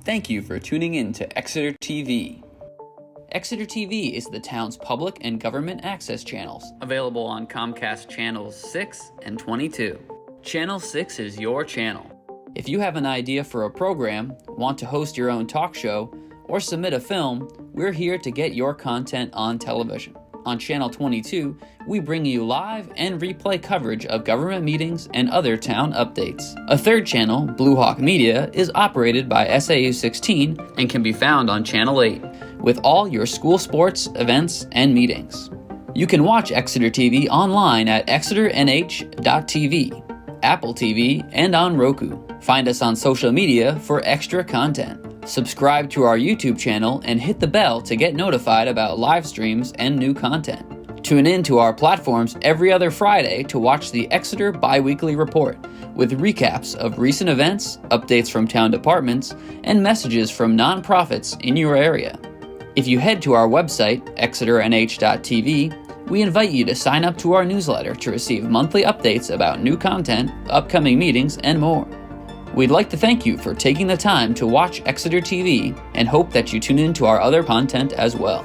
Thank you for tuning in to Exeter TV. Exeter TV is the town's public and government access channels, available on Comcast Channels 6 and 22. Channel 6 is your channel. If you have an idea for a program, want to host your own talk show, or submit a film, we're here to get your content on television. On Channel 22, we bring you live and replay coverage of government meetings and other town updates. A third channel, Blue Hawk Media, is operated by SAU 16 and can be found on Channel 8, with all your school sports, events, and meetings. You can watch Exeter TV online at exeternh.tv, Apple TV, and on Roku. Find us on social media for extra content. Subscribe to our YouTube channel and hit the bell to get notified about live streams and new content. Tune in to our platforms every other Friday to watch the Exeter Biweekly Report, with recaps of recent events, updates from town departments, and messages from nonprofits in your area. If you head to our website, exeternh.tv, we invite you to sign up to our newsletter to receive monthly updates about new content, upcoming meetings, and more. We'd like to thank you for taking the time to watch Exeter TV and hope that you tune in to our other content as well.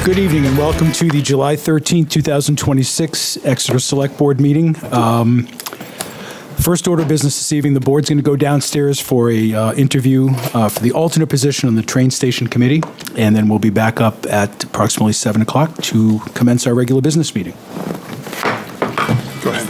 Good evening and welcome to the July 13th, 2026 Exeter Select Board meeting. First order of business this evening, the board's going to go downstairs for a interview for the alternate position on the train station committee, and then we'll be back up at approximately 7 o'clock to commence our regular business meeting. Go ahead.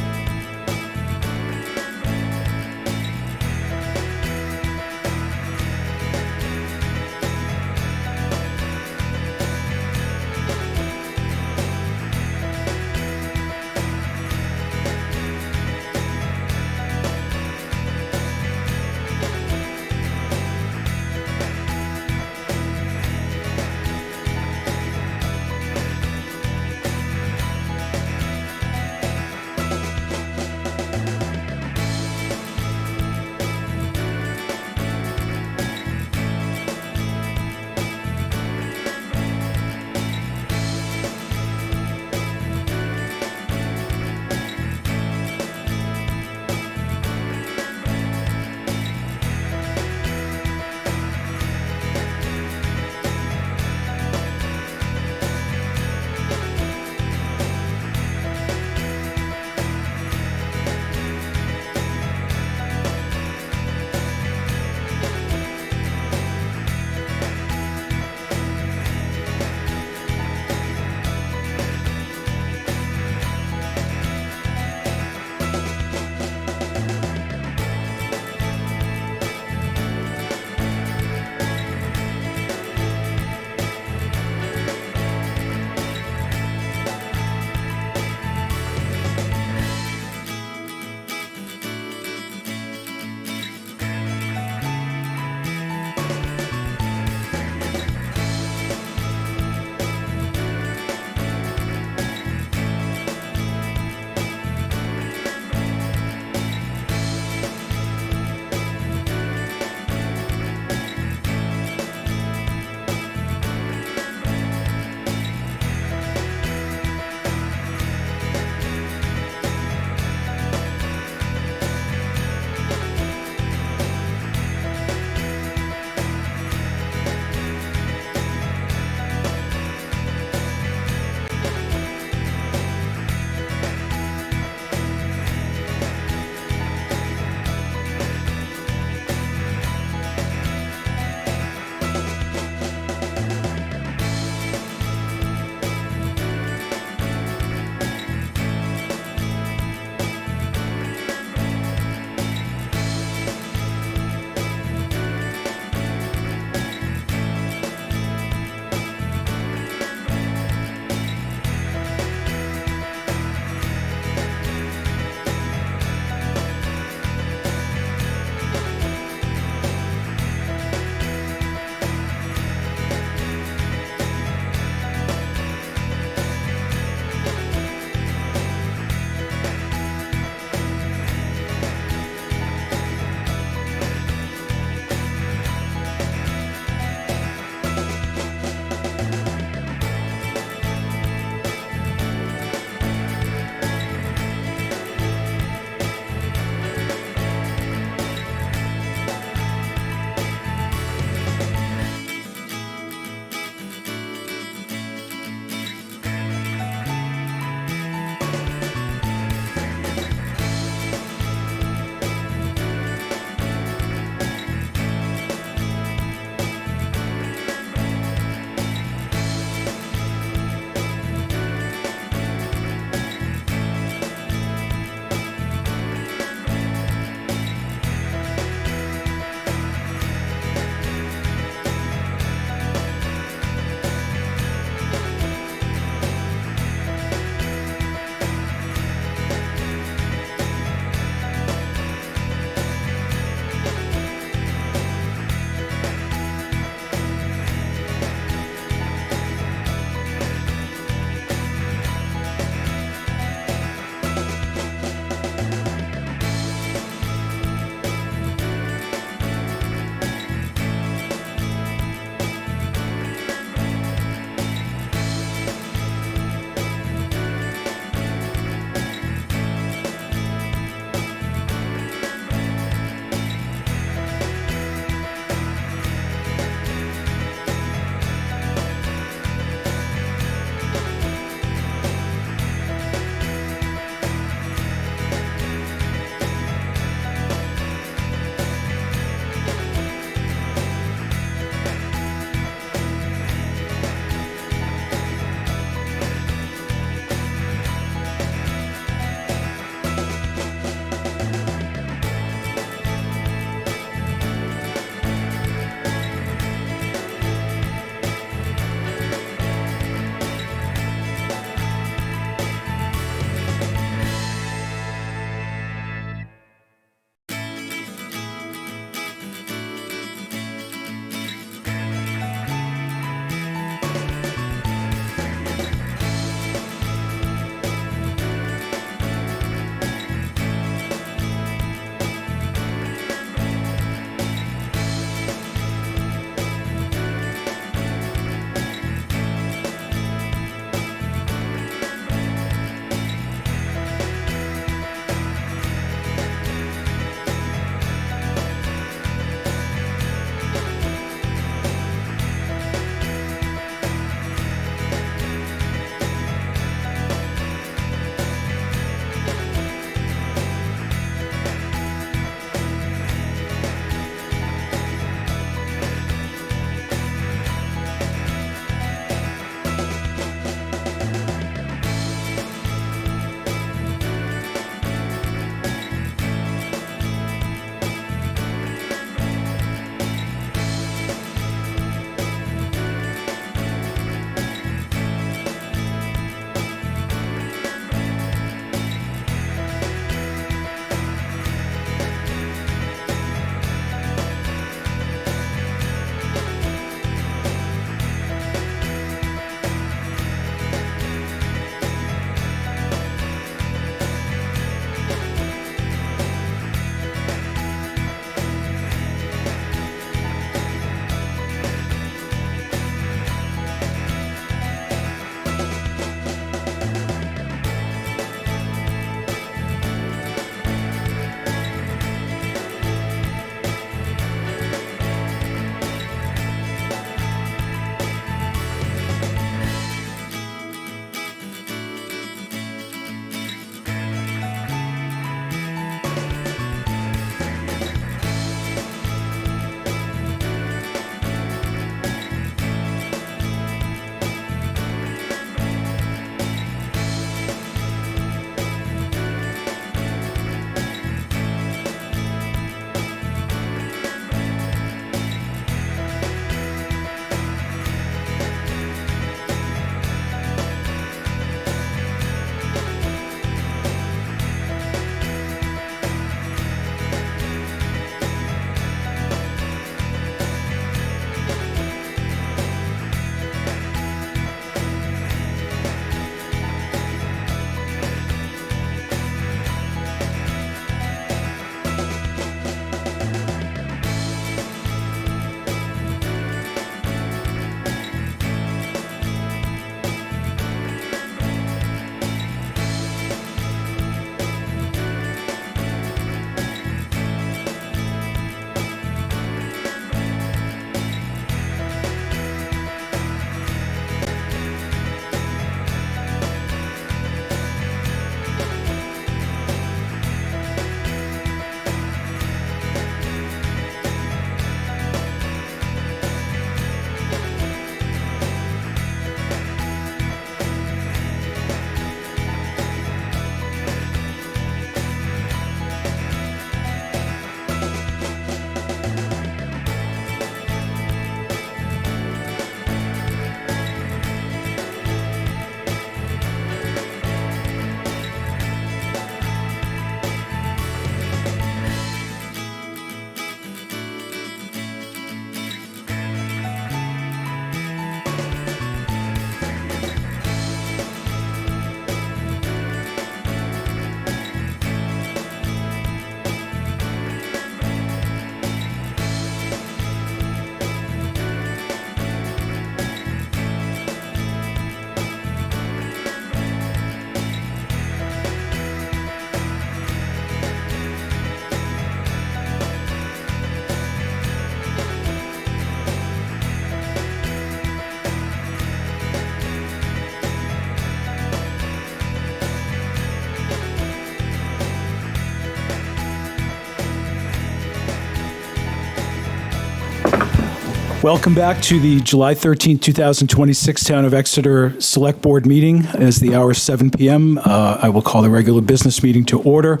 Welcome back to the July 13, 2026 Town of Exeter Select Board meeting. As the hour is 7 p.m., I will call the regular business meeting to order.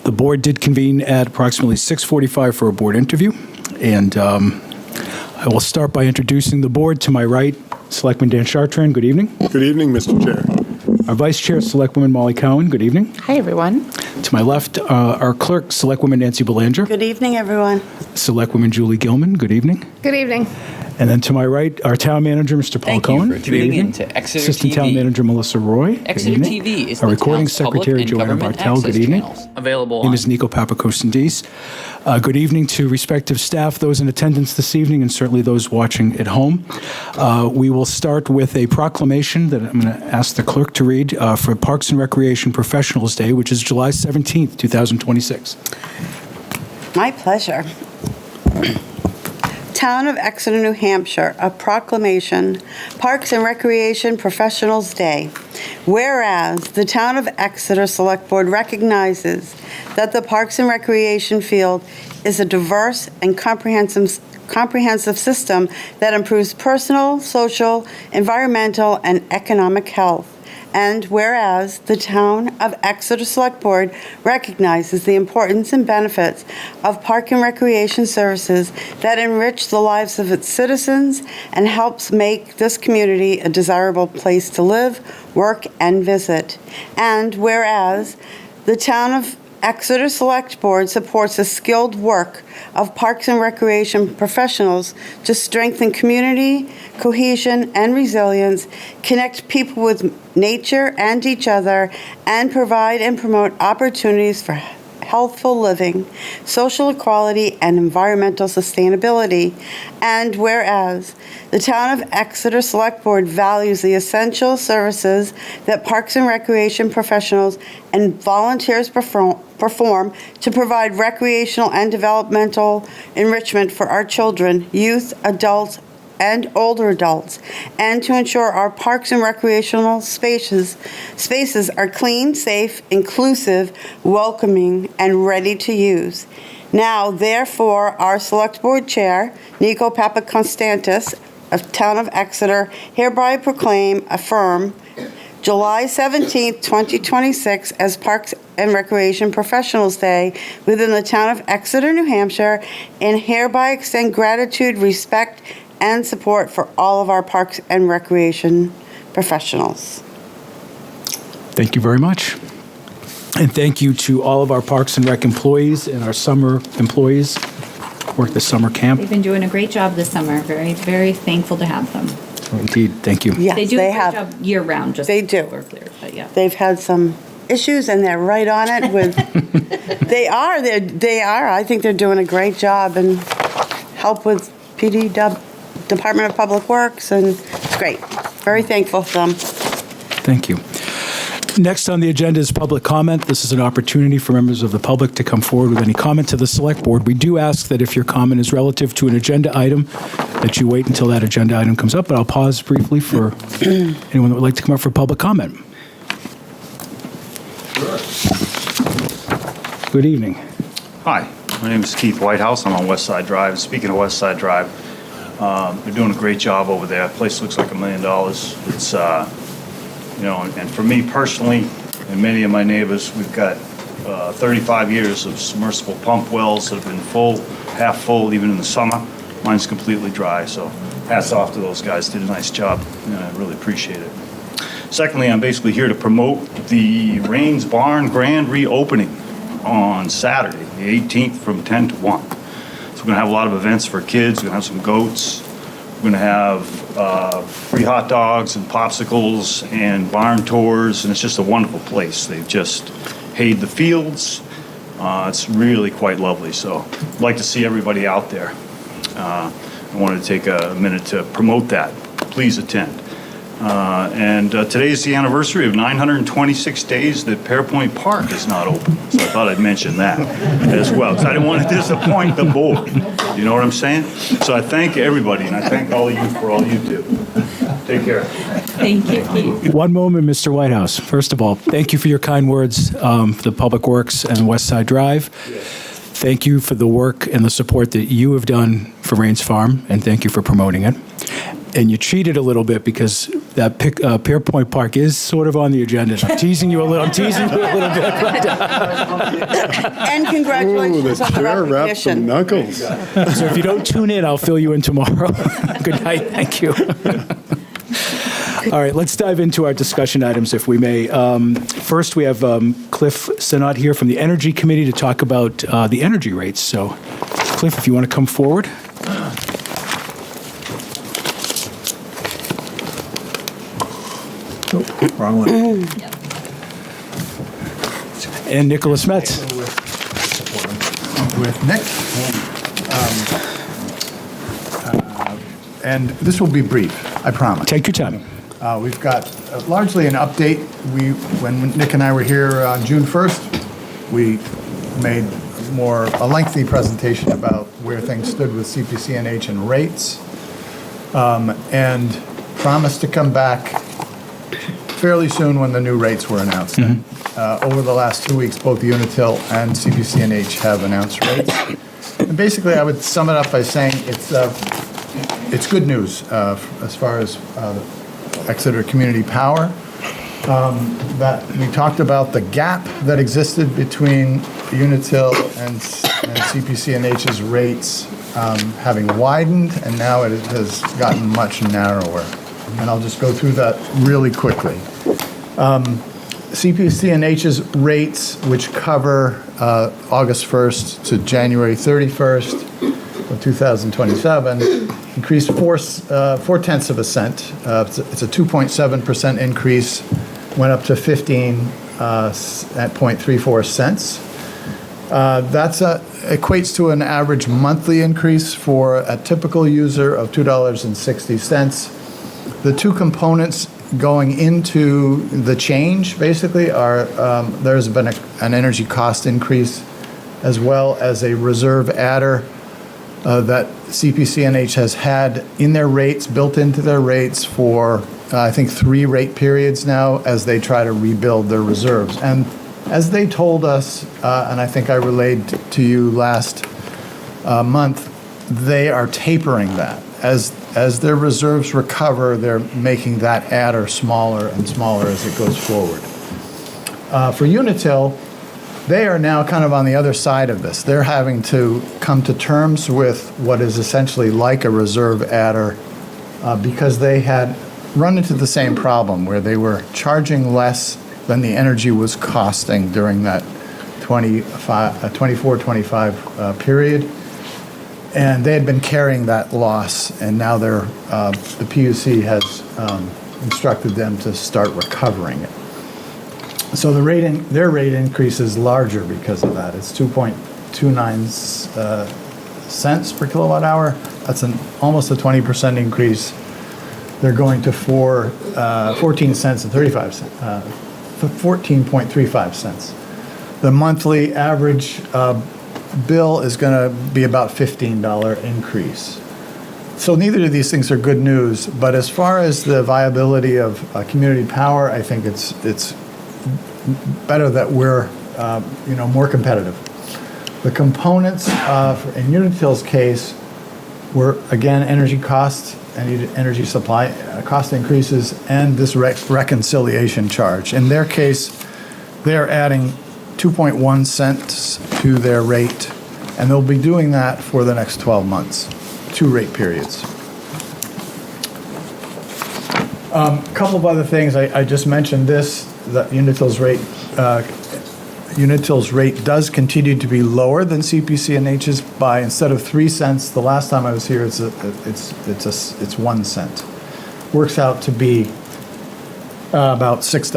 The board did convene at approximately 6:45 for a board interview, and I will start by introducing the board. To my right, Selectman Dan Chartrand, good evening. Good evening, Mr. Chair. Our Vice Chair, Selectwoman Molly Cowan, good evening. Hi, everyone. To my left, our Clerk, Selectwoman Nancy Belanger. Good evening, everyone. Selectwoman Julie Gilman, good evening. Good evening. And then to my right, our Town Manager, Mr. Paul Thank Cohen. you for tuning in to Exeter Assistant TV. Town Manager Melissa Roy. Good Exeter evening. TV is Our the Recording town's public Secretary, and Joanna government Bartel. Good access evening. channels. Available My name on is Nico Papakosendis. Good evening to respective staff, those in attendance this evening, and certainly those watching at home. We will start with a proclamation that I'm going to ask the clerk to read for Parks and Recreation Professionals Day, which is July 17th, 2026. My pleasure. Town of Exeter, New Hampshire, a proclamation, Parks and Recreation Professionals Day. Whereas the Town of Exeter Select Board recognizes that the Parks and Recreation field is a diverse and comprehensive system that improves personal, social, environmental, and economic health. And whereas the Town of Exeter Select Board recognizes the importance and benefits of park and recreation services that enrich the lives of its citizens and helps make this community a desirable place to live, work, and visit. And whereas the Town of Exeter Select Board supports the skilled work of parks and recreation professionals to strengthen community, cohesion, and resilience, connect people with nature and each other, and provide and promote opportunities for healthful living, social equality, and environmental sustainability. And whereas the Town of Exeter Select Board values the essential services that parks and recreation professionals and volunteers perform to provide recreational and developmental enrichment for our children, youth, adults, and older adults, and to ensure our parks and recreational spaces are clean, safe, inclusive, welcoming, and ready to use. Now, therefore, our Select Board Chair, Nico Papakonstantis, of Town of Exeter, hereby affirm July 17th, 2026 as Parks and Recreation Professionals Day within the Town of Exeter, New Hampshire, and hereby extend gratitude, respect, and support for all of our parks and recreation professionals. Thank you very much. And thank you to all of our Parks and Rec employees and our summer employees who work the summer camp. They've been doing a great job this summer. Very, very thankful to have them. Indeed, thank you. Yes, They do they a great have. job year-round, just They so do. we're clear, but yeah. They've had some issues, and they're right on it with, they are. I think they're doing a great job and help with Department of Public Works, and it's great. Very thankful for them. Thank you. Next on the agenda is public comment. This is an opportunity for members of the public to come forward with any comment to the Select Board. We do ask that if your comment is relative to an agenda item, that you wait until that agenda item comes up, but I'll pause briefly for anyone that would like to come up for public comment. Good evening. Hi, my name is Keith Whitehouse. I'm on West Side Drive. Speaking of West Side Drive, they're doing a great job over there. The place looks like $1 million. It's, and for me personally, and many of my neighbors, we've got 35 years of submersible pump wells that have been full, half full, even in the summer. Mine's completely dry, so hats off to those guys. Did a nice job, and I really appreciate it. Secondly, I'm basically here to promote the Rains Barn grand reopening on Saturday, the 18th, from 10 to 1. So we're going to have a lot of events for kids. We're going to have some goats. We're going to have free hot dogs and popsicles and barn tours, and it's just a wonderful place. They've just hayed the fields. It's really quite lovely, so I'd like to see everybody out there. I wanted to take a minute to promote that. Please attend. And today is the anniversary of 926 days that Pearpoint Park is not open. So I thought I'd mention that as well, because I didn't want to disappoint the board. You know what I'm saying? So I thank everybody, and I thank all of you for all you do. Take care. Thank you, Keith. One moment, Mr. Whitehouse. First of all, thank you for your kind words for the Public Works and West Side Drive. thank you for the work and the support that you have done for Rains Farm, and thank you for promoting it. And you cheated a little bit because that Pearpoint Park is sort of on the agenda. I'm teasing you a little bit. And congratulations The on the chair wrapped some recognition. knuckles. So if you don't tune in, I'll fill you in tomorrow. Good night. Thank you. All right, let's dive into our discussion items, if we may. First, we have Cliff Sinnott here from the Energy Committee to talk about the energy rates. So, Cliff, if you want to come forward. Wrong one. And Nicholas Metz. With Nick. And this will be brief, I promise. Take your time. We've got largely an update. When Nick and I were here on June 1st, we made a lengthy presentation about where things stood with CPCNH and rates, and promised to come back fairly soon when the new rates were announced. Over the last 2 weeks, both Unitil and CPCNH have announced rates. And basically, I would sum it up by saying it's good news as far as Exeter Community Power. That we talked about the gap that existed between Unitil and CPCNH's rates having widened, and now it has gotten much narrower. And I'll just go through that really quickly. CPCNH's rates, which cover August 1st to January 31st of 2027, increased 4/10 of a cent. It's a 2.7% increase, went up to 15.34 cents. That equates to an average monthly increase for a typical user of $2.60. The two components going into the change, basically, are there's been an energy cost increase as well as a reserve adder that CPCNH has had in their rates, built into their rates for, I think, 3 rate periods now as they try to rebuild their reserves. And as they told us, and I think I relayed to you last month, they are tapering that. As their reserves recover, they're making that adder smaller and smaller as it goes forward. For Unitil, they are now kind of on the other side of this. They're having to come to terms with what is essentially like a reserve adder because they had run into the same problem where they were charging less than the energy was costing during that 24-25 period. And they had been carrying that loss, and now the PUC has instructed them to start recovering it. So their rate increase is larger because of that. It's 2.29 cents per kilowatt hour. That's almost a 20% increase. They're going to 14 cents and 35 cents, 14.35 cents. The monthly average bill is going to be about $15 increase. So neither of these things are good news, but as far as the viability of community power, I think it's better that we're more competitive. The components in Unitil's case were, again, energy costs and energy supply cost increases and this reconciliation charge. In their case, they're adding 2.1 cents to their rate, and they'll be doing that for the next 12 months, 2 rate periods. A couple of other things. I just mentioned this, that Unitil's rate does continue to be lower than CPCNH's by, instead of 3 cents, the last time I was here, it's 1 cent. Works out to be about $6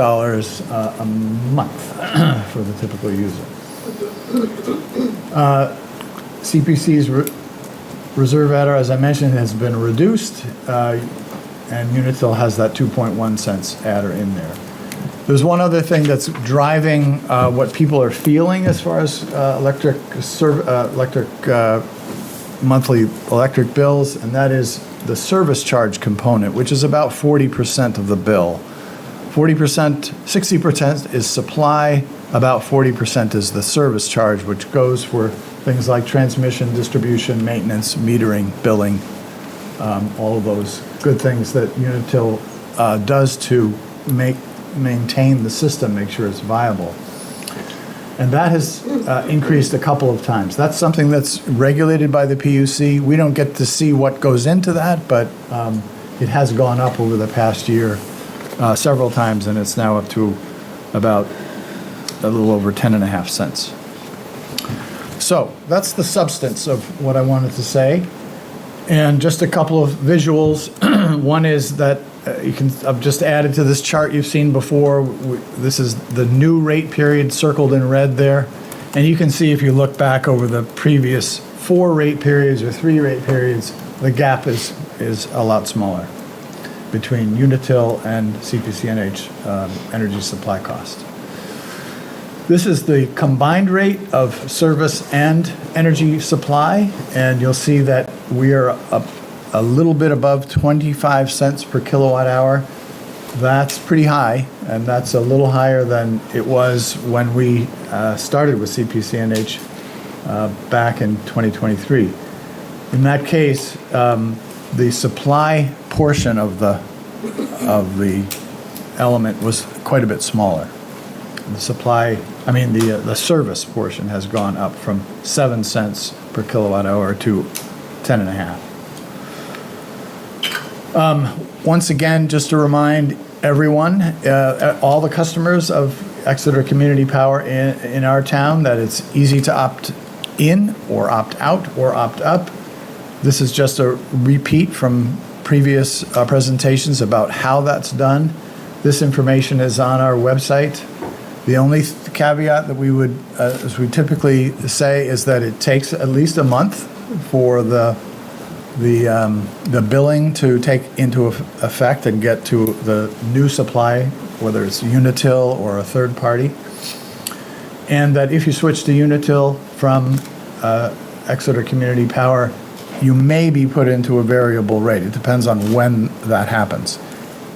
a month for the typical user. CPC's reserve adder, as I mentioned, has been reduced, and Unitil has that 2.1 cents adder in there. There's one other thing that's driving what people are feeling as far as monthly electric bills, and that is the service charge component, which is about 40% of the bill. 60% is supply, about 40% is the service charge, which goes for things like transmission, distribution, maintenance, metering, billing, all of those good things that Unitil does to maintain the system, make sure it's viable. And that has increased a couple of times. That's something that's regulated by the PUC. We don't get to see what goes into that, but it has gone up over the past year several times, and it's now up to about a little over 10.5 cents. So that's the substance of what I wanted to say. And just a couple of visuals. One is that I've just added to this chart you've seen before. This is the new rate period circled in red there. And you can see if you look back over the previous 4 rate periods or 3 rate periods, the gap is a lot smaller between Unitil and CPCNH energy supply cost. This is the combined rate of service and energy supply, and you'll see that we are up a little bit above 25 cents per kilowatt hour. That's pretty high, and that's a little higher than it was when we started with CPCNH back in 2023. In that case, the supply portion of the element was quite a bit smaller. The service portion has gone up from 7 cents per kilowatt hour to 10.5. Once again, just to remind everyone, all the customers of Exeter Community Power in our town, that it's easy to opt in or opt out or opt up. This is just a repeat from previous presentations about how that's done. This information is on our website. The only caveat that we would, as we typically say, is that it takes at least a month for the billing to take into effect and get to the new supply, whether it's Unitil or a third party. And that if you switch to Unitil from Exeter Community Power, you may be put into a variable rate. It depends on when that happens.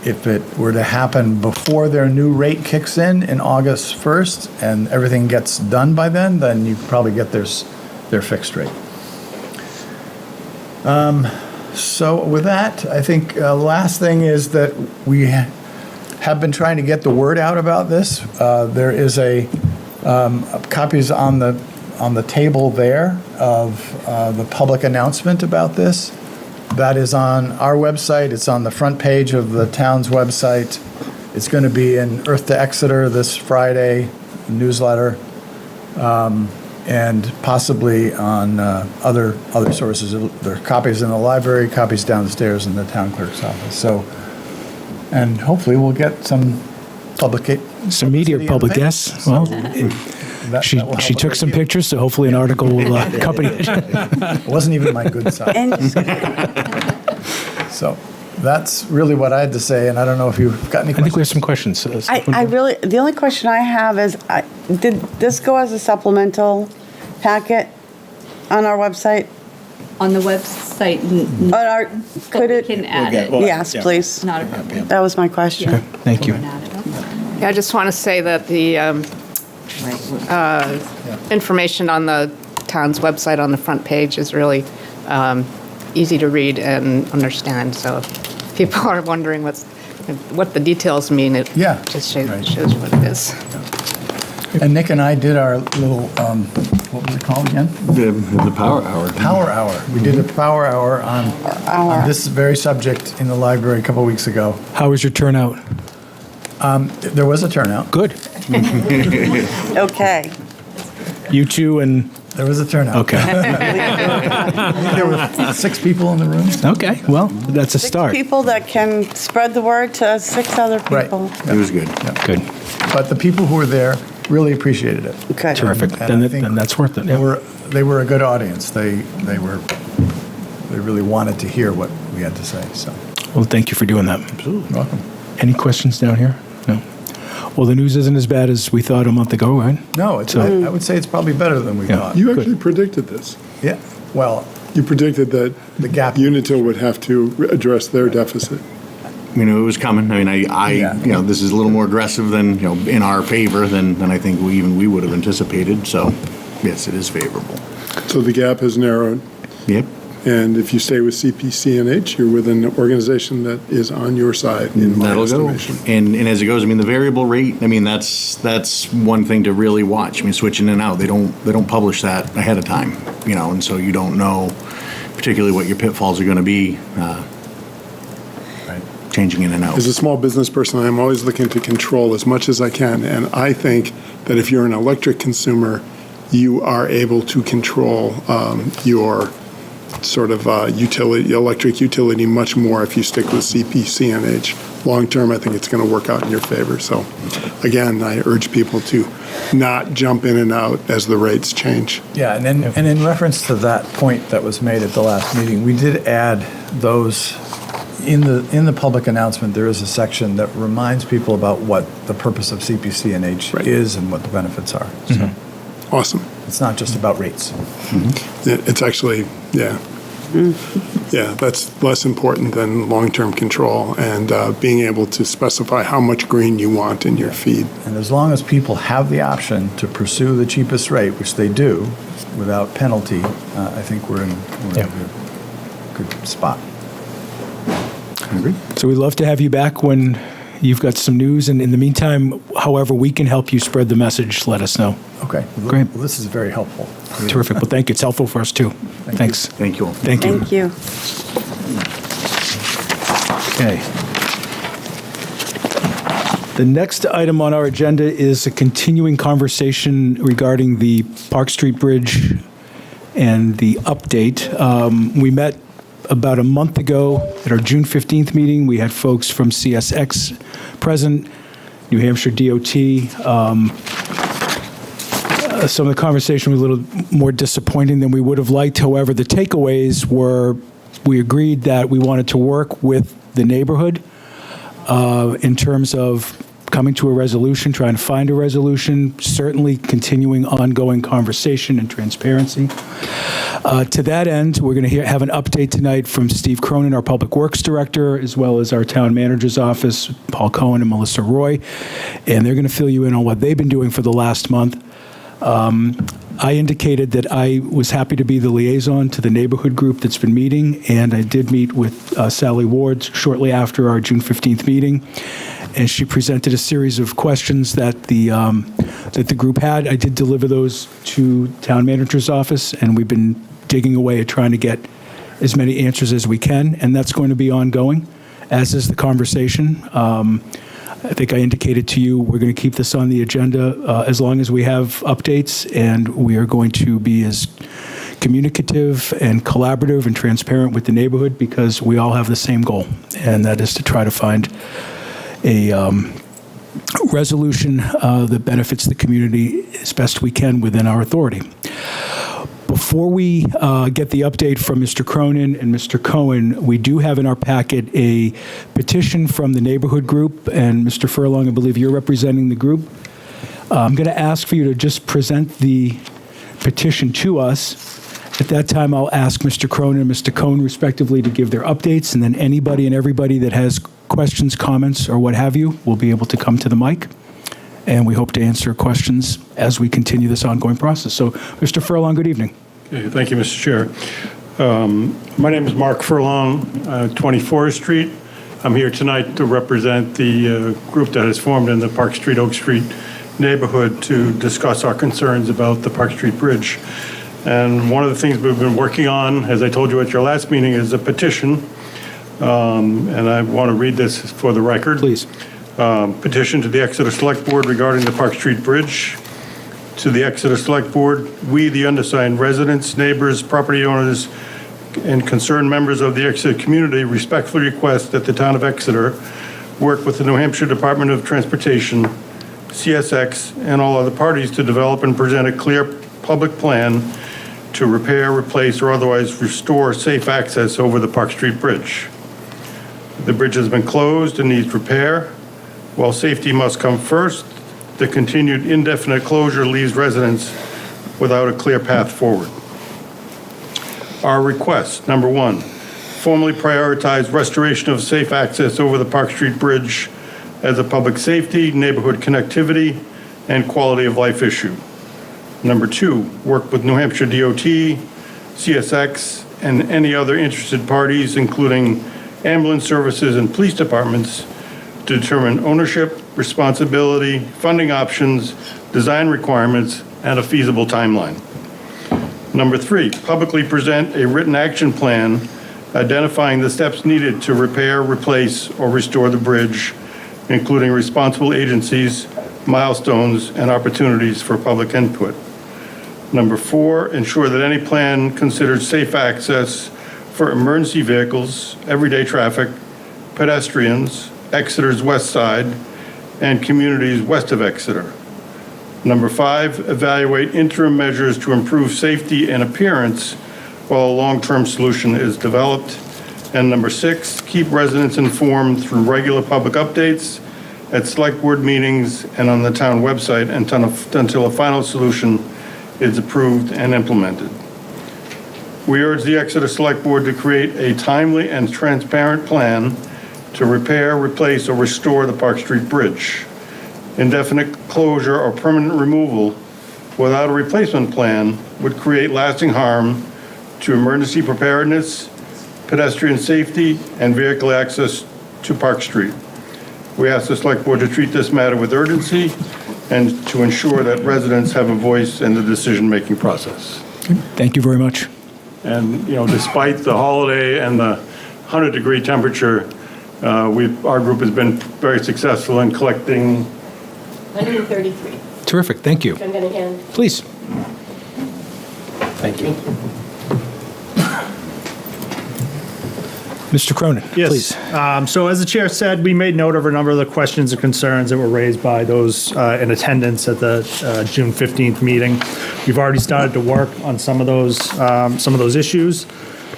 If it were to happen before their new rate kicks in August 1st, and everything gets done by then you probably get their fixed rate. So with that, I think last thing is that we have been trying to get the word out about this. There is copies on the table there of the public announcement about this. That is on our website. It's on the front page of the town's website. It's going to be in Earth to Exeter this Friday newsletter, and possibly on other sources. There are copies in the library, copies downstairs in the town clerk's office. So, and hopefully we'll get some media public guests. Well, she took some pictures, so hopefully an article will accompany it. It wasn't even my good side. So that's really what I had to say, and I don't know if you've got any questions. I think we have some questions. The only question I have is, did this go as a supplemental packet on our website? On the website, Could it? we can add it. Yes, please. Not a problem. That was my question. Okay, thank you. We can add it. Yeah, I just want to say that the information on the town's website on the front page is really easy to read and understand. So if people are wondering what the details mean, it just shows you what it is. And Nick and I did our little, what was it called again? The Power Hour. Power Hour. We did a Power Hour on this very subject in the library a couple weeks ago. How was your turnout? There was a turnout. Good. Okay. You two and... There was a turnout. Okay. There were 6 people in the room. Okay, well, that's a start. People that can spread the word to 6 other people. Right. It was good. Good. But the people who were there really appreciated it. Okay. Terrific. And I think Then that's worth it. They were a good audience. They really wanted to hear what we had to say. So, Well, thank you for doing that. absolutely welcome. Any questions down here? No. Well, the news isn't as bad as we thought a month ago, right? No, I would say it's probably better than we thought. You actually predicted this. Yeah. Well, You predicted that the gap. Unitil would have to address their deficit. It was coming. I mean, Yeah. this is a little more aggressive than, in our favor than I think we would have anticipated. So, yes, it is favorable. So the gap has narrowed, Yep. and if you stay with CPCNH, you're with an organization that is on your side, in my That'll go. estimation. And as it goes, I mean, the variable rate, I mean, that's one thing to really watch. I mean, switching in and out, they don't publish that ahead of time, and so you don't know particularly what your pitfalls are going to be, changing in and out. As a small business person, I'm always looking to control as much as I can, and I think that if you're an electric consumer, you are able to control your sort of electric utility much more if you stick with CPCNH. Long term, I think it's going to work out in your favor. So, again, I urge people to not jump in and out as the rates change. Yeah, and in reference to that point that was made at the last meeting, we did add those, in the public announcement, there is a section that reminds people about what the purpose of CPCNH is and what the benefits are. So Awesome. it's not just about rates. It's actually, yeah, that's less important than long-term control and being able to specify how much green you want in your feed. And as long as people have the option to pursue the cheapest rate, which they do, without penalty, I think we're in a good spot. So we'd love to have you back when you've got some news. And in the meantime, however we can help you spread the message, let us know. Okay. Great. Well, this is very helpful. Terrific. Well, thank you. It's helpful for us, too. Thanks. Thank you all. Thank you. Thank you. Okay. The next item on our agenda is a continuing conversation regarding the Park Street Bridge and the update. We met about a month ago at our June 15th meeting. We had folks from CSX present, New Hampshire DOT. Some of the conversation was a little more disappointing than we would have liked. However, the takeaways were we agreed that we wanted to work with the neighborhood in terms of coming to a resolution, trying to find a resolution, certainly continuing ongoing conversation and transparency. To that end, we're going to have an update tonight from Steve Cronin, our Public Works Director, as well as our Town Manager's Office, Paul Cohen and Melissa Roy, and they're going to fill you in on what they've been doing for the last month. I indicated that I was happy to be the liaison to the neighborhood group that's been meeting, and I did meet with Sally Ward shortly after our June 15th meeting, and she presented a series of questions that the group had. I did deliver those to Town Manager's Office, and we've been digging away at trying to get as many answers as we can, and that's going to be ongoing, as is the conversation. I think I indicated to you we're going to keep this on the agenda as long as we have updates, and we are going to be as communicative and collaborative and transparent with the neighborhood because we all have the same goal, and that is to try to find a resolution that benefits the community as best we can within our authority. Before we get the update from Mr. Cronin and Mr. Cohen, we do have in our packet a petition from the neighborhood group, and Mr. Furlong, I believe you're representing the group. I'm going to ask for you to just present the petition to us. At that time, I'll ask Mr. Cronin and Mr. Cohen, respectively, to give their updates, and then anybody and everybody that has questions, comments, or what have you will be able to come to the mic. And we hope to answer questions as we continue this ongoing process. So, Mr. Furlong, good evening. Okay, thank you, Mr. Chair. My name is Mark Furlong, 20 Forest Street. I'm here tonight to represent the group that has formed in the Park Street, Oak Street neighborhood to discuss our concerns about the Park Street Bridge. And one of the things we've been working on, as I told you at your last meeting, is a petition. And I want to read this for the record. Please. Petition to the Exeter Select Board regarding the Park Street Bridge. To the Exeter Select Board, we, the undersigned residents, neighbors, property owners, and concerned members of the Exeter community respectfully request that the town of Exeter work with the New Hampshire Department of Transportation, CSX, and all other parties to develop and present a clear public plan to repair, replace, or otherwise restore safe access over the Park Street Bridge. The bridge has been closed and needs repair. While safety must come first, the continued indefinite closure leaves residents without a clear path forward. Our request, number one, formally prioritize restoration of safe access over the Park Street Bridge as a public safety, neighborhood connectivity, and quality of life issue. Number 2, work with New Hampshire DOT, CSX, and any other interested parties, including ambulance services and police departments, to determine ownership, responsibility, funding options, design requirements, and a feasible timeline. Number 3, publicly present a written action plan identifying the steps needed to repair, replace, or restore the bridge, including responsible agencies, milestones, and opportunities for public input. Number 4, ensure that any plan considers safe access for emergency vehicles, everyday traffic, pedestrians, Exeter's west side, and communities west of Exeter. Number 5, evaluate interim measures to improve safety and appearance while a long-term solution is developed. And number 6, keep residents informed through regular public updates at select board meetings and on the town website until a final solution is approved and implemented. We urge the Exeter Select Board to create a timely and transparent plan to repair, replace, or restore the Park Street Bridge. Indefinite closure or permanent removal without a replacement plan would create lasting harm to emergency preparedness, pedestrian safety, and vehicle access to Park Street. We ask the Select Board to treat this matter with urgency and to ensure that residents have a voice in the decision-making process. Thank you very much. And, despite the holiday and the 100-degree temperature, our group has been very successful in collecting. 133. Terrific, thank you. I'm going to hand. Please. Thank you. Mr. Cronin, please. Yes. So as the chair said, we made note of a number of the questions and concerns that were raised by those in attendance at the June 15th meeting. We've already started to work on some of those issues.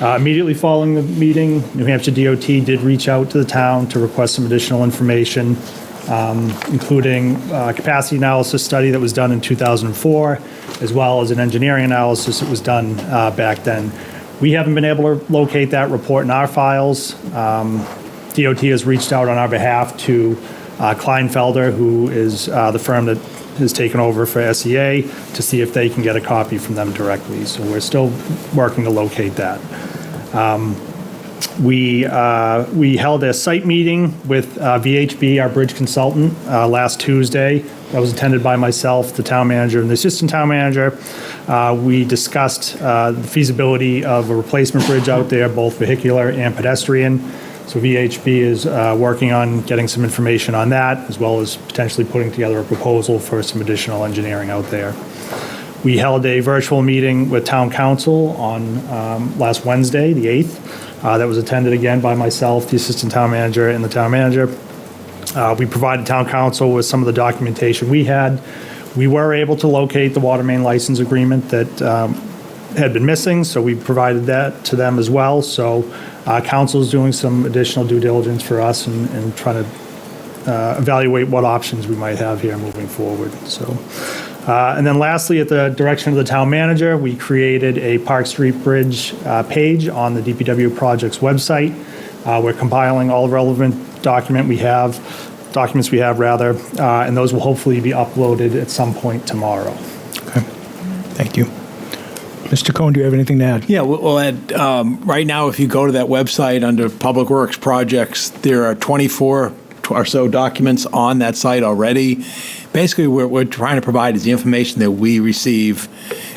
Immediately following the meeting, New Hampshire DOT did reach out to the town to request some additional information, including a capacity analysis study that was done in 2004, as well as an engineering analysis that was done back then. We haven't been able to locate that report in our files. DOT has reached out on our behalf to Kleinfelder, who is the firm that has taken over for SEA, to see if they can get a copy from them directly. So we're still working to locate that. We held a site meeting with VHB, our bridge consultant, last Tuesday. That was attended by myself, the town manager, and the assistant town manager. We discussed the feasibility of a replacement bridge out there, both vehicular and pedestrian. So VHB is working on getting some information on that, as well as potentially putting together a proposal for some additional engineering out there. We held a virtual meeting with town council on last Wednesday, the 8th. That was attended again by myself, the assistant town manager, and the town manager. We provided town council with some of the documentation we had. We were able to locate the water main license agreement that had been missing, so we provided that to them as well. So council is doing some additional due diligence for us and trying to evaluate what options we might have here moving forward. So, and then lastly, at the direction of the town manager, we created a Park Street Bridge page on the DPW project's website. We're compiling all relevant documents we have, and those will hopefully be uploaded at some point tomorrow. Okay, thank you. Mr. Cohen, do you have anything to add? Yeah, we'll add, right now, if you go to that website under Public Works Projects, there are 24 or so documents on that site already. Basically, what we're trying to provide is the information that we receive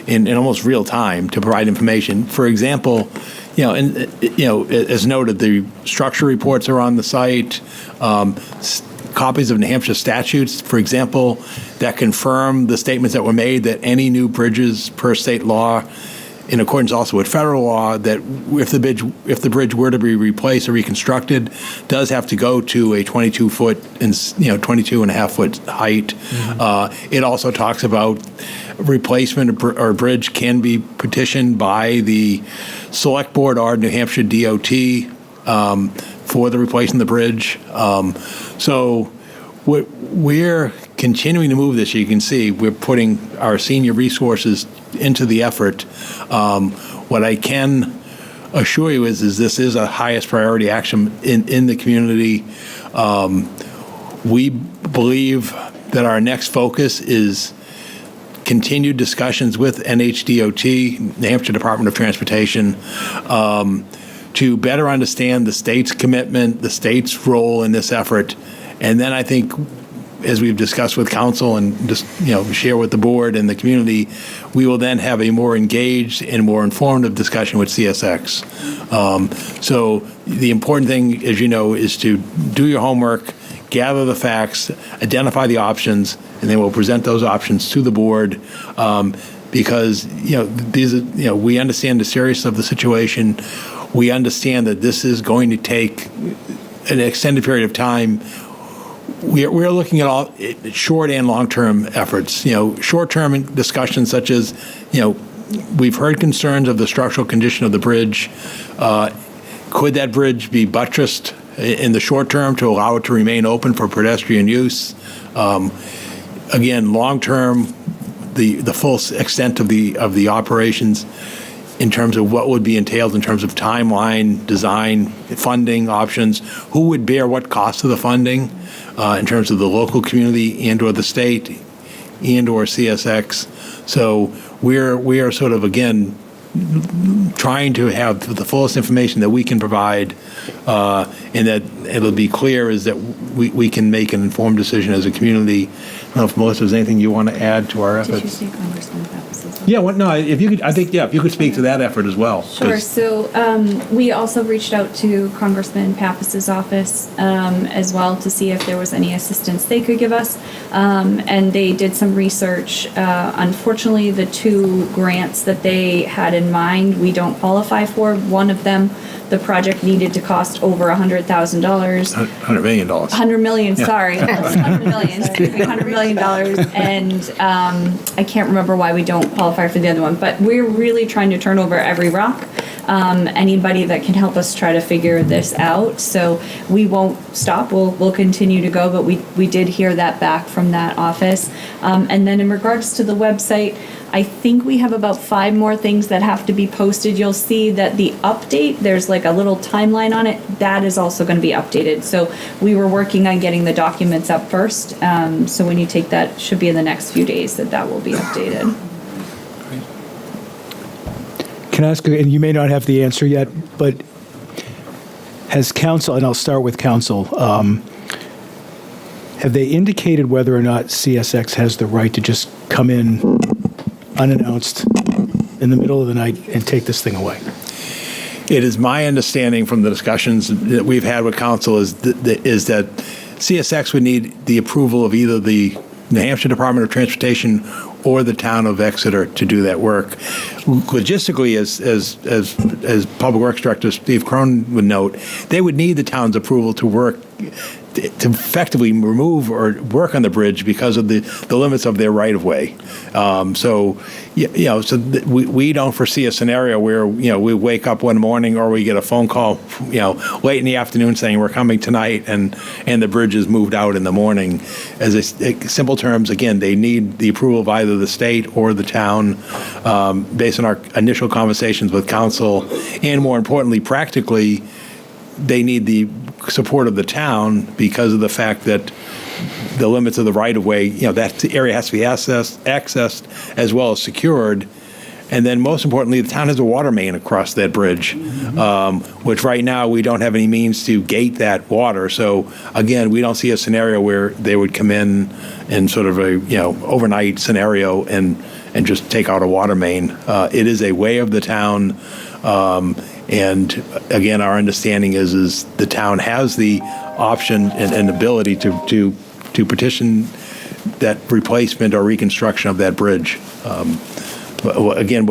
in almost real time to provide information. For example, as noted, the structure reports are on the site, copies of New Hampshire statutes, for example, that confirm the statements that were made that any new bridges per state law, in accordance also with federal law, that if the bridge were to be replaced or reconstructed, does have to go to a 22-foot and 22 and a half foot height. Mm-hmm. It also talks about replacement or bridge can be petitioned by the Select Board or New Hampshire DOT for the replacing the bridge. So we're continuing to move this. You can see we're putting our senior resources into the effort. What I can assure you is this is a highest priority action in the community. We believe that our next focus is continued discussions with NHDOT, New Hampshire Department of Transportation, to better understand the state's commitment, the state's role in this effort. And then I think, as we've discussed with council and just, share with the board and the community, we will then have a more engaged and more informative discussion with CSX. So the important thing, as you know, is to do your homework, gather the facts, identify the options, and then we'll present those options to the board. Because, we understand the seriousness of the situation. We understand that this is going to take an extended period of time. We're looking at all short and long-term efforts. Short-term discussions such as, we've heard concerns of the structural condition of the bridge. Could that bridge be buttressed in the short term to allow it to remain open for pedestrian use? Again, long-term, the full extent of the operations in terms of what would be entailed in terms of timeline, design, funding options, who would bear what cost of the funding in terms of the local community and or the state and or CSX. So we are sort of, again, trying to have the fullest information that we can provide, and that it'll be clear is that we can make an informed decision as a community. I don't know if Melissa, there's anything you want to add to our efforts? Did you say Congressman Pappas? Yeah, well, no, if you could, I think, if you could speak to that effort as well. Sure. So we also reached out to Congressman Pappas's office as well to see if there was any assistance they could give us. And they did some research. Unfortunately, the two grants that they had in mind, we don't qualify for. One of them, the project needed to cost over $100,000. $100 million. $100 million, sorry. $100 million. $100 million. And I can't remember why we don't qualify for the other one. But we're really trying to turn over every rock. Anybody that can help us try to figure this out. So we won't stop. We'll continue to go. But we did hear that back from that office. And then in regards to the website, I think we have about 5 more things that have to be posted. You'll see that the update, there's like a little timeline on it. That is also going to be updated. So we were working on getting the documents up first. So when you take that, should be in the next few days that will be updated. Can I ask, and you may not have the answer yet, but has council, and I'll start with council, have they indicated whether or not CSX has the right to just come in unannounced in the middle of the night and take this thing away? It is my understanding from the discussions that we've had with council is that CSX would need the approval of either the New Hampshire Department of Transportation or the town of Exeter to do that work. Logistically, as Public Works Director Steve Crone would note, they would need the town's approval to work to effectively remove or work on the bridge because of the limits of their right-of-way. So we don't foresee a scenario where, we wake up one morning or we get a phone call, late in the afternoon saying we're coming tonight and the bridge is moved out in the morning. As simple terms, again, they need the approval of either the state or the town based on our initial conversations with council, and more importantly, practically, they need the support of the town because of the fact that the limits of the right-of-way, that area has to be accessed as well as secured. And then most importantly, the town has a water main across that bridge, which right now we don't have any means to gate that water. So again, we don't see a scenario where they would come in sort of a, overnight scenario and just take out a water main. It is a way of the town. And again, our understanding is the town has the option and ability to petition that replacement or reconstruction of that bridge. But again,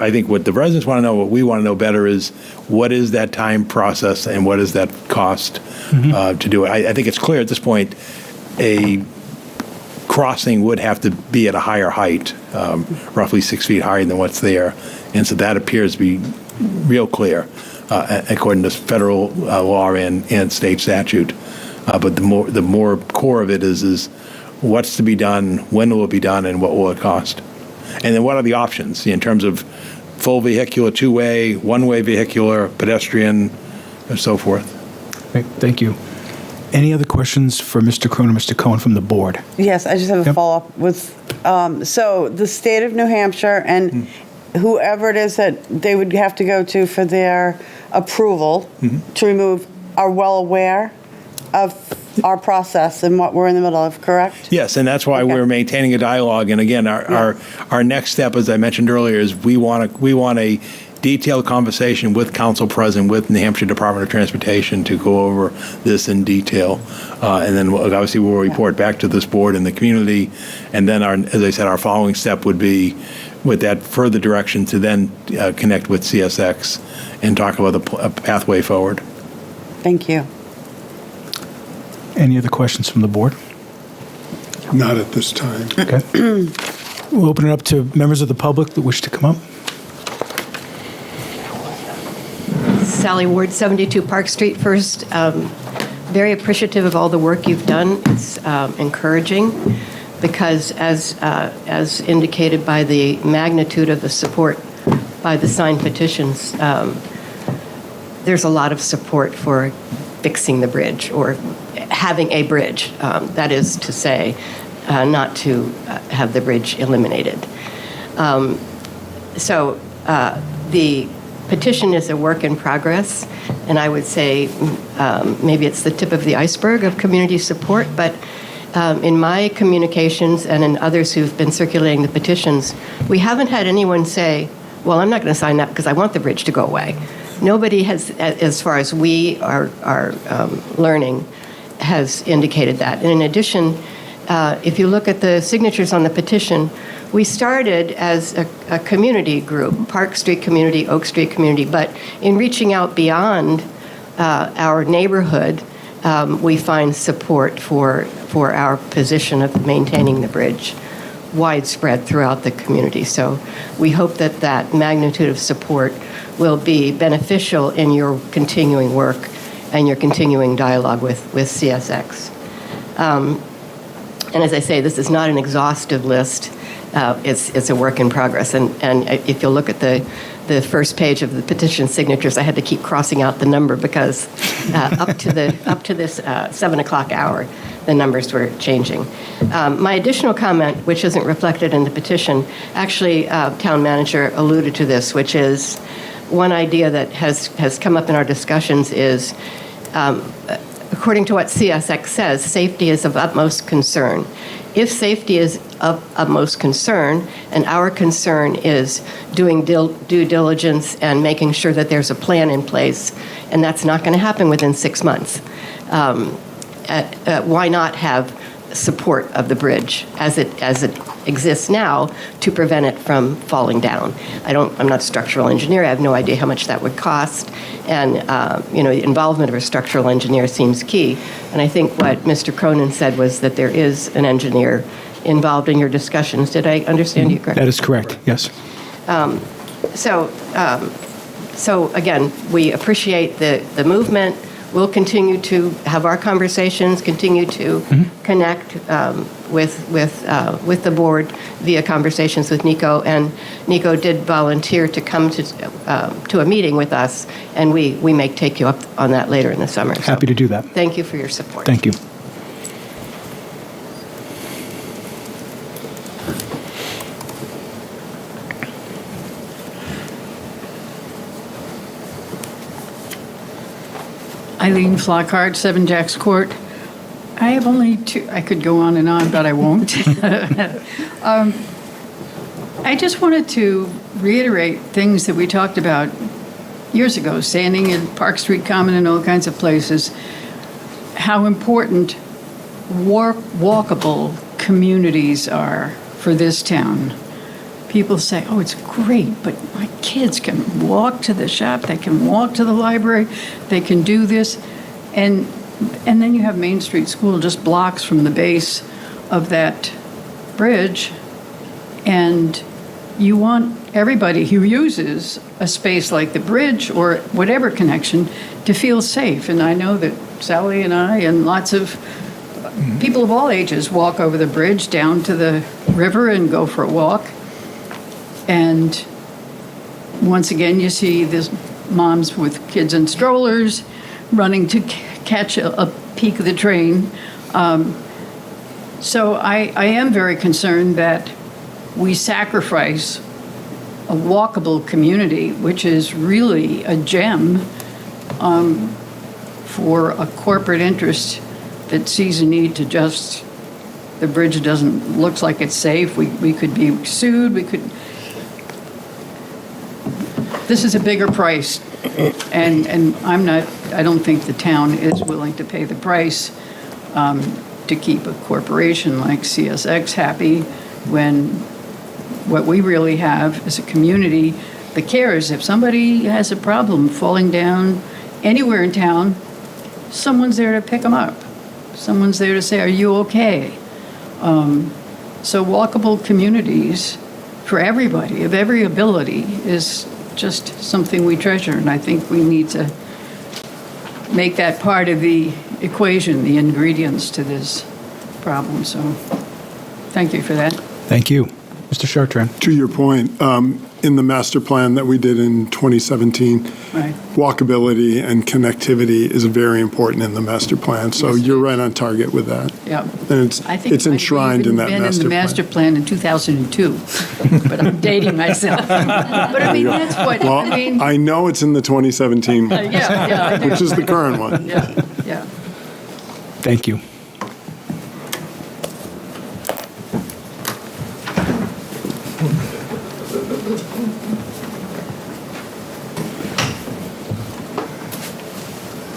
I think what the residents want to know, what we want to know better is what is that time process and what is that cost to do it. I think it's clear at this point a crossing would have to be at a higher height, roughly 6 feet higher than what's there. And so that appears to be real clear, according to federal law and state statute. But the more core of it is what's to be done, when will it be done, and what will it cost? And then what are the options in terms of full vehicular, two-way, one-way vehicular, pedestrian, and so forth? Thank you. Any other questions for Mr. Kroon or Mr. Cohen from the board? Yes, I just have a Yep. follow-up with, so the state of New Hampshire and whoever it is that they would have to go to for their approval to remove are well aware of our process and what we're in the middle of, correct? Yes, and that's why Okay. we're maintaining a dialogue. And again, our next step, as I mentioned earlier, is we want a detailed conversation with council present, with New Hampshire Department of Transportation to go over this in detail. And then obviously we'll report back to this board and the community. And then as I said, our following step would be with that further direction to then connect with CSX and talk about a pathway forward. Thank you. Any other questions from the board? Not at this time. Okay. We'll open it up to members of the public that wish to come up. Sally Ward, 72 Park Street. First, very appreciative of all the work you've done. It's encouraging because as indicated by the magnitude of the support by the signed petitions, there's a lot of support for fixing the bridge or having a bridge. That is to say, not to have the bridge eliminated. So the petition is a work in progress, and I would say maybe it's the tip of the iceberg of community support, but in my communications and in others who've been circulating the petitions, we haven't had anyone say, well, I'm not going to sign that because I want the bridge to go away. Nobody has, as far as we are learning, has indicated that. And in addition, if you look at the signatures on the petition, we started as a community group, Park Street community, Oak Street community, but in reaching out beyond our neighborhood, we find support for our position of maintaining the bridge widespread throughout the community. So we hope that that magnitude of support will be beneficial in your continuing work and your continuing dialogue with CSX. And as I say, this is not an exhaustive list. It's a work in progress. And if you'll look at the first page of the petition signatures, I had to keep crossing out the number because up to this 7 o'clock hour, the numbers were changing. My additional comment, which isn't reflected in the petition, actually, town manager alluded to this, which is one idea that has come up in our discussions is, according to what CSX says, safety is of utmost concern. If safety is of utmost concern, and our concern is doing due diligence and making sure that there's a plan in place, and that's not going to happen within 6 months, why not have support of the bridge as it exists now to prevent it from falling down? I'm not a structural engineer. I have no idea how much that would cost, and the involvement of a structural engineer seems key. And I think what Mr. Cronin said was that there is an engineer involved in your discussions. Did I understand you correctly? That is correct, yes. So again, we appreciate the movement. We'll continue to have our conversations, continue to connect with the board via conversations with Nico. And Nico did volunteer to come to a meeting with us, and we may take you up on that later in the summer. Happy to do that. Thank you for your support. Thank you. Eileen Flockhart, 7 Jacks Court. I have only two. I could go on and on, but I won't. I just wanted to reiterate things that we talked about years ago, standing in Park Street Common and all kinds of places, how important walkable communities are for this town. People say, oh, it's great, but my kids can walk to the shop, they can walk to the library, they can do this. And then you have Main Street School just blocks from the base of that bridge, and you want everybody who uses a space like the bridge or whatever connection to feel safe. And I know that Sally and I and lots of people of all ages walk over the bridge down to the river and go for a walk. And once again, you see these moms with kids in strollers running to catch a peak of the train. So I am very concerned that we sacrifice a walkable community, which is really a gem, for a corporate interest that sees a need to just, the bridge looks like it's safe, we could be sued, this is a bigger price, and I don't think the town is willing to pay the price to keep a corporation like CSX happy, when what we really have is a community that cares. If somebody has a problem falling down anywhere in town, someone's there to pick them up. Someone's there to say, are you okay? So walkable communities for everybody, of every ability, is just something we treasure, and I think we need to make that part of the equation, the ingredients to this problem. So thank you for that. Thank you. Mr. Chartrand. To your point, in the master plan that we did in 2017, Right. walkability and connectivity is very important in the master plan. So you're right on target with that. Yeah. And I think it's enshrined in that been in the master plan in 2002, but I'm dating myself. But I mean, that's what, Well, I mean. I know it's in the 2017, Yeah, I do. which is the current one. Yeah. Thank you.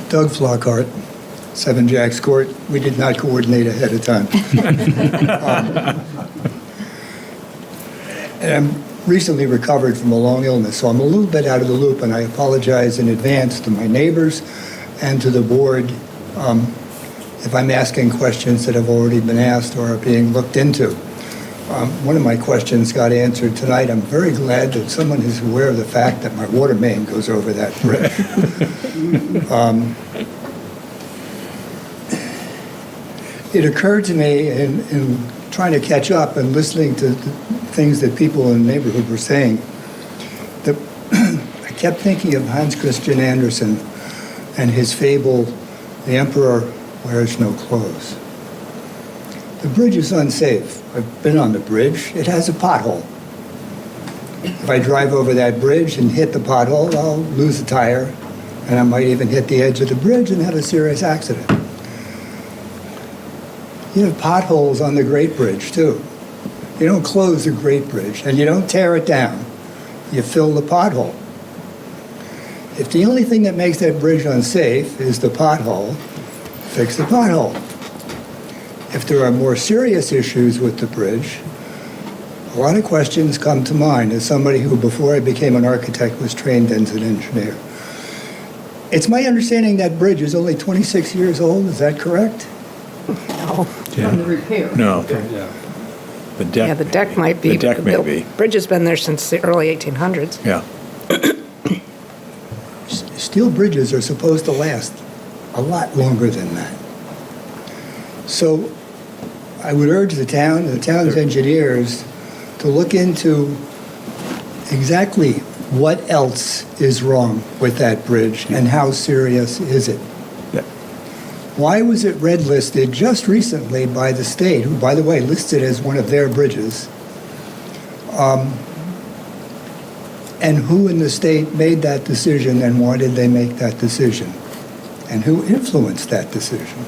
Doug Flockhart, 7 Jacks Court. We did not coordinate ahead of time. And I'm recently recovered from a long illness, so I'm a little bit out of the loop, and I apologize in advance to my neighbors and to the board if I'm asking questions that have already been asked or are being looked into. One of my questions got answered tonight. I'm very glad that someone is aware of the fact that my water main goes over that bridge. It occurred to me in trying to catch up and listening to the things that people in the neighborhood were saying, that I kept thinking of Hans Christian Andersen and his fable, The Emperor Wears No Clothes. The bridge is unsafe. I've been on the bridge. It has a pothole. If I drive over that bridge and hit the pothole, I'll lose a tire, and I might even hit the edge of the bridge and have a serious accident. You have potholes on the Great Bridge, too. You don't close the Great Bridge, and you don't tear it down. You fill the pothole. If the only thing that makes that bridge unsafe is the pothole, fix the pothole. If there are more serious issues with the bridge, a lot of questions come to mind as somebody who, before I became an architect, was trained as an engineer. It's my understanding that bridge is only 26 years old. Is that correct? No, from the repair. No. The deck. Yeah, the deck might be. The deck may built. be. Bridge has been there since the early 1800s. Yeah. Steel bridges are supposed to last a lot longer than that. So I would urge the town's engineers to look into exactly what else is wrong with that bridge and how serious is it. Yeah. Why was it red listed just recently by the state, who, by the way, listed as one of their bridges? And who in the state made that decision, and why did they make that decision? And who influenced that decision?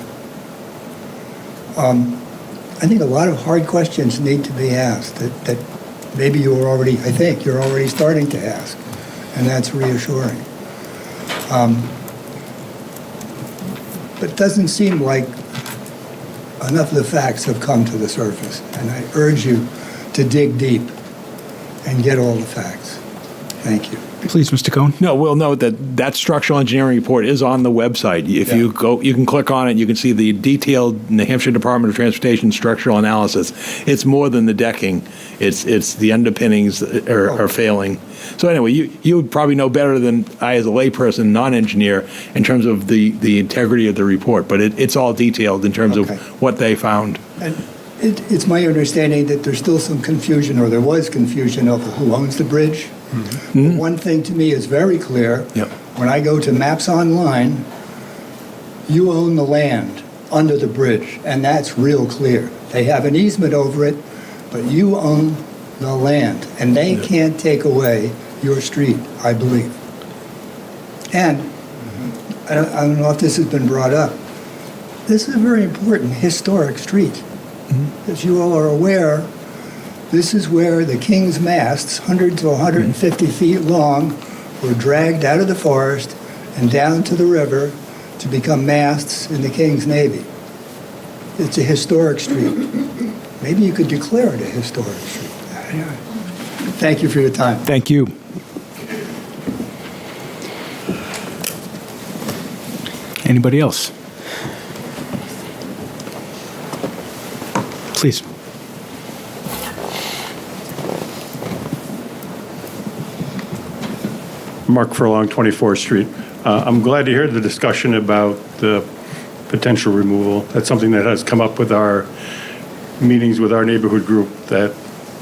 I think a lot of hard questions need to be asked that maybe you're already starting to ask, and that's reassuring. But it doesn't seem like enough of the facts have come to the surface, and I urge you to dig deep and get all the facts. Thank you. Please, Mr. Cohn. No, we'll note that structural engineering report is on the website. If you go, you can click on it. You can see the detailed New Hampshire Department of Transportation structural analysis. It's more than the decking. It's the underpinnings are failing. So anyway, you would probably know better than I, as a layperson, non-engineer, in terms of the integrity of the report. But it's all detailed in terms of what they found. And it's my understanding that there's still some confusion, or there was confusion, over who owns the bridge. Mm-hmm. One thing to me is very clear. Yep. When I go to Maps Online, you own the land under the bridge, and that's real clear. They have an easement over it, but you own the land, and they can't take away your street, I believe. And I don't know if this has been brought up. This is a very important historic street. As you all are aware, this is where the King's masts, 100 to 150 feet long, were dragged out of the forest and down to the river to become masts in the King's Navy. It's a historic street. Maybe you could declare it a historic street. Thank you for your time. Thank you. Anybody else? Please. Mark Furlong, 24th Street. I'm glad to hear the discussion about the potential removal. That's something that has come up with our meetings with our neighborhood group, that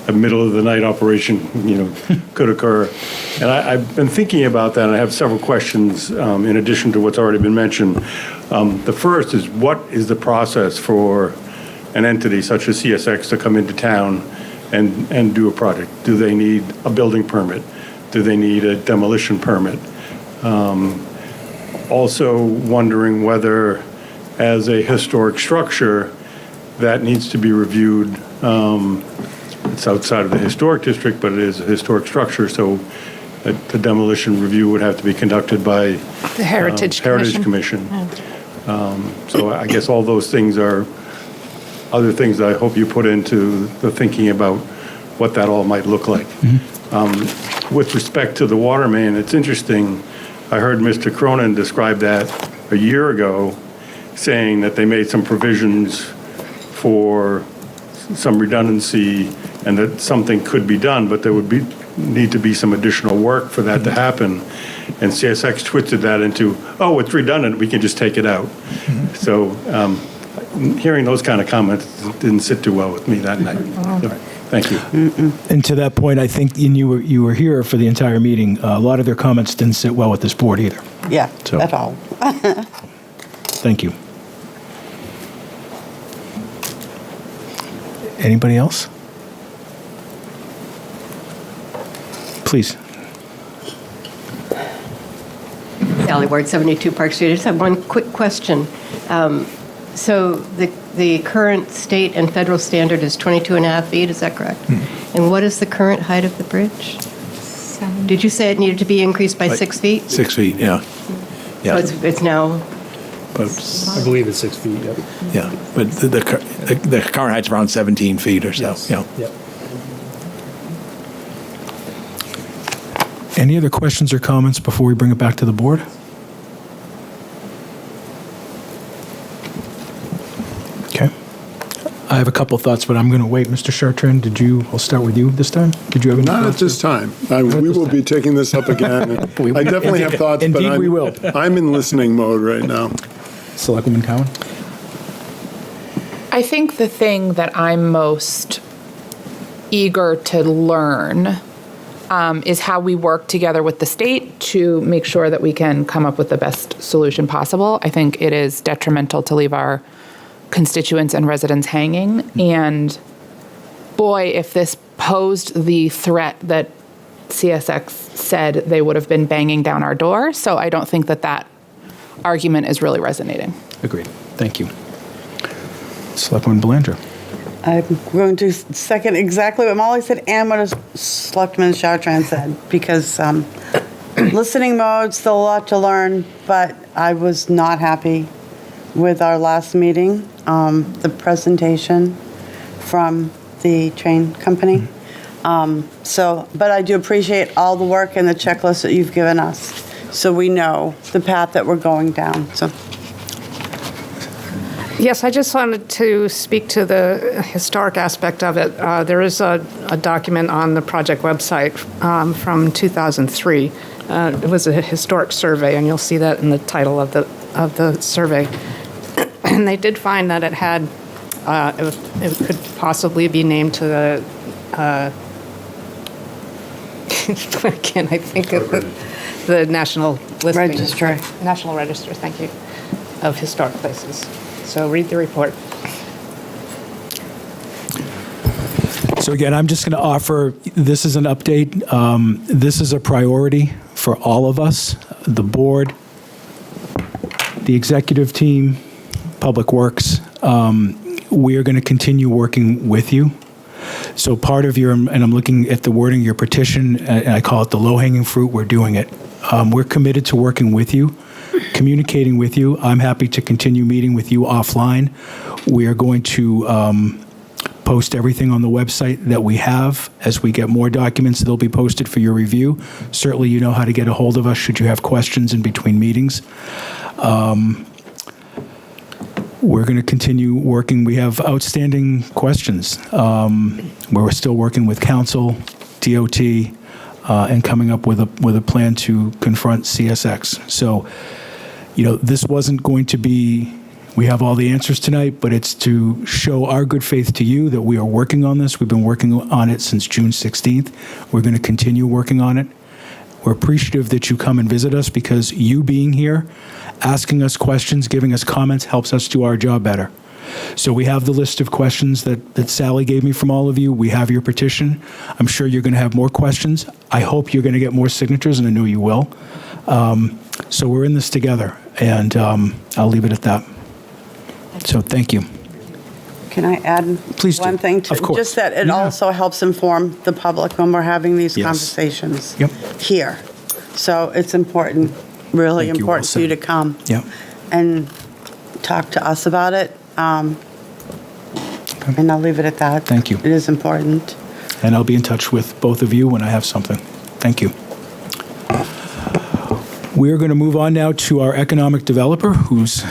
a middle of the night operation, could occur. And I've been thinking about that, and I have several questions in addition to what's already been mentioned. The first is, what is the process for an entity such as CSX to come into town and do a project? Do they need a building permit? Do they need a demolition permit? Also wondering whether, as a historic structure, that needs to be reviewed. It's outside of the historic district, but it is a historic structure, so the demolition review would have to be conducted by The Heritage Commission. So I guess all those things are other things that I hope you put into the thinking about what that all might look like. With respect to the water main, it's interesting. I heard Mr. Cronin describe that a year ago, saying that they made some provisions for some redundancy and that something could be done, but there would need to be some additional work for that to happen. And CSX twisted that into, oh, it's redundant, we can just take it out. So hearing those kind of comments didn't sit too well with me that night. So, thank you. And to that point, I think you were here for the entire meeting. A lot of their comments didn't sit well with this board either. Yeah, So- at all. Thank you. Anybody else? Please. Sally Ward, 72 Park Street. I just have one quick question. So the current state and federal standard is 22 and a half feet, is that correct? And what is the current height of the bridge? Did you say it needed to be increased by 6 feet? 6 feet, yeah. So it's now, I believe it's 6 feet, yep. Yeah, but the current height's around 17 feet or so. Yes. Yeah. Yep. Any other questions or comments before we bring it back to the board? Okay. I have a couple thoughts, but I'm going to wait. Mr. Chartrand, I'll start with you this time. Did you have any Not thoughts? at this time. We will be taking this up again. I definitely have thoughts, but Indeed, we will. I'm in listening mode right now. Selectwoman Cowan? I think the thing that I'm most eager to learn is how we work together with the state to make sure that we can come up with the best solution possible. I think it is detrimental to leave our constituents and residents hanging. And boy, if this posed the threat that CSX said, they would have been banging down our door. So I don't think that argument is really resonating. Agreed. Thank you. Selectwoman Belanger? I'm going to second exactly what Molly said and what Selectman Chartrand said, because listening mode, still a lot to learn, but I was not happy with our last meeting, the presentation from the train company. But I do appreciate all the work and the checklist that you've given us, so we know the path that we're going down. So. Yes, I just wanted to speak to the historic aspect of it. There is a document on the project website from 2003. It was a historic survey, and you'll see that in the title of the survey. And they did find that it had, it could possibly be named to the, can I think of the national listing? Register. National Register, thank you. of historic places. So read the report. So again, I'm just going to offer, this is an update. This is a priority for all of us, the board, the executive team, Public Works. We are going to continue working with you. So part of your, and I'm looking at the wording, your petition, and I call it the low-hanging fruit, we're doing it. We're committed to working with you, communicating with you. I'm happy to continue meeting with you offline. We are going to post everything on the website that we have. As we get more documents, they'll be posted for your review. Certainly, you know how to get a hold of us should you have questions in between meetings. We're going to continue working. We have outstanding questions. We're still working with council, DOT, and coming up with a plan to confront CSX. So, this wasn't going to be, we have all the answers tonight, but it's to show our good faith to you that we are working on this. We've been working on it since June 16th. We're going to continue working on it. We're appreciative that you come and visit us because you being here, asking us questions, giving us comments helps us do our job better. So we have the list of questions that Sally gave me from all of you. We have your petition. I'm sure you're going to have more questions. I hope you're going to get more signatures, and I know you will. So we're in this together, and I'll leave it at that. So thank you. Can I add Please one do. thing? Of course. Just that it also helps inform the public when we're having these Yes. conversations Yep. here. So it's important, really Thank you, important well for you to said. come Yep. and talk to us about it. And I'll leave it at that. Thank you. It is important. And I'll be in touch with both of you when I have something. Thank you. We're going to move on now to our economic developer, who's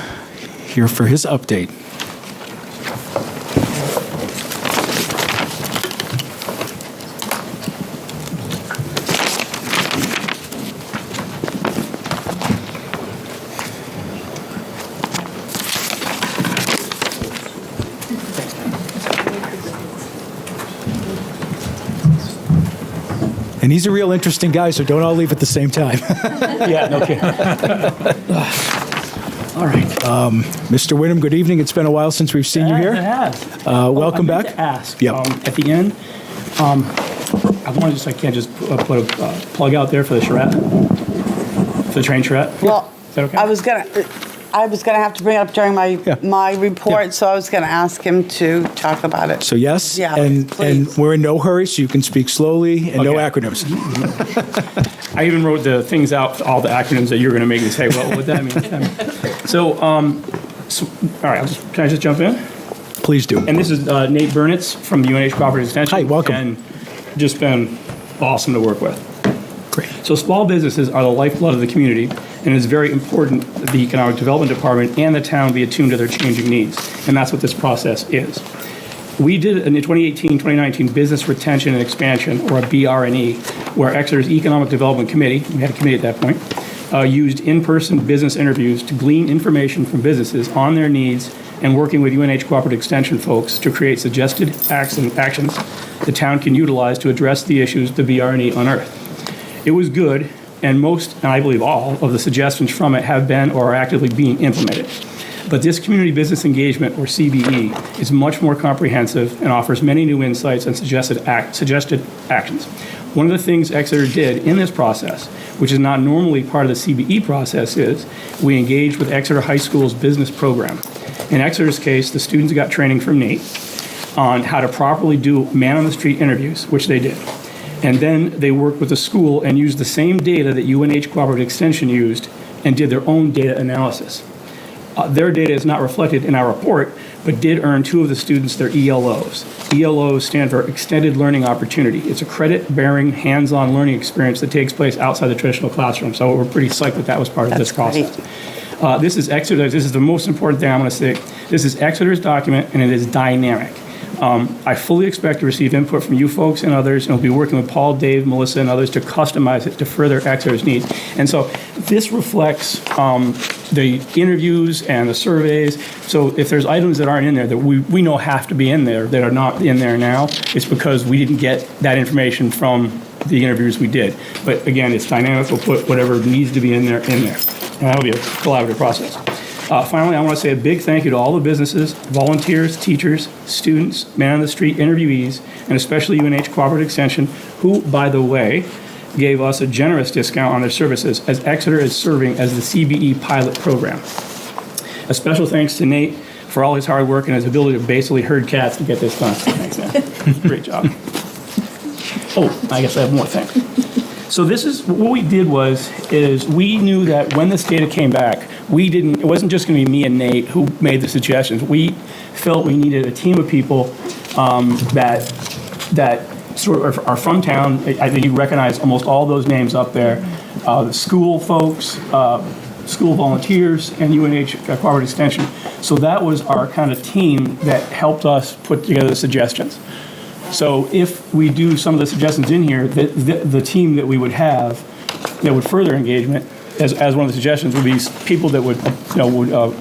here for his update. And he's a real interesting guy, so don't all leave at the same time. Yeah, no kidding. All right. Mr. Wyndham, good evening. It's been a while since we've seen you here. It has. Welcome I meant back. to ask, Yep. at the end, I want to just, I can't just put a plug out there for the charrette, for the train charrette. Well, Is that okay? I was gonna have to bring it up during my report, Yeah. so I was gonna ask him to talk about it. So yes, Yeah, and please. we're in no hurry, so you can speak slowly and no Okay. acronyms. I even wrote the things out, all the acronyms that you're going to make me say, well, what that means. So, all right, can I just jump in? Please do. And this is Nate Burnitz from the UNH Cooperative Extension. Hi, welcome. And just been awesome to work with. Great. So small businesses are the lifeblood of the community, and it's very important that the Economic Development Department and the town be attuned to their changing needs, and that's what this process is. We did in the 2018-2019 Business Retention and Expansion, or a BR&E, where Exeter's Economic Development Committee, we had a committee at that point, used in-person business interviews to glean information from businesses on their needs and working with UNH Cooperative Extension folks to create suggested actions the town can utilize to address the issues the BR&E unearthed. It was good, and most, and I believe all, of the suggestions from it have been or are actively being implemented. But this community business engagement, or CBE, is much more comprehensive and offers many new insights and suggested actions. One of the things Exeter did in this process, which is not normally part of the CBE process, is we engaged with Exeter High School's business program. In Exeter's case, the students got training from Nate on how to properly do man-on-the-street interviews, which they did. And then they worked with the school and used the same data that UNH Cooperative Extension used and did their own data analysis. Their data is not reflected in our report, but did earn 2 of the students their ELOs. ELOs stand for Extended Learning Opportunity. It's a credit-bearing, hands-on learning experience that takes place outside the traditional classroom. So we're pretty psyched that was part of this process. This is Exeter. This is the most important thing I'm going to say. This is Exeter's document, and it is dynamic. I fully expect to receive input from you folks and others, and we'll be working with Paul, Dave, Melissa, and others to customize it to further Exeter's needs. And so this reflects the interviews and the surveys. So if there's items that aren't in there that we know have to be in there that are not in there now, it's because we didn't get that information from the interviews we did. But again, it's dynamic. We'll put whatever needs to be in there. And that'll be a collaborative process. Finally, I want to say a big thank you to all the businesses, volunteers, teachers, students, man-on-the-street interviewees, and especially UNH Cooperative Extension, who, by the way, gave us a generous discount on their services as Exeter is serving as the CBE pilot program. A special thanks to Nate for all his hard work and his ability to basically herd cats to get this done. Thanks, man. Great job. Oh, I guess I have more things. So this is, what we did is we knew that when this data came back, it wasn't just going to be me and Nate who made the suggestions. We felt we needed a team of people that sort of are from town. I think you recognize almost all those names up there. The school folks, school volunteers, and UNH Cooperative Extension. So that was our kind of team that helped us put together the suggestions. So if we do some of the suggestions in here, the team that we would have that would further engagement, as one of the suggestions would be people that would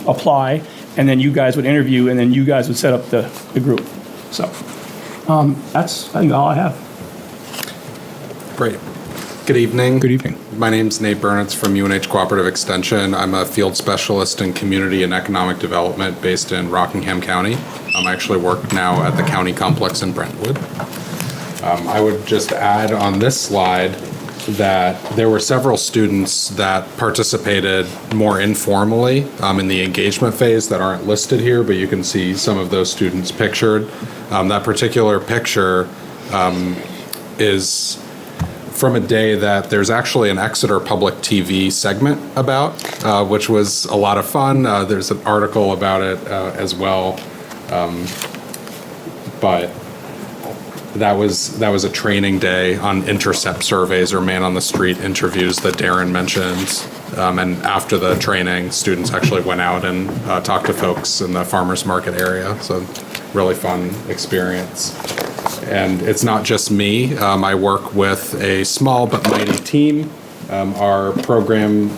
apply, and then you guys would interview, and then you guys would set up the group. So that's, I think, all I have. Great. Good evening. Good evening. My name's Nate Burnitz from UNH Cooperative Extension. I'm a field specialist in community and economic development based in Rockingham County. I actually work now at the county complex in Brentwood. I would just add on this slide that there were several students that participated more informally in the engagement phase that aren't listed here, but you can see some of those students pictured. That particular picture is from a day that there's actually an Exeter Public TV segment about, which was a lot of fun. There's an article about it as well. But that was a training day on intercept surveys or man on the street interviews that Darren mentioned. And after the training, students actually went out and talked to folks in the farmers market area. So really fun experience. And it's not just me. I work with a small but mighty team. Our program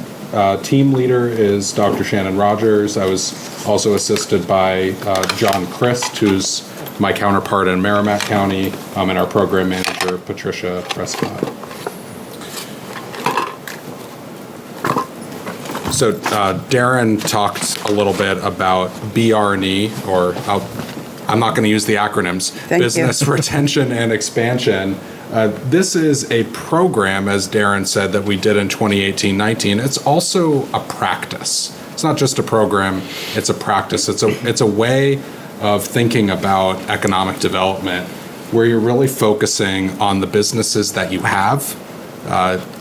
team leader is Dr. Shannon Rogers. I was also assisted by John Christ, who's my counterpart in Merrimack County, and our program manager, Patricia Prescott. So Darren talked a little bit about BR&E, or I'm not going to use the acronyms, Business Retention and Expansion. This is a program, as Darren said, that we did in 2018-19. It's also a practice. It's not just a program, it's a practice. It's a way of thinking about economic development where you're really focusing on the businesses that you have,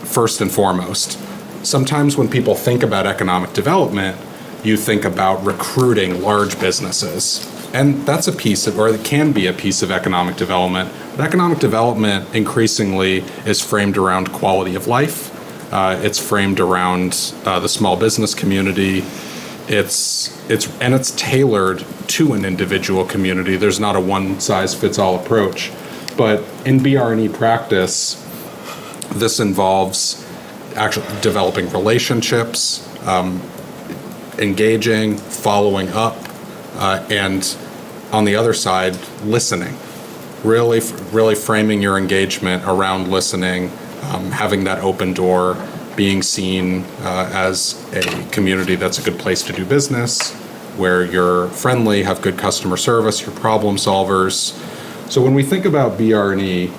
first and foremost. Sometimes when people think about economic development, you think about recruiting large businesses. And that's a piece of, or it can be a piece of economic development. But economic development increasingly is framed around quality of life. It's framed around the small business community. It's tailored to an individual community. There's not a one-size-fits-all approach. But in BR&E practice, this involves actually developing relationships, engaging, following up, and on the other side, listening. Really framing your engagement around listening, having that open door, being seen as a community that's a good place to do business, where you're friendly, have good customer service, you're problem solvers. So when we think about BR&E,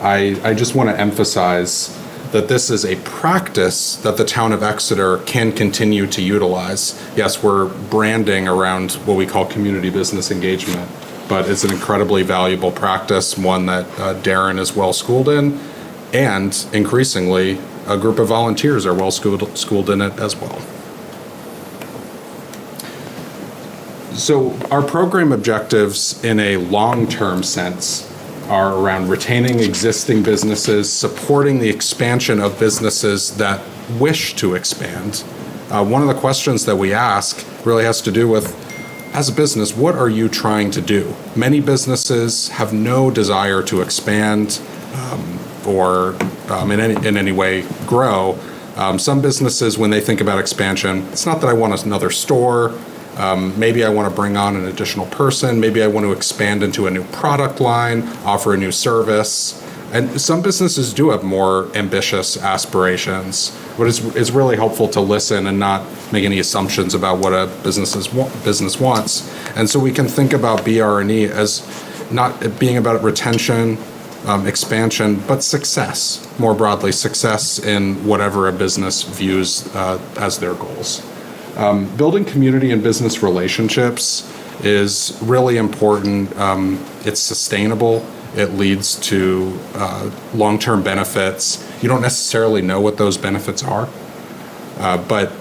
I just want to emphasize that this is a practice that the town of Exeter can continue to utilize. Yes, we're branding around what we call community business engagement, but it's an incredibly valuable practice, one that Darren is well schooled in, and increasingly, a group of volunteers are well schooled in it as well. So our program objectives in a long-term sense are around retaining existing businesses, supporting the expansion of businesses that wish to expand. One of the questions that we ask really has to do with, as a business, what are you trying to do? Many businesses have no desire to expand or in any way grow. Some businesses, when they think about expansion, it's not that I want another store. Maybe I want to bring on an additional person. Maybe I want to expand into a new product line, offer a new service. And some businesses do have more ambitious aspirations, but it's really helpful to listen and not make any assumptions about what a business wants. And so we can think about BR&E as not being about retention, expansion, but success, more broadly, success in whatever a business views as their goals. Building community and business relationships is really important. It's sustainable. It leads to long-term benefits. You don't necessarily know what those benefits are, but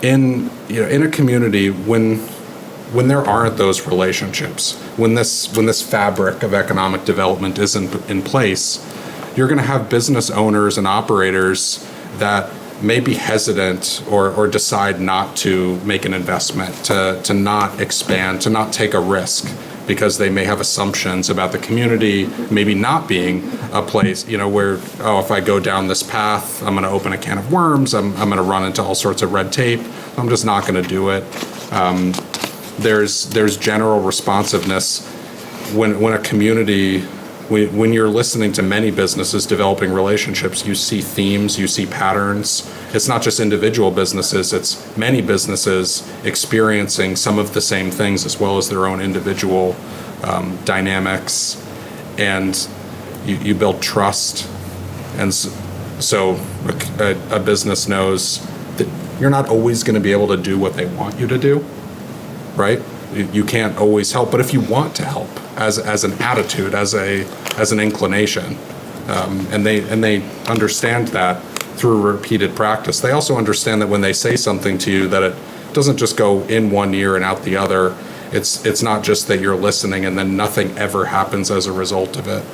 in a community, when there aren't those relationships, when this fabric of economic development isn't in place, you're going to have business owners and operators that may be hesitant or decide not to make an investment, to not expand, to not take a risk, because they may have assumptions about the community maybe not being a place, where, if I go down this path, I'm going to open a can of worms, I'm going to run into all sorts of red tape, I'm just not going to do it. There's general responsiveness when a community, when you're listening to many businesses developing relationships, you see themes, you see patterns. It's not just individual businesses, it's many businesses experiencing some of the same things as well as their own individual dynamics. And you build trust. And so a business knows that you're not always going to be able to do what they want you to do, right? You can't always help, but if you want to help, as an attitude, as an inclination, and they understand that through repeated practice. They also understand that when they say something to you, that it doesn't just go in one ear and out the other. It's not just that you're listening and then nothing ever happens as a result of it.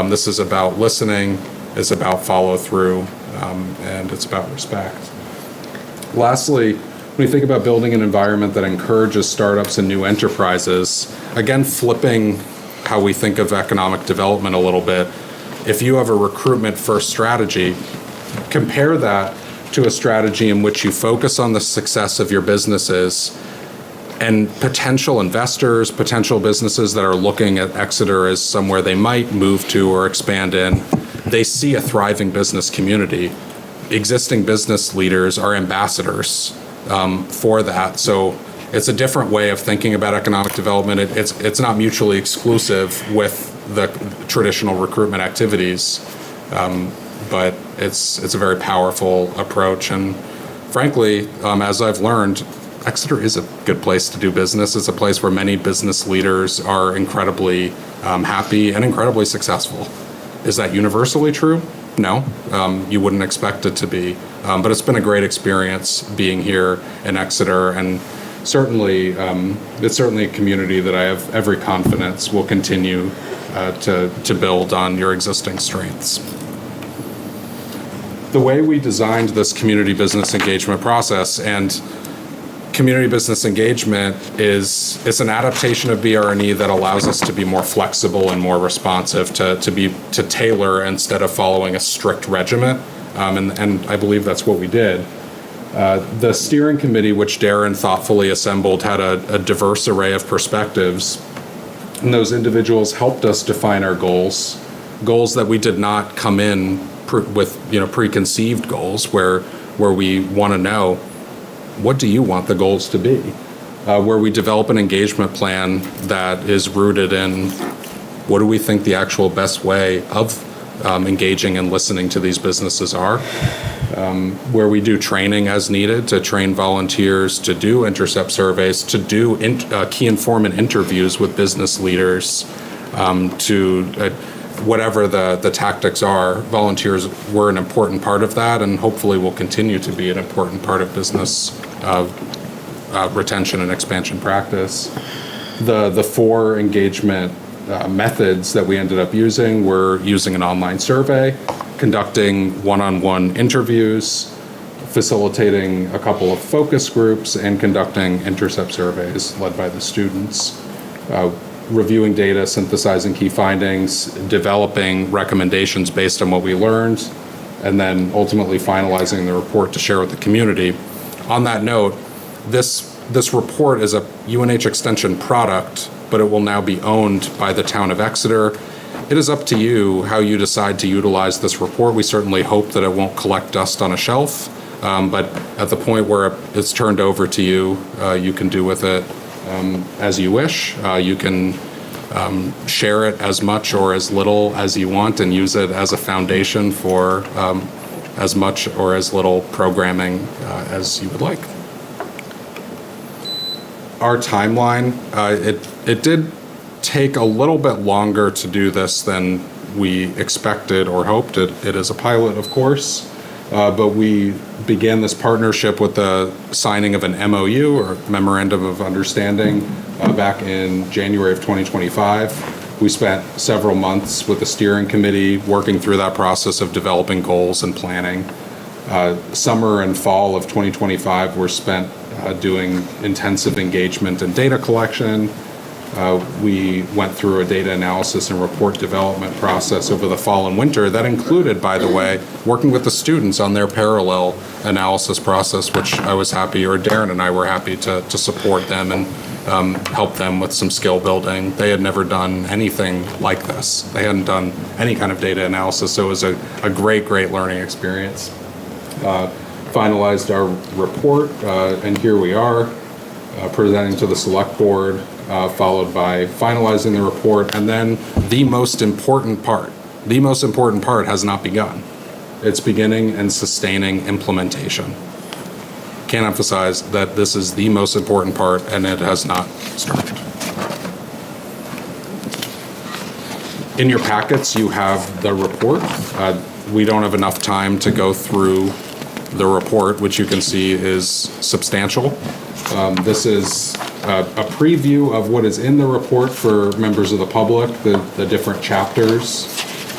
This is about listening, it's about follow through, and it's about respect. Lastly, when we think about building an environment that encourages startups and new enterprises, again, flipping how we think of economic development a little bit, if you have a recruitment first strategy, compare that to a strategy in which you focus on the success of your businesses and potential investors, potential businesses that are looking at Exeter as somewhere they might move to or expand in. They see a thriving business community. Existing business leaders are ambassadors for that. So it's a different way of thinking about economic development. It's not mutually exclusive with the traditional recruitment activities, but it's a very powerful approach. And frankly, as I've learned, Exeter is a good place to do business. It's a place where many business leaders are incredibly happy and incredibly successful. Is that universally true? No, you wouldn't expect it to be. But it's been a great experience being here in Exeter, and certainly it's certainly a community that I have every confidence will continue to build on your existing strengths. The way we designed this community business engagement process, and community business engagement is an adaptation of BR&E that allows us to be more flexible and more responsive, to tailor instead of following a strict regimen, and I believe that's what we did. The steering committee, which Darren thoughtfully assembled, had a diverse array of perspectives, and those individuals helped us define our goals that we did not come in with preconceived goals where we want to know, what do you want the goals to be? Where we develop an engagement plan that is rooted in what do we think the actual best way of engaging and listening to these businesses are. Where we do training as needed to train volunteers, to do intercept surveys, to do key informant interviews with business leaders, to whatever the tactics are. Volunteers were an important part of that, and hopefully will continue to be an important part of business retention and expansion practice. The four engagement methods that we ended up using were using an online survey, conducting one-on-one interviews, facilitating a couple of focus groups, and conducting intercept surveys led by the students. Reviewing data, synthesizing key findings, developing recommendations based on what we learned, and then ultimately finalizing the report to share with the community. On that note, this report is a UNH Extension product, but it will now be owned by the town of Exeter. it is up to you how you decide to utilize this report. We certainly hope that it won't collect dust on a shelf, but at the point where it's turned over to you, you can do with it as you wish. You can share it as much or as little as you want and use it as a foundation for as much or as little programming as you would like. Our timeline, it did take a little bit longer to do this than we expected or hoped. It is a pilot, of course, but we began this partnership with the signing of an MOU, or Memorandum of Understanding, back in January of 2025. We spent several months with the steering committee working through that process of developing goals and planning. Summer and fall of 2025 were spent doing intensive engagement and data collection. We went through a data analysis and report development process over the fall and winter that included, by the way, working with the students on their parallel analysis process, which I was happy, or Darren and I were happy to support them and help them with some skill building. They had never done anything like this. They hadn't done any kind of data analysis, so it was a great learning experience. Finalized our report, and here we are, presenting to the select board, followed by finalizing the report, and then the most important part has not begun. It's beginning and sustaining implementation. Can't emphasize that this is the most important part, and it has not started. In your packets, you have the report. We don't have enough time to go through the report, which you can see is substantial. This is a preview of what is in the report for members of the public, the different chapters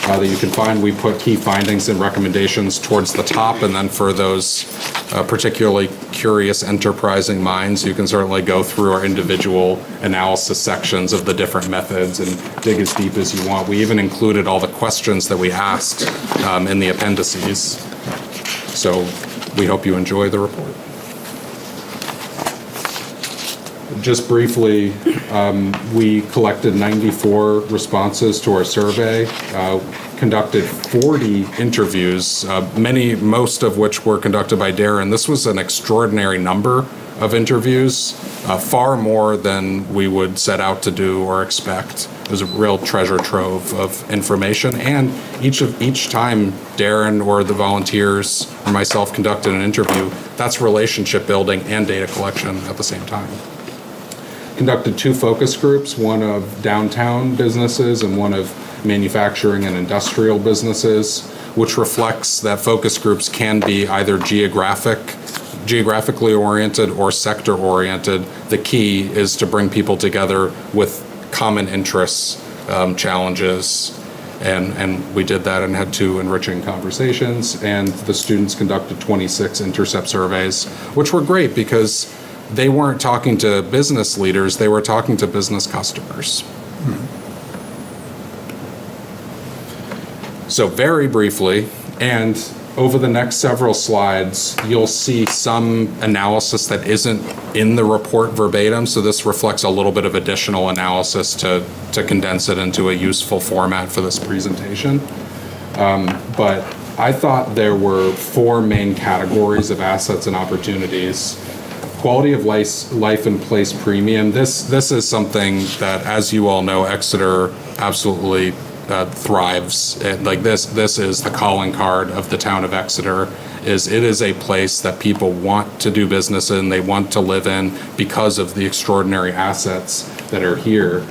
that you can find. We put key findings and recommendations towards the top, and then for those particularly curious, enterprising minds, you can certainly go through our individual analysis sections of the different methods and dig as deep as you want. We even included all the questions that we asked in the appendices. So we hope you enjoy the report. Just briefly, we collected 94 responses to our survey, conducted 40 interviews, most of which were conducted by Darren. This was an extraordinary number of interviews, far more than we would set out to do or expect. It was a real treasure trove of information, and each time Darren or the volunteers or myself conducted an interview, that's relationship building and data collection at the same time. Conducted 2 focus groups, one of downtown businesses and one of manufacturing and industrial businesses, which reflects that focus groups can be either geographically oriented or sector oriented. The key is to bring people together with common interests, challenges, and we did that and had 2 enriching conversations, and the students conducted 26 intercept surveys, which were great because they weren't talking to business leaders, they were talking to business customers. So very briefly, and over the next several slides, you'll see some analysis that isn't in the report verbatim, so this reflects a little bit of additional analysis to condense it into a useful format for this presentation. But I thought there were 4 main categories of assets and opportunities. Quality of life and place premium. This is something that, as you all know, Exeter absolutely thrives. This is the calling card of the town of Exeter. It is a place that people want to do business in, they want to live in because of the extraordinary assets that are here.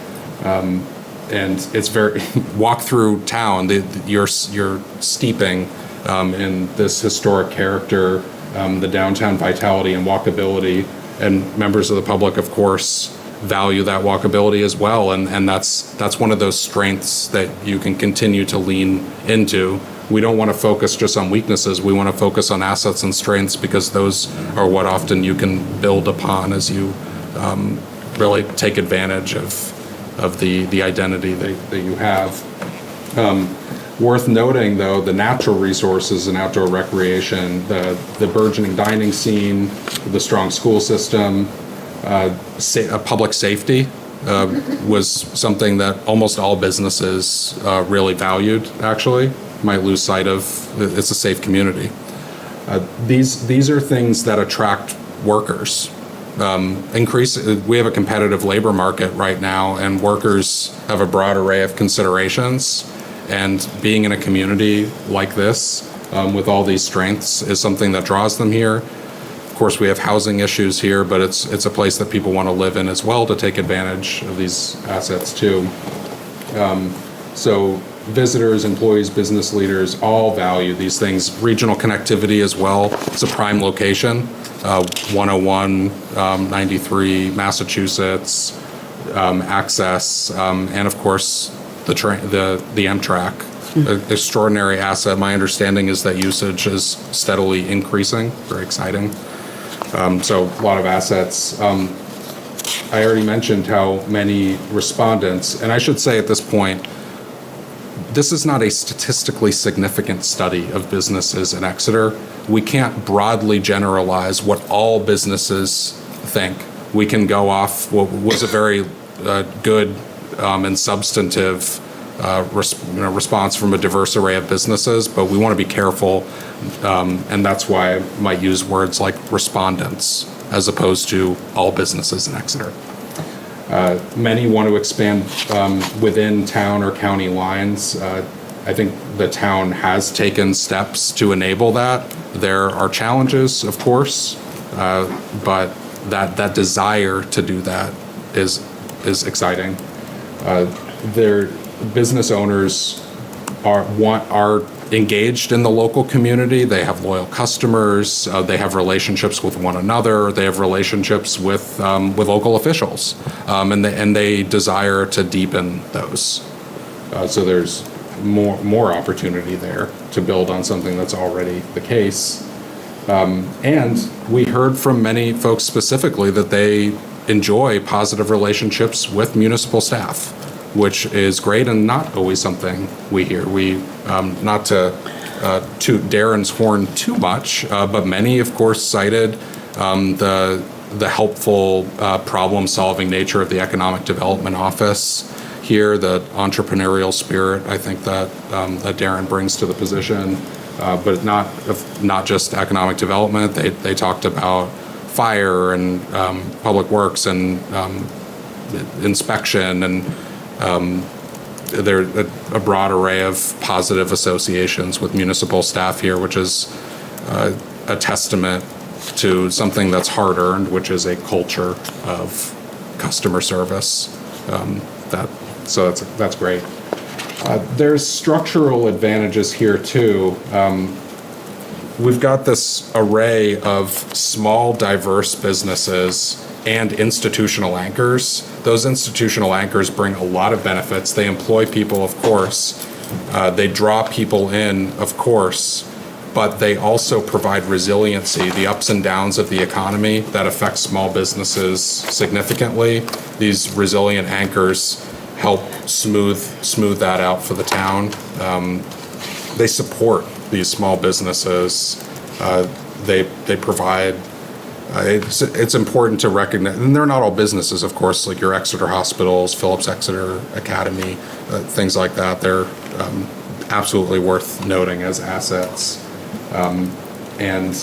And it's very walk through town. You're steeping in this historic character. The downtown vitality and walkability, and members of the public, of course, value that walkability as well, and that's one of those strengths that you can continue to lean into. We don't want to focus just on weaknesses, we want to focus on assets and strengths, because those are what often you can build upon as you really take advantage of the identity that you have. Worth noting, though, the natural resources and outdoor recreation, the burgeoning dining scene, the strong school system, public safety was something that almost all businesses really valued, actually. Might lose sight of. It's a safe community. These are things that attract workers. We have a competitive labor market right now, and workers have a broad array of considerations. And being in a community like this, with all these strengths, is something that draws them here. Of course, we have housing issues here, but it's a place that people want to live in as well to take advantage of these assets too. So visitors, employees, business leaders all value these things. Regional connectivity as well. It's a prime location. 101, 93, Massachusetts, access, and of course the Amtrak. Extraordinary asset. My understanding is that usage is steadily increasing. Very exciting. So a lot of assets. I already mentioned how many respondents, and I should say at this point, this is not a statistically significant study of businesses in Exeter. We can't broadly generalize what all businesses think. We can go off what was a very good and substantive response from a diverse array of businesses, but we want to be careful, and that's why I might use words like respondents as opposed to all businesses in Exeter. Many want to expand within town or county lines. I think the town has taken steps to enable that. There are challenges, of course, but that desire to do that is exciting. Their business owners are engaged in the local community. They have loyal customers. They have relationships with one another. They have relationships with local officials, and they desire to deepen those. So there's more opportunity there to build on something that's already the case. And we heard from many folks specifically that they enjoy positive relationships with municipal staff, which is great and not always something we hear. We, not to toot Darren's horn too much, but many, of course, cited the helpful problem-solving nature of the Economic Development Office here, the entrepreneurial spirit, I think, that Darren brings to the position, but not just economic development. They talked about fire and public works and inspection, and there's a broad array of positive associations with municipal staff here, which is a testament to something that's hard-earned, which is a culture of customer service. So that's great. There's structural advantages here too. We've got this array of small, diverse businesses and institutional anchors. Those institutional anchors bring a lot of benefits. They employ people, of course. They draw people in, of course, but they also provide resiliency, the ups and downs of the economy that affect small businesses significantly. These resilient anchors help smooth that out for the town. They support these small businesses. They provide. It's important to recognize, and they're not all businesses, of course, like your Exeter hospitals, Phillips Exeter Academy, things like that. They're absolutely worth noting as assets. And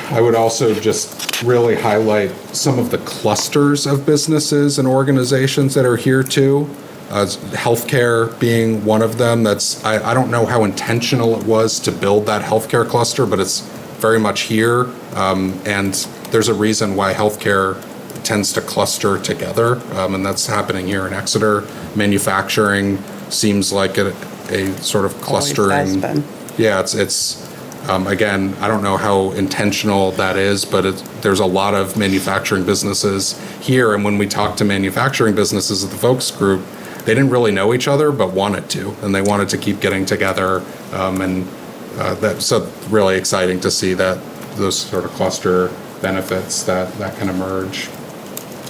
I would also just really highlight some of the clusters of businesses and organizations that are here too. Healthcare being one of them. I don't know how intentional it was to build that healthcare cluster, but it's very much here. And there's a reason why healthcare tends to cluster together, and that's happening here in Exeter. Manufacturing seems like a sort of clustering. Yeah, it's again, I don't know how intentional that is, but there's a lot of manufacturing businesses here. And when we talk to manufacturing businesses at the Folks Group, they didn't really know each other, but wanted to, and they wanted to keep getting together. So really exciting to see that those sort of cluster benefits that can emerge.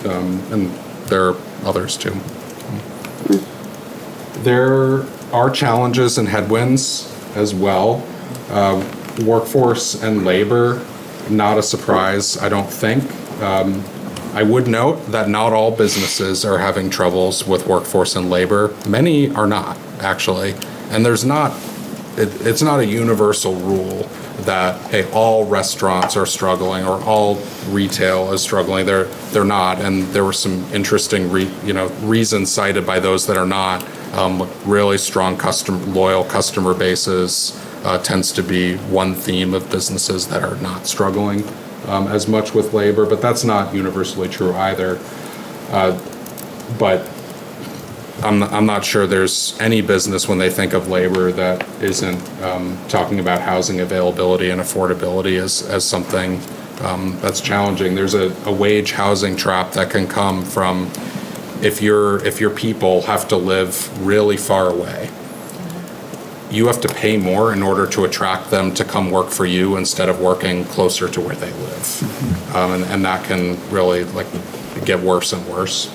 And there are others too. There are challenges and headwinds as well. Workforce and labor, not a surprise, I don't think. I would note that not all businesses are having troubles with workforce and labor. Many are not, actually. And it's not a universal rule that, hey, all restaurants are struggling or all retail is struggling. They're not. And there were some interesting reasons cited by those that are not. Really strong loyal customer bases tends to be one theme of businesses that are not struggling as much with labor, but that's not universally true either. But I'm not sure there's any business when they think of labor that isn't talking about housing availability and affordability as something that's challenging. There's a wage housing trap that can come from if your people have to live really far away. You have to pay more in order to attract them to come work for you instead of working closer to where they live. And that can really get worse and worse.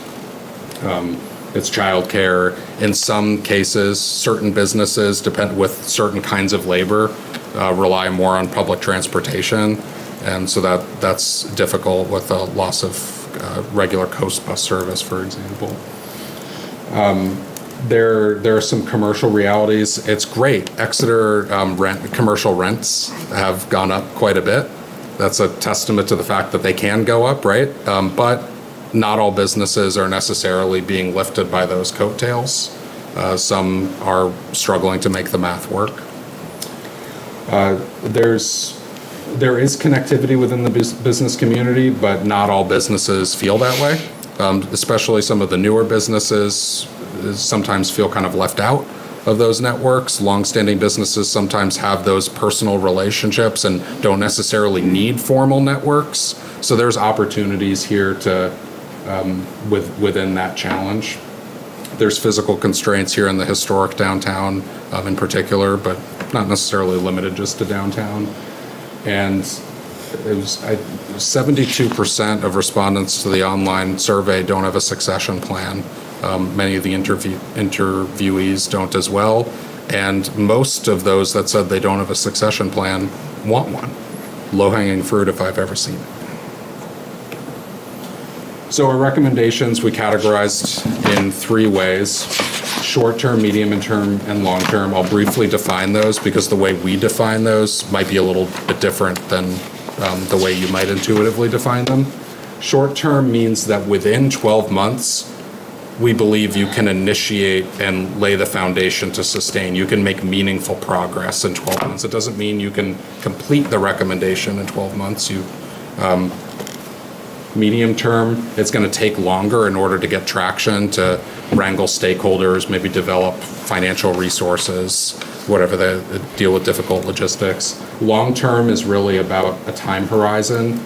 It's childcare. In some cases, certain businesses with certain kinds of labor rely more on public transportation. And so that's difficult with the loss of regular coast bus service, for example. There are some commercial realities. It's great. Exeter commercial rents have gone up quite a bit. That's a testament to the fact that they can go up, right? But not all businesses are necessarily being lifted by those coattails. Some are struggling to make the math work. There is connectivity within the business community, but not all businesses feel that way. Especially some of the newer businesses sometimes feel kind of left out of those networks. Longstanding businesses sometimes have those personal relationships and don't necessarily need formal networks. So there's opportunities here to within that challenge. There's physical constraints here in the historic downtown in particular, but not necessarily limited just to downtown. And it was 72% of respondents to the online survey don't have a succession plan. Many of the interviewees don't as well. And most of those that said they don't have a succession plan want one. Low-hanging fruit if I've ever seen it. So our recommendations we categorized in 3 ways: short-term, medium-term, and long-term. I'll briefly define those because the way we define those might be a little bit different than the way you might intuitively define them. Short-term means that within 12 months, we believe you can initiate and lay the foundation to sustain. You can make meaningful progress in 12 months. It doesn't mean you can complete the recommendation in 12 months. Medium term, it's going to take longer in order to get traction, to wrangle stakeholders, maybe develop financial resources, whatever, deal with difficult logistics. Long term is really about a time horizon.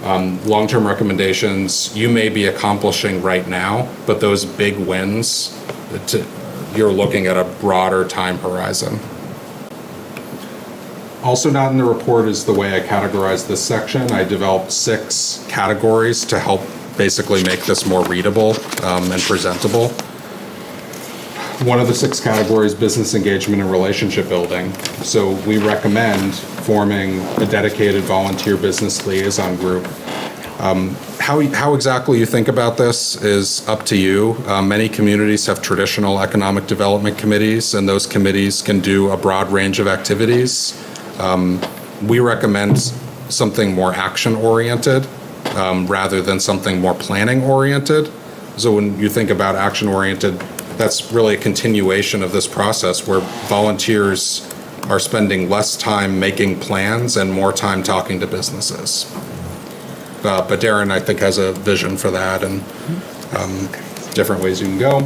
Long-term recommendations you may be accomplishing right now, but those big wins, you're looking at a broader time horizon. Also not in the report is the way I categorized this section. I developed 6 categories to help basically make this more readable and presentable. One of the 6 categories, business engagement and relationship building. So we recommend forming a dedicated volunteer business liaison group. How exactly you think about this is up to you. Many communities have traditional economic development committees, and those committees can do a broad range of activities. We recommend something more action-oriented rather than something more planning-oriented. So when you think about action-oriented, that's really a continuation of this process where volunteers are spending less time making plans and more time talking to businesses. But Darren, I think, has a vision for that and different ways you can go.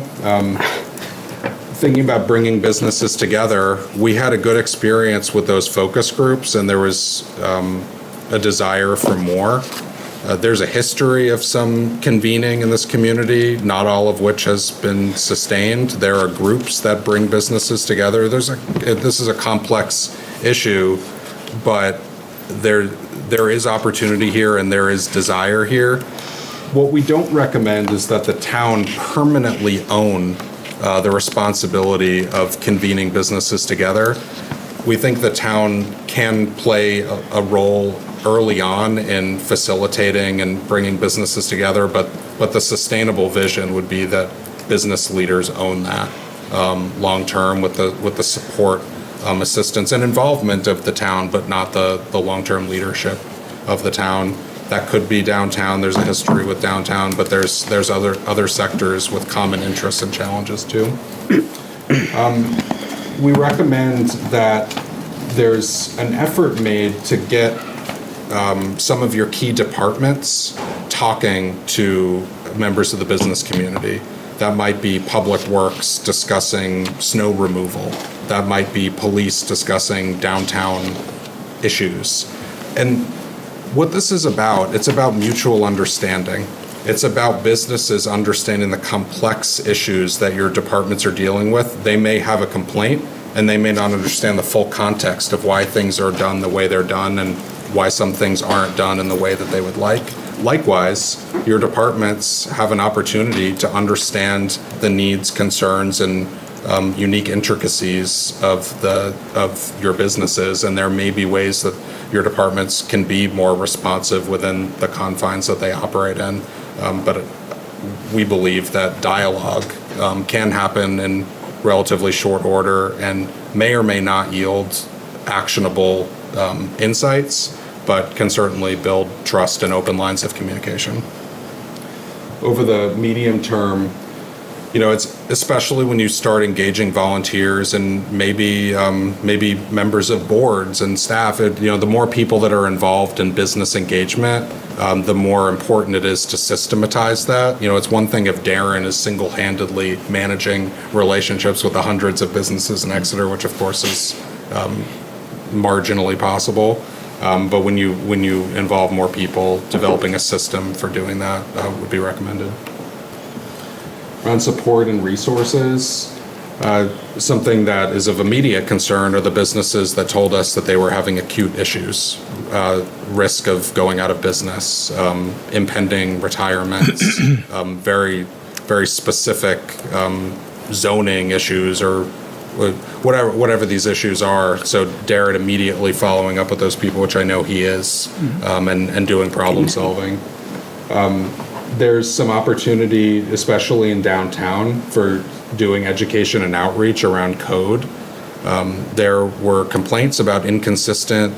Thinking about bringing businesses together, we had a good experience with those focus groups, and there was a desire for more. There's a history of some convening in this community, not all of which has been sustained. There are groups that bring businesses together. This is a complex issue, but there is opportunity here and there is desire here. What we don't recommend is that the town permanently own the responsibility of convening businesses together. We think the town can play a role early on in facilitating and bringing businesses together, but the sustainable vision would be that business leaders own that long term with the support, assistance, and involvement of the town, but not the long-term leadership of the town. That could be downtown. There's a history with downtown, but there's other sectors with common interests and challenges too. We recommend that there's an effort made to get some of your key departments talking to members of the business community. That might be Public Works discussing snow removal. That might be police discussing downtown issues. And what this is about, it's about mutual understanding. It's about businesses understanding the complex issues that your departments are dealing with. They may have a complaint, and they may not understand the full context of why things are done the way they're done and why some things aren't done in the way that they would like. Likewise, your departments have an opportunity to understand the needs, concerns, and unique intricacies of your businesses, and there may be ways that your departments can be more responsive within the confines that they operate in. But we believe that dialogue can happen in relatively short order and may or may not yield actionable insights, but can certainly build trust and open lines of communication. Over the medium term, it's especially when you start engaging volunteers and maybe members of boards and staff. The more people that are involved in business engagement, the more important it is to systematize that. It's one thing if Darren is single-handedly managing relationships with the hundreds of businesses in Exeter, which of course is marginally possible. But when you involve more people, developing a system for doing that would be recommended. Around support and resources, something that is of immediate concern are the businesses that told us that they were having acute issues, risk of going out of business, impending retirements, very, very specific zoning issues or whatever these issues are. So Darren immediately following up with those people, which I know he is, and doing problem solving. There's some opportunity, especially in downtown, for doing education and outreach around code. There were complaints about inconsistent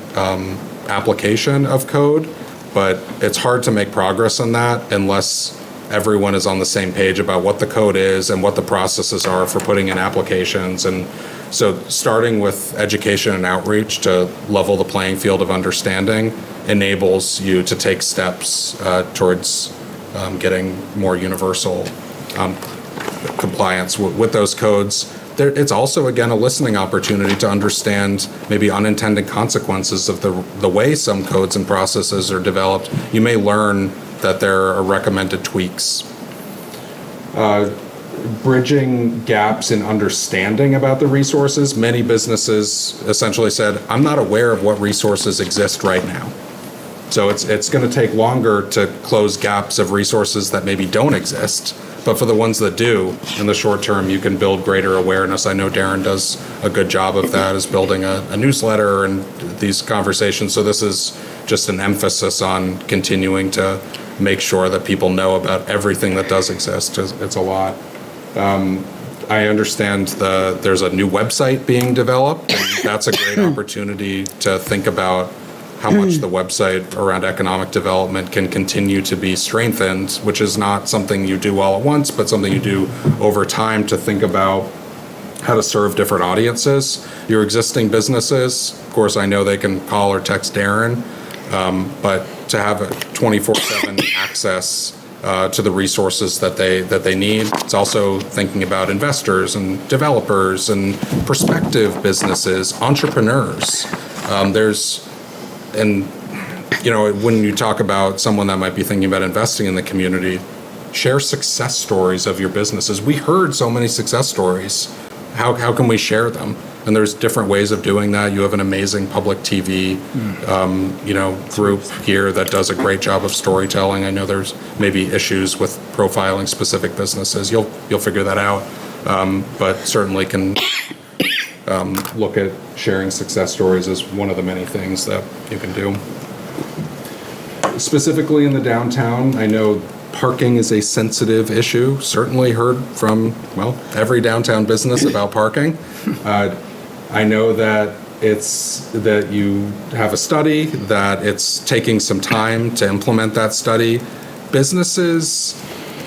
application of code, but it's hard to make progress on that unless everyone is on the same page about what the code is and what the processes are for putting in applications. And so starting with education and outreach to level the playing field of understanding enables you to take steps towards getting more universal compliance with those codes. It's also, again, a listening opportunity to understand maybe unintended consequences of the way some codes and processes are developed. You may learn that there are recommended tweaks. Bridging gaps in understanding about the resources. Many businesses essentially said, I'm not aware of what resources exist right now. So it's going to take longer to close gaps of resources that maybe don't exist. But for the ones that do, in the short term, you can build greater awareness. I know Darren does a good job of that, is building a newsletter and these conversations. So this is just an emphasis on continuing to make sure that people know about everything that does exist. It's a lot. I understand there's a new website being developed, and that's a great opportunity to think about how much the website around economic development can continue to be strengthened, which is not something you do all at once, but something you do over time to think about how to serve different audiences. Your existing businesses, of course, I know they can call or text Darren, but to have a 24/7 access to the resources that they need. It's also thinking about investors and developers and prospective businesses, entrepreneurs. When you talk about someone that might be thinking about investing in the community, share success stories of your businesses. We heard so many success stories. How can we share them? And there's different ways of doing that. You have an amazing public TV, group here that does a great job of storytelling. I know there's maybe issues with profiling specific businesses. You'll figure that out, but certainly can look at sharing success stories as one of the many things that you can do. Specifically in the downtown, I know parking is a sensitive issue. Certainly heard from, well, every downtown business about parking. I know that that you have a study, that it's taking some time to implement that study. Businesses,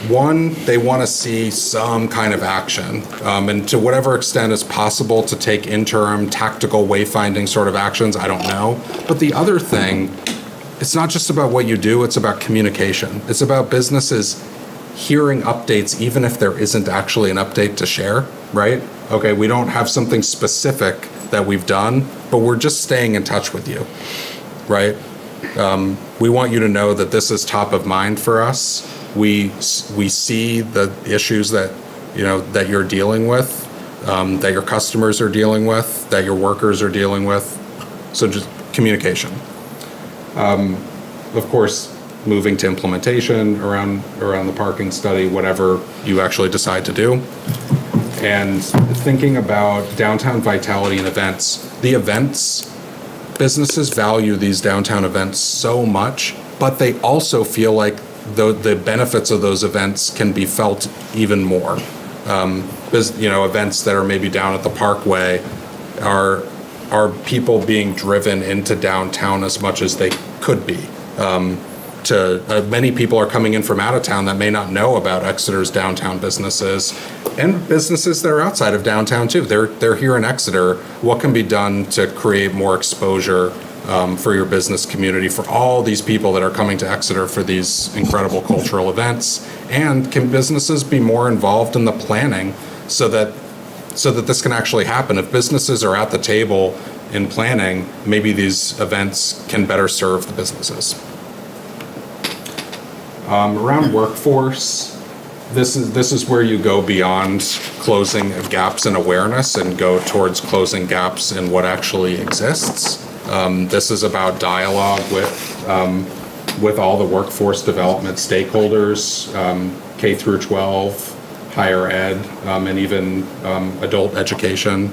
one, they want to see some kind of action, and to whatever extent is possible to take interim tactical wayfinding sort of actions, I don't know. But the other thing, it's not just about what you do, it's about communication. It's about businesses hearing updates even if there isn't actually an update to share, right? Okay, we don't have something specific that we've done, but we're just staying in touch with you, right? We want you to know that this is top of mind for us. We see the issues that, that you're dealing with, that your customers are dealing with, that your workers are dealing with. So just communication. Of course, moving to implementation around the parking study, whatever you actually decide to do. And thinking about downtown vitality and events. The events, businesses value these downtown events so much, but they also feel like the benefits of those events can be felt even more. Events that are maybe down at the Parkway are people being driven into downtown as much as they could be. Many people are coming in from out of town that may not know about Exeter's downtown businesses, and businesses that are outside of downtown too. They're here in Exeter. What can be done to create more exposure for your business community, for all these people that are coming to Exeter for these incredible cultural events? And can businesses be more involved in the planning so that this can actually happen? If businesses are at the table in planning, maybe these events can better serve the businesses. Around workforce, this is where you go beyond closing gaps in awareness and go towards closing gaps in what actually exists. This is about dialogue with all the workforce development stakeholders, K through 12, higher ed, and even adult education.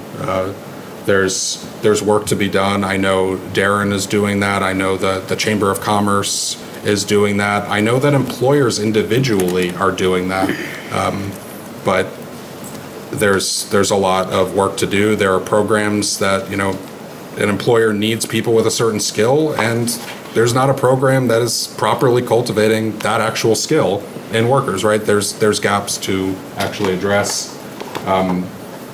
There's work to be done. I know Darren is doing that. I know the Chamber of Commerce is doing that. I know that employers individually are doing that, but there's a lot of work to do. There are programs that, an employer needs people with a certain skill, and there's not a program that is properly cultivating that actual skill in workers, right? There's gaps to actually address.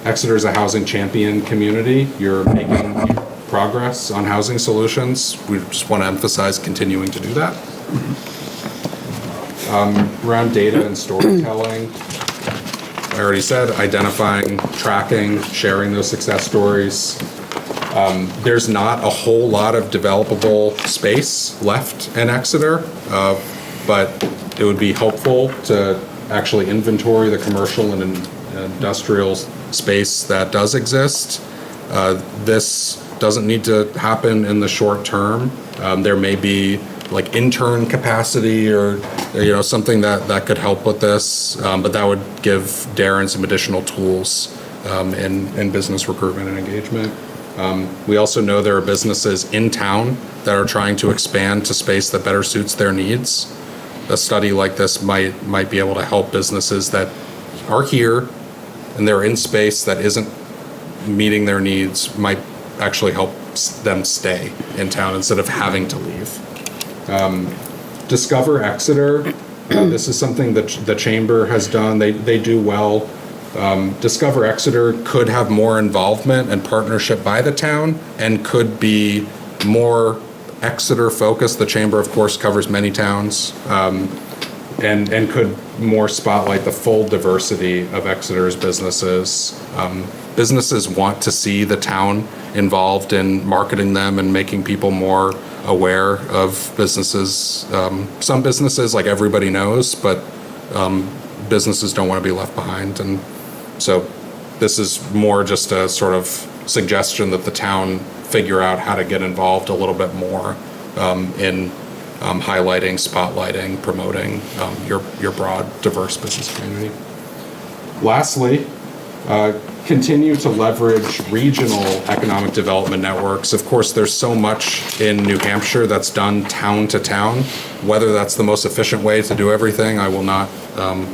Exeter is a housing champion community. You're making progress on housing solutions. We just want to emphasize continuing to do that. Around data and storytelling, I already said identifying, tracking, sharing those success stories. There's not a whole lot of developable space left in Exeter, but it would be helpful to actually inventory the commercial and industrial space that does exist. This doesn't need to happen in the short term. There may be like intern capacity or something that could help with this, but that would give Darren some additional tools in business recruitment and engagement. We also know there are businesses in town that are trying to expand to space that better suits their needs. A study like this might be able to help businesses that are here and they're in space that isn't meeting their needs, might actually help them stay in town instead of having to leave. Discover Exeter. This is something that the Chamber has done. They do well. Discover Exeter could have more involvement and partnership by the town and could be more Exeter focused. The Chamber, of course, covers many towns and could more spotlight the full diversity of Exeter's businesses. Businesses want to see the town involved in marketing them and making people more aware of businesses. Some businesses, like everybody knows, but businesses don't want to be left behind. And so this is more just a sort of suggestion that the town figure out how to get involved a little bit more in highlighting, spotlighting, promoting your broad, diverse business community. Lastly, continue to leverage regional economic development networks. Of course, there's so much in New Hampshire that's done town to town. Whether that's the most efficient way to do everything, I will not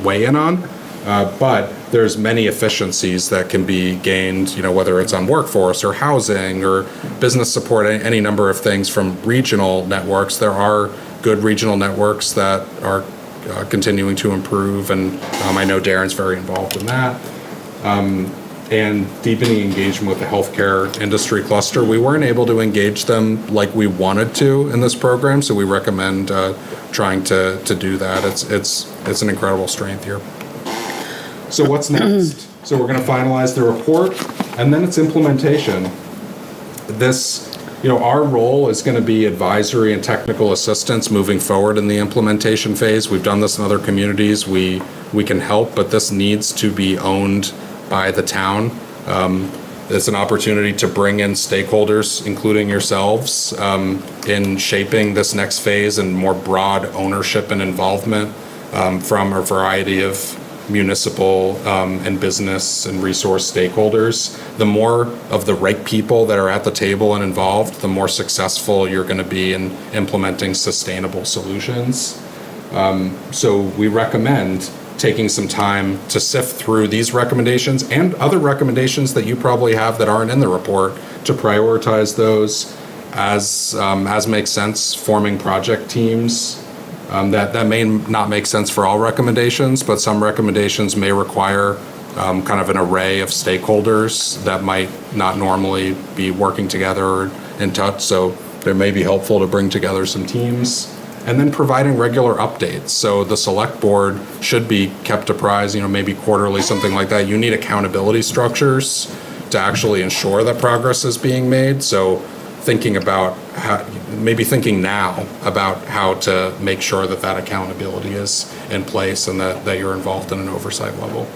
weigh in on. But there's many efficiencies that can be gained, whether it's on workforce or housing or business support, any number of things from regional networks. There are good regional networks that are continuing to improve, and I know Darren's very involved in that. And deepening engagement with the healthcare industry cluster. We weren't able to engage them like we wanted to in this program, so we recommend trying to do that. It's an incredible strength here. So what's next? So we're going to finalize the report, and then it's implementation. This, our role is going to be advisory and technical assistance moving forward in the implementation phase. We've done this in other communities. We can help, but this needs to be owned by the town. It's an opportunity to bring in stakeholders, including yourselves, in shaping this next phase and more broad ownership and involvement from a variety of municipal and business and resource stakeholders. The more of the right people that are at the table and involved, the more successful you're going to be in implementing sustainable solutions. So we recommend taking some time to sift through these recommendations and other recommendations that you probably have that aren't in the report, to prioritize those as makes sense, forming project teams. That may not make sense for all recommendations, but some recommendations may require kind of an array of stakeholders that might not normally be working together or in touch. So it may be helpful to bring together some teams. And then providing regular updates. So the select board should be kept apprised, maybe quarterly, something like that. You need accountability structures to actually ensure that progress is being made. So thinking now about how to make sure that accountability is in place and that you're involved in an oversight level.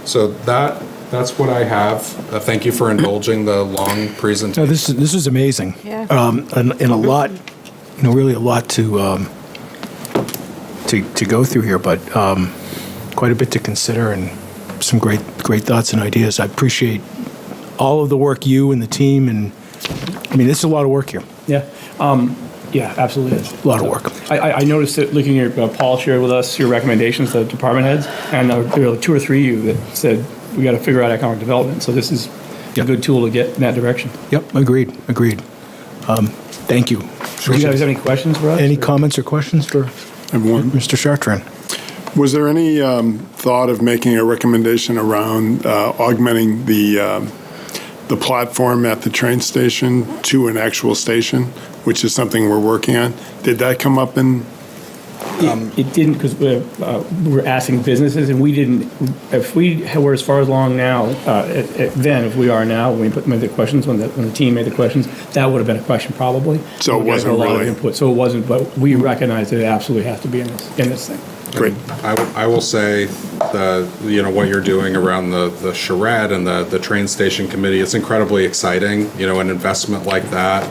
So that's what I have. Thank you for indulging the long presentation. No, this is amazing. Yeah. And a lot, really a lot to go through here, but quite a bit to consider and some great thoughts and ideas. I appreciate all of the work you and the team, and this is a lot of work here. Yeah. Yeah, absolutely is. A lot of work. I noticed that looking at Paul shared with us your recommendations to department heads, and there were 2 or 3 of you that said we got to figure out economic development. So this is a good tool to get in that direction. Yep, agreed. Thank you. Do you guys have any questions for us? Any comments or questions for Mr. Chartrand? Was there any thought of making a recommendation around augmenting the platform at the train station to an actual station, which is something we're working on? Did that come up in? It didn't, because we're asking businesses, and we didn't. If we were as far along now, then if we are now, when we made the questions, when the team made the questions, that would have been a question probably. So it wasn't a lot really of input. So it wasn't, but we recognize that it absolutely has to be in this thing. Great. I will say what you're doing around the charrette and the train station committee, it's incredibly exciting. An investment like that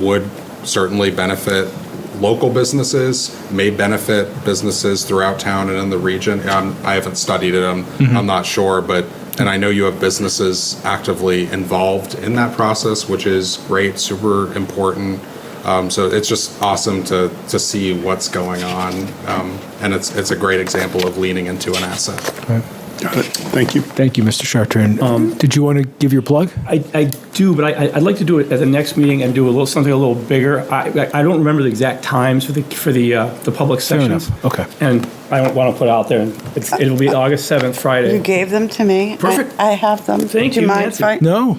would certainly benefit local businesses, may benefit businesses throughout town and in the region. I haven't studied it. I'm not sure, and I know you have businesses actively involved in that process, which is great, super important. So it's just awesome to see what's going on, and it's a great example of leaning into an asset. Right. Got it. Thank you. Thank you, Mr. Chartrand. Did you want to give your plug? I do, but I'd like to do it at the next meeting and do something a little bigger. I don't remember the exact times for the public sessions. Fair enough. Okay. And I don't want to put it out there. It'll be August 7th, Friday. You gave them to me. Perfect. I have them. Thank Do you, mind Nancy. if I- No.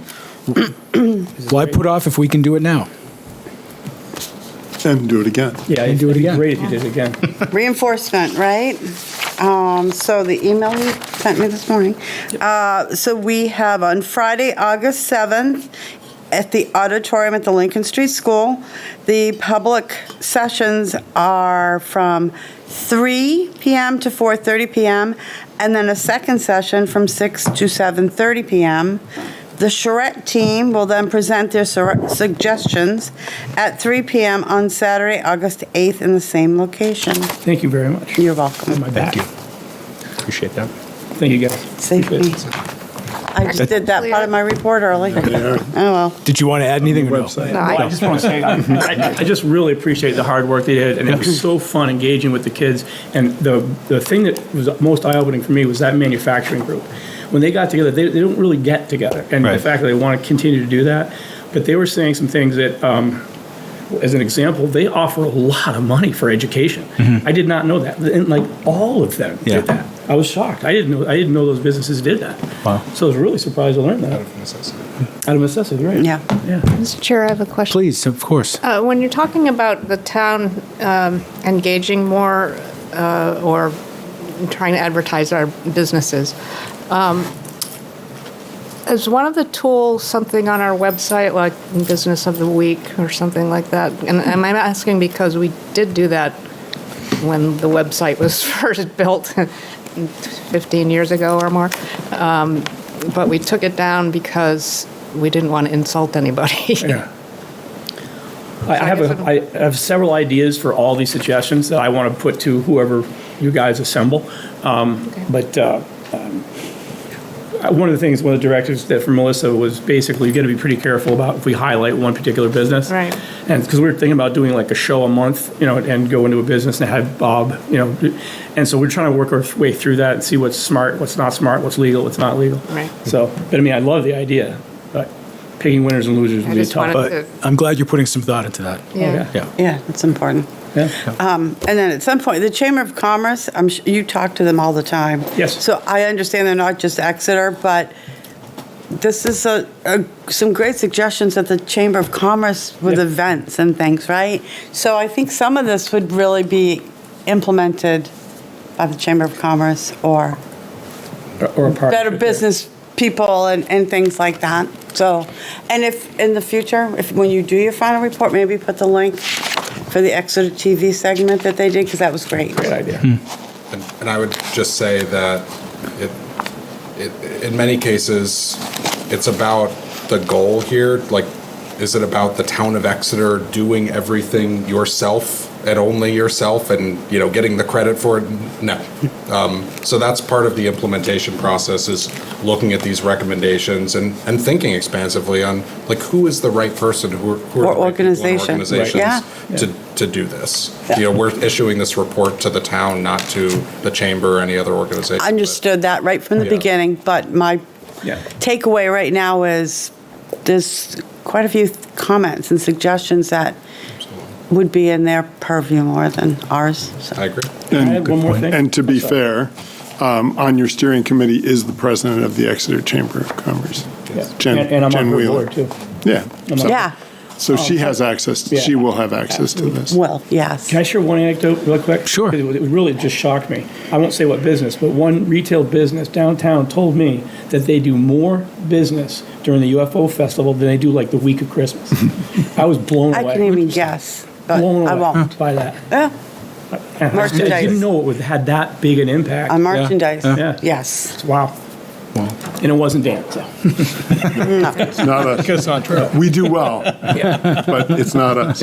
Why put off if we can do it now? And do it again. Yeah, And do it again. Great if you did it again. Reinforcement, right? So the email you sent me this morning. So we have on Friday, August 7th, at the auditorium at the Lincoln Street School. The public sessions are from 3 p.m. to 4:30 p.m., and then a second session from 6 to 7:30 p.m. The charrette team will then present their suggestions at 3 p.m. on Saturday, August 8th in the same location. Thank you very much. You're welcome. My back. Thank you. Appreciate that. Thank you, guys. Safety. Appreciate it. I just did that part of my report early. Oh, well. Did you want to add anything or no? I just want to say, I just really appreciate the hard work they did, and it was so fun engaging with the kids. And the thing that was most eye-opening for me was that manufacturing group. When they got together, they don't really get together. And the fact that they want to continue to do that, but they were saying some things that, as an example, they offer a lot of money for education. I did not know that. And like all of them did that. I was shocked. I didn't know those businesses did that. Wow. So I was really surprised to learn that. Out of necessity. Out of necessity, right. Yeah. Mr. Chair, I have a question. Please, of course. When you're talking about the town engaging more or trying to advertise our businesses, is one of the tools something on our website, like Business of the Week or something like that? And I'm asking because we did do that when the website was first built 15 years ago or more. But we took it down because we didn't want to insult anybody. I have several ideas for all these suggestions that I want to put to whoever you guys assemble. One of the things, one of the directives that from Melissa was basically you got to be pretty careful about if we highlight one particular business. Right. And because we were thinking about doing like a show a month, and go into a business and have Bob, and so we're trying to work our way through that and see what's smart, what's not smart, what's legal, what's not legal. Right. So, but I mean, I love the idea, but picking winners and losers would be tough. But I'm glad you're putting some thought into that. Yeah, it's important. Yeah. And then at some point, the Chamber of Commerce, you talk to them all the time. Yes. So I understand they're not just Exeter, but this is some great suggestions at the Chamber of Commerce with events and things, right? So I think some of this would really be implemented by the Chamber of Commerce or a partnership, Better Business people and things like that. So, and if in the future, when you do your final report, maybe put the link for the Exeter TV segment that they did, because that was great. Great idea. And I would just say that in many cases, it's about the goal here. Like, is it about the town of Exeter doing everything yourself and only yourself and, getting the credit for it? No. So that's part of the implementation process, is looking at these recommendations and thinking expansively on, like, who is the right person, who are the right organization. organizations to do this. We're issuing this report to the town, not to the chamber or any other organization. Understood that right from the beginning, but my takeaway right now is there's quite a few comments and suggestions that would be in their purview more than ours. So. I agree. And, one more thing? And to be fair, on your steering committee is the president of the Exeter Chamber of Commerce. Jen, and I'm Jen on her Wheeler. board too. Yeah. Yeah. So she has access, she will have access to this. Well, yes. Can I share one anecdote real quick? Sure. It really just shocked me. I won't say what business, but one retail business downtown told me that they do more business during the UFO festival than they do like the week of Christmas. I was blown away. I can't even guess, but Blown away I won't. by that. Yeah. And I didn't know it had that big an impact. On merchandise. Yeah. Yes. Wow. And it wasn't Dan, so. It's not us. Because it's not true. We do well, but it's not us.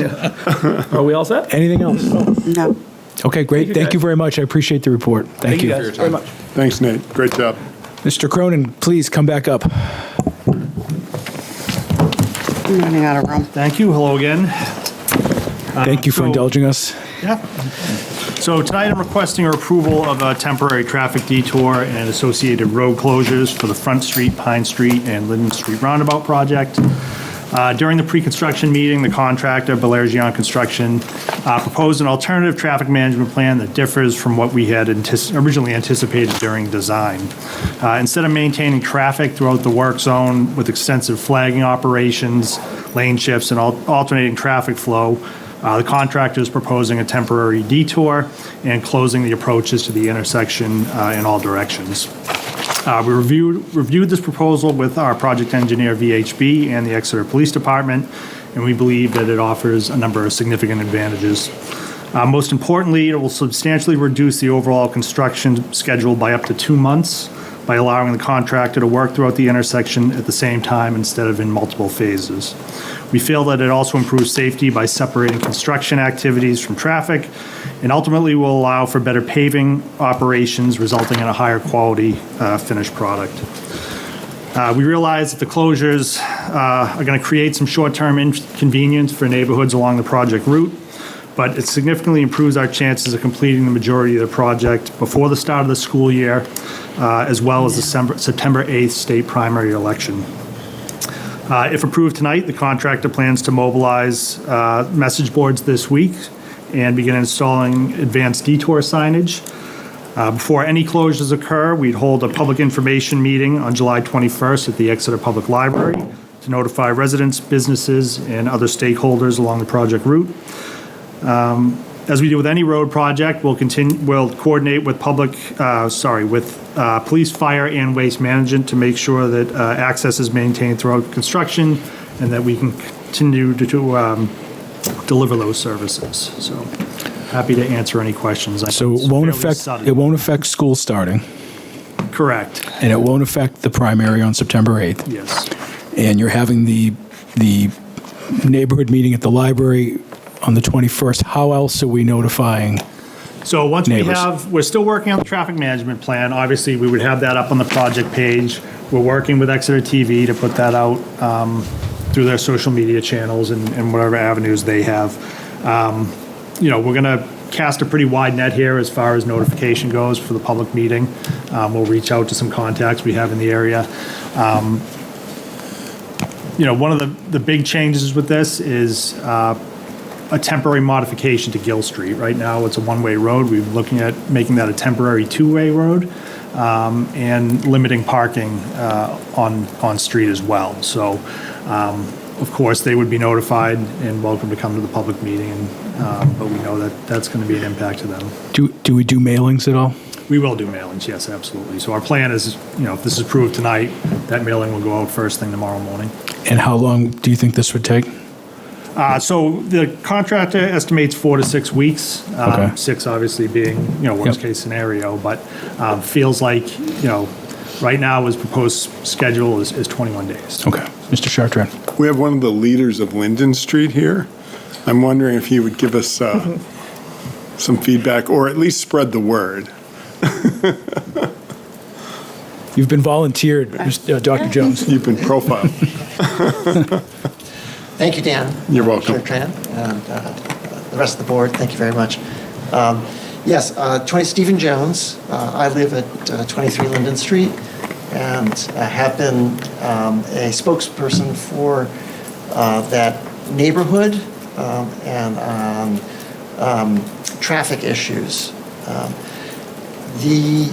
Are we all set? Anything else? No. Okay, great. Thank you very much. I appreciate the report. Thank you. guys very much. Thanks, Nate. Great job. Mr. Cronin, please come back up. I'm running out of room. Thank you. Hello again. Thank you for indulging us. Yeah. So tonight I'm requesting approval of a temporary traffic detour and associated road closures for the Front Street, Pine Street, and Linden Street roundabout project. During the pre-construction meeting, the contractor, Belargian Construction, proposed an alternative traffic management plan that differs from what we had originally anticipated during design. Instead of maintaining traffic throughout the work zone with extensive flagging operations, lane shifts, and alternating traffic flow, the contractor is proposing a temporary detour and closing the approaches to the intersection in all directions. We reviewed this proposal with our project engineer, VHB, and the Exeter Police Department, and we believe that it offers a number of significant advantages. Most importantly, it will substantially reduce the overall construction schedule by up to 2 months by allowing the contractor to work throughout the intersection at the same time instead of in multiple phases. We feel that it also improves safety by separating construction activities from traffic, and ultimately will allow for better paving operations, resulting in a higher quality finished product. We realize that the closures are going to create some short-term inconvenience for neighborhoods along the project route, but it significantly improves our chances of completing the majority of the project before the start of the school year, as well as the September 8th state primary election. If approved tonight, the contractor plans to mobilize message boards this week and begin installing advanced detour signage. Before any closures occur, we'd hold a public information meeting on July 21st at the Exeter Public Library to notify residents, businesses, and other stakeholders along the project route. As we do with any road project, we'll coordinate with police, fire, and waste management to make sure that access is maintained throughout construction and that we can continue to deliver those services. So happy to answer any questions. So it won't affect school starting. Correct. And it won't affect the primary on September 8th. Yes. And you're having the neighborhood meeting at the library on the 21st. How else are we notifying So once neighbors? we're still working on the traffic management plan. Obviously, we would have that up on the project page. We're working with Exeter TV to put that out through their social media channels and whatever avenues they have. We're going to cast a pretty wide net here as far as notification goes for the public meeting. We'll reach out to some contacts we have in the area. One of the big changes with this is a temporary modification to Gill Street. Right now, it's a one-way road. We're looking at making that a temporary two-way road and limiting parking on street as well. So, of course, they would be notified and welcome to come to the public meeting, but we know that that's going to be an impact to them. Do we do mailings at all? We will do mailings, yes, absolutely. So our plan is, if this is approved tonight, that mailing will go out first thing tomorrow morning. And how long do you think this would take? So the contractor estimates 4 to 6 weeks. Okay. 6 obviously being, worst case scenario, but feels like, right now his proposed schedule is 21 days. Okay. Mr. Chartrand. We have one of the leaders of Linden Street here. I'm wondering if he would give us some feedback or at least spread the word. You've been volunteered, Dr. Jones. You've been profiled. Thank you, Dan. You're welcome. Tran, and the rest of the board, thank you very much. Yes, Stephen Jones. I live at 23 Linden Street and have been a spokesperson for that neighborhood and on traffic issues. The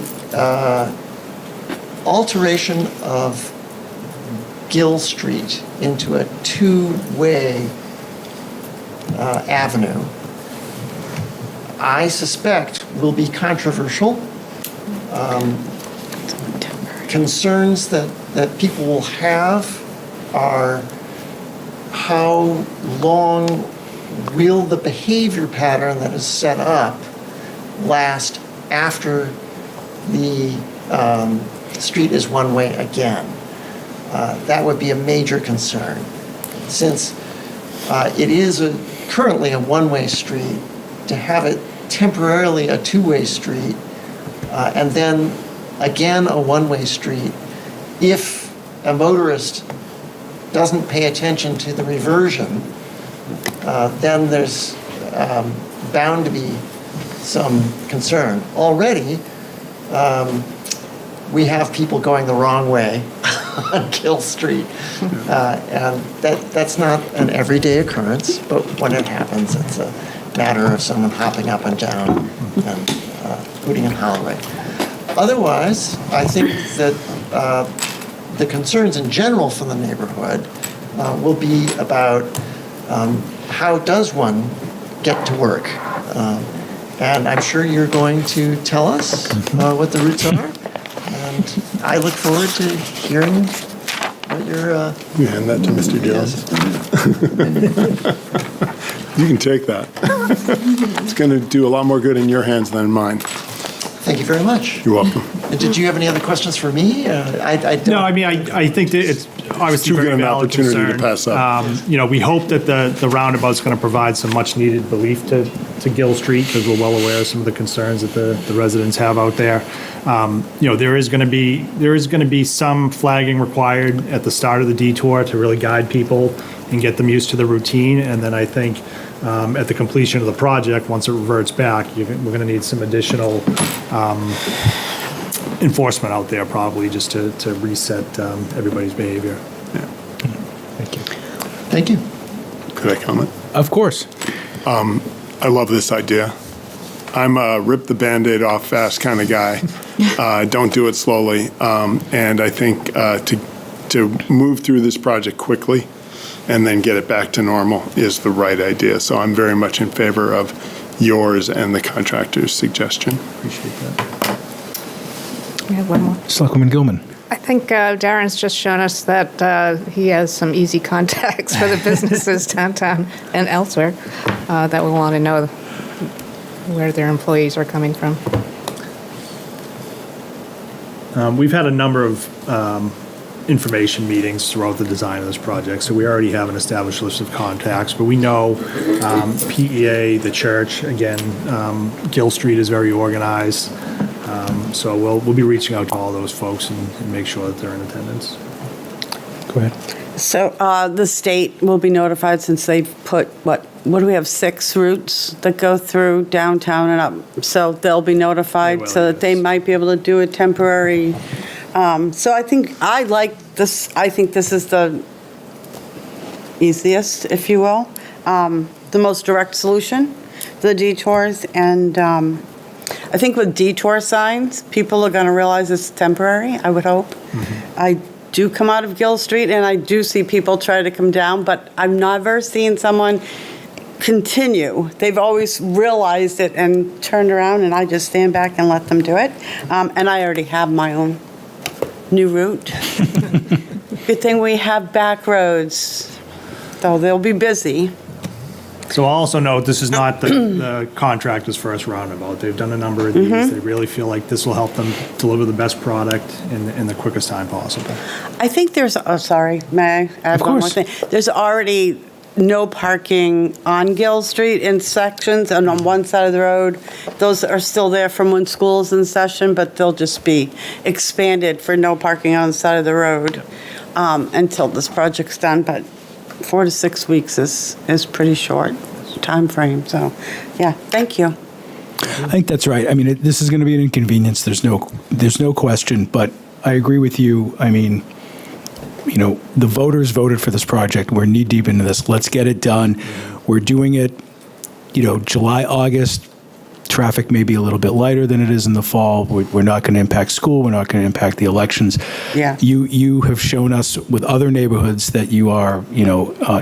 alteration of Gill Street into a two-way avenue, I suspect will be controversial. Concerns that people will have are how long will the behavior pattern that is set up last after the street is one way again. That would be a major concern. Since it is currently a one-way street, to have it temporarily a two-way street, and then again a one-way street, if a motorist doesn't pay attention to the reversion, then there's bound to be some concern. Already, we have people going the wrong way on Gill Street, and that's not an everyday occurrence, but when it happens, it's a matter of someone hopping up and down and hooting and hollering. Otherwise, I think that the concerns in general from the neighborhood will be about how does one get to work? And I'm sure you're going to tell us what the routes are. And I look forward to hearing what your... You hand that to Mr. Jones. You can take that. It's going to do a lot more good in your hands than in mine. Thank you very much. You're welcome. Did you have any other questions for me? No, I mean, I think that it's obviously too very good an valid opportunity to concern. pass up. We hope that the roundabout's going to provide some much-needed relief to Gill Street, because we're well aware of some of the concerns that the residents have out there. There is going to be some flagging required at the start of the detour to really guide people and get them used to the routine. And then I think at the completion of the project, once it reverts back, we're going to need some additional enforcement out there, probably, just to reset everybody's behavior. Thank you. Could I comment? Of course. I love this idea. I'm a rip the Band-Aid off fast kind of guy. Don't do it slowly. And I think to move through this project quickly and then get it back to normal is the right idea. So I'm very much in favor of yours and the contractor's suggestion. Appreciate that. We have one more. Selectwoman Gilman. I think Darren's just shown us that he has some easy contacts for the businesses downtown and elsewhere that will want to know where their employees are coming from. We've had a number of information meetings throughout the design of this project, so we already have an established list of contacts, but we know PEA, the church, again, Gill Street is very organized, so we'll be reaching out to all those folks and make sure that they're in attendance. Go ahead. So the state will be notified, since they've put, what do we have, 6 routes that go through downtown and up? So they'll be notified so that they might be able to do a temporary. So I think I like this. I think this is the easiest, if you will, the most direct solution, the detours. And I think with detour signs, people are going to realize it's temporary, I would hope. I do come out of Gill Street, and I do see people try to come down, but I've never seen someone continue. They've always realized it and turned around, and I just stand back and let them do it. And I already have my own new route. Good thing we have back roads, though they'll be busy. So I'll also note, this is not the contractor's first roundabout. They've done a number of these. They really feel like this will help them deliver the best product in the quickest time possible. I think there's, sorry, may I add one more thing? There's already no parking on Gill Street in sections and on one side of the road. Those are still there from when school's in session, but they'll just be expanded for no parking on the side of the road until this project's done. But 4 to 6 weeks is pretty short time frame. So, yeah, thank you. I think that's right. I mean, this is going to be an inconvenience. There's no question. But I agree with you. I mean, the voters voted for this project. We're knee deep into this. Let's get it done. We're doing it, July, August. Traffic may be a little bit lighter than it is in the fall. We're not going to impact school. We're not going to impact the elections. Yeah. You have shown us with other neighborhoods that you are,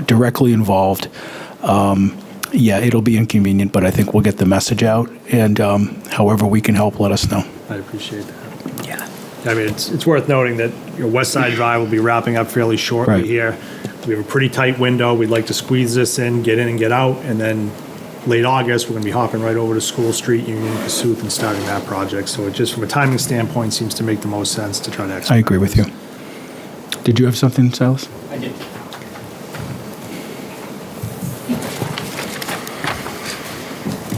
directly involved. Yeah, it'll be inconvenient, but I think we'll get the message out. And however we can help, let us know. I appreciate that. Yeah. I mean, it's worth noting that West Side Drive will be wrapping up fairly shortly here. We have a pretty tight window. We'd like to squeeze this in, get in and get out, and then late August, we're going to be hopping right over to School Street, Union, Kasuth, and starting that project. So it just, from a timing standpoint, seems to make the most sense to try to execute. I agree with you. Did you have something, Silas? I did.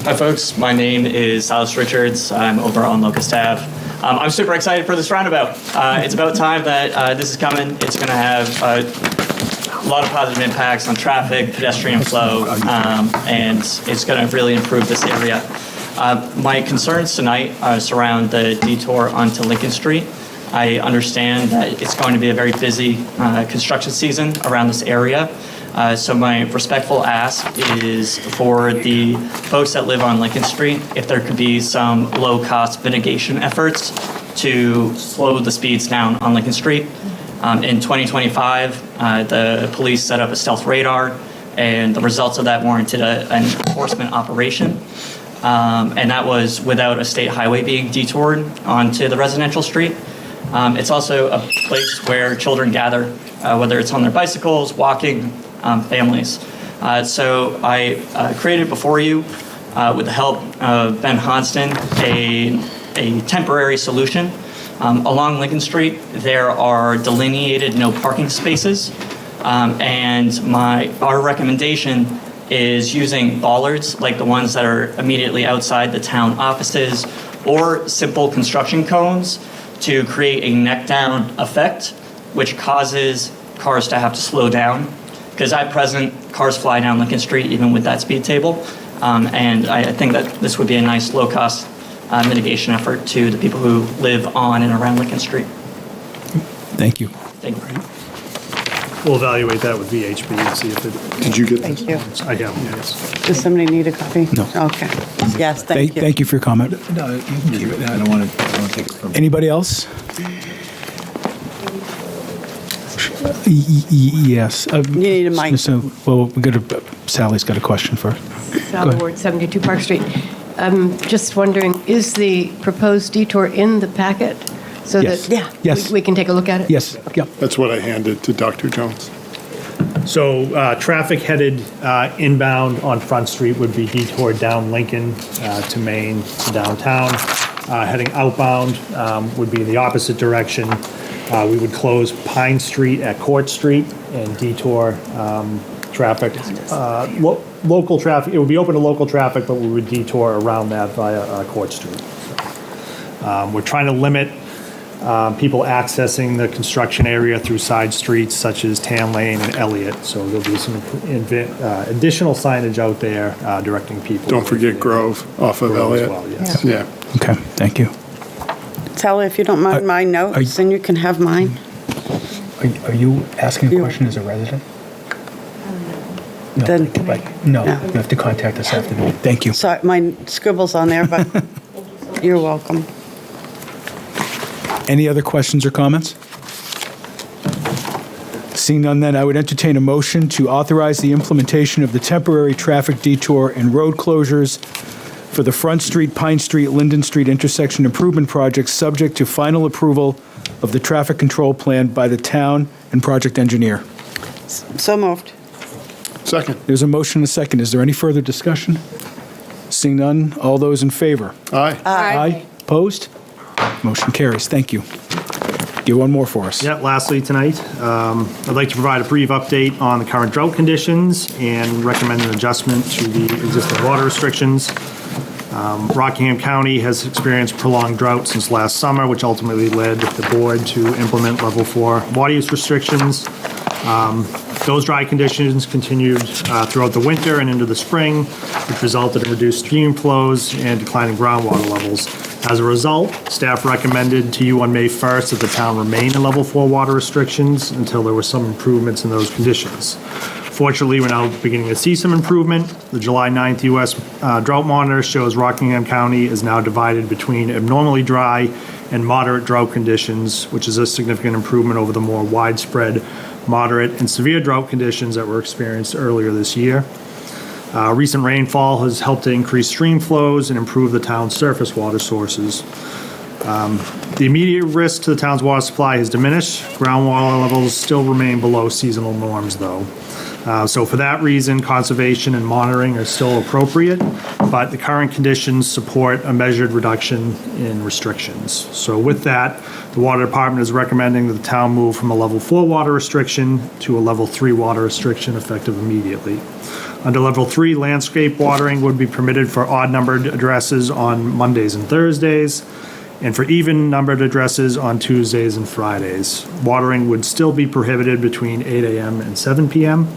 Hi, folks. My name is Silas Richards. I'm over on Locust Ave. I'm super excited for this roundabout. It's about time that this is coming. It's going to have a lot of positive impacts on traffic, pedestrian flow, and it's going to really improve this area. My concerns tonight surround the detour onto Lincoln Street. I understand that it's going to be a very busy construction season around this area. So my respectful ask is for the folks that live on Lincoln Street, if there could be some low-cost mitigation efforts to slow the speeds down on Lincoln Street. In 2025, the police set up a stealth radar, and the results of that warranted an enforcement operation. And that was without a state highway being detoured onto the residential street. It's also a place where children gather, whether it's on their bicycles, walking, families. So I created before you, with the help of Ben Honston, a temporary solution Along Lincoln Street, there are delineated no parking spaces, and our recommendation is using bollards like the ones that are immediately outside the town offices, or simple construction cones to create a neck-down effect, which causes cars to have to slow down. Because at present, cars fly down Lincoln Street even with that speed table. And I think that this would be a nice low-cost mitigation effort to the people who live on and around Lincoln Street. Thank you. Thank you. We'll evaluate that with VHB and see if it. Did you get? Thank you. I have, yes. Does somebody need a copy? No. Okay. Yes, thank you. Thank you for your comment. No, you can keep it. I don't want to take it from you. Anybody else? Yes. You need a mic. So, well, Sally's got a question first. Sally Ward, 72 Park Street. I'm just wondering, is the proposed detour in the packet so Yes. that Yes. we can take a look at it? Yes. Yep. That's what I handed to Dr. Jones. So traffic headed inbound on Front Street would be detoured down Lincoln to Main to downtown. Heading outbound would be in the opposite direction. We would close Pine Street at Court Street and detour traffic. Local traffic, it would be open to local traffic, but we would detour around that via Court Street. We're trying to limit people accessing the construction area through side streets such as Tan Lane and Elliott. So there'll be some additional signage out there directing people. Don't forget Grove off of Grove as Elliott. well, yes. Yeah. Okay, thank you. Sally, if you don't mind my notes, then you can have mine. Are you asking a question as a resident? No, Then- no, you have to contact us after the meeting. Thank you. Sorry, my scribble's on there, but you're welcome. Any other questions or comments? Seeing none, then I would entertain a motion to authorize the implementation of the temporary traffic detour and road closures for the Front Street, Pine Street, Linden Street intersection improvement project, subject to final approval of the traffic control plan by the town and project engineer. So moved. Second. There's a motion and a second. Is there any further discussion? Seeing none, all those in favor? Aye. Aye. Opposed? Motion carries. Thank you. Get one more for us. Yeah, lastly tonight, I'd like to provide a brief update on the current drought conditions and recommend an adjustment to the existing water restrictions. Rockingham County has experienced prolonged drought since last summer, which ultimately led the board to implement level 4 water use restrictions. Those dry conditions continued throughout the winter and into the spring, which resulted in reduced stream flows and declining groundwater levels. As a result, staff recommended to you on May 1st that the town remain in level 4 water restrictions until there were some improvements in those conditions. Fortunately, we're now beginning to see some improvement. The July 9th U.S. Drought Monitor shows Rockingham County is now divided between abnormally dry and moderate drought conditions, which is a significant improvement over the more widespread moderate and severe drought conditions that were experienced earlier this year. Recent rainfall has helped to increase stream flows and improve the town's surface water sources. The immediate risk to the town's water supply has diminished. Groundwater levels still remain below seasonal norms, though. So for that reason, conservation and monitoring are still appropriate, but the current conditions support a measured reduction in restrictions. So with that, the Water Department is recommending that the town move from a level 4 water restriction to a level 3 water restriction effective immediately. Under level 3, landscape watering would be permitted for odd-numbered addresses on Mondays and Thursdays, and for even-numbered addresses on Tuesdays and Fridays. Watering would still be prohibited between 8 a.m. and 7 p.m.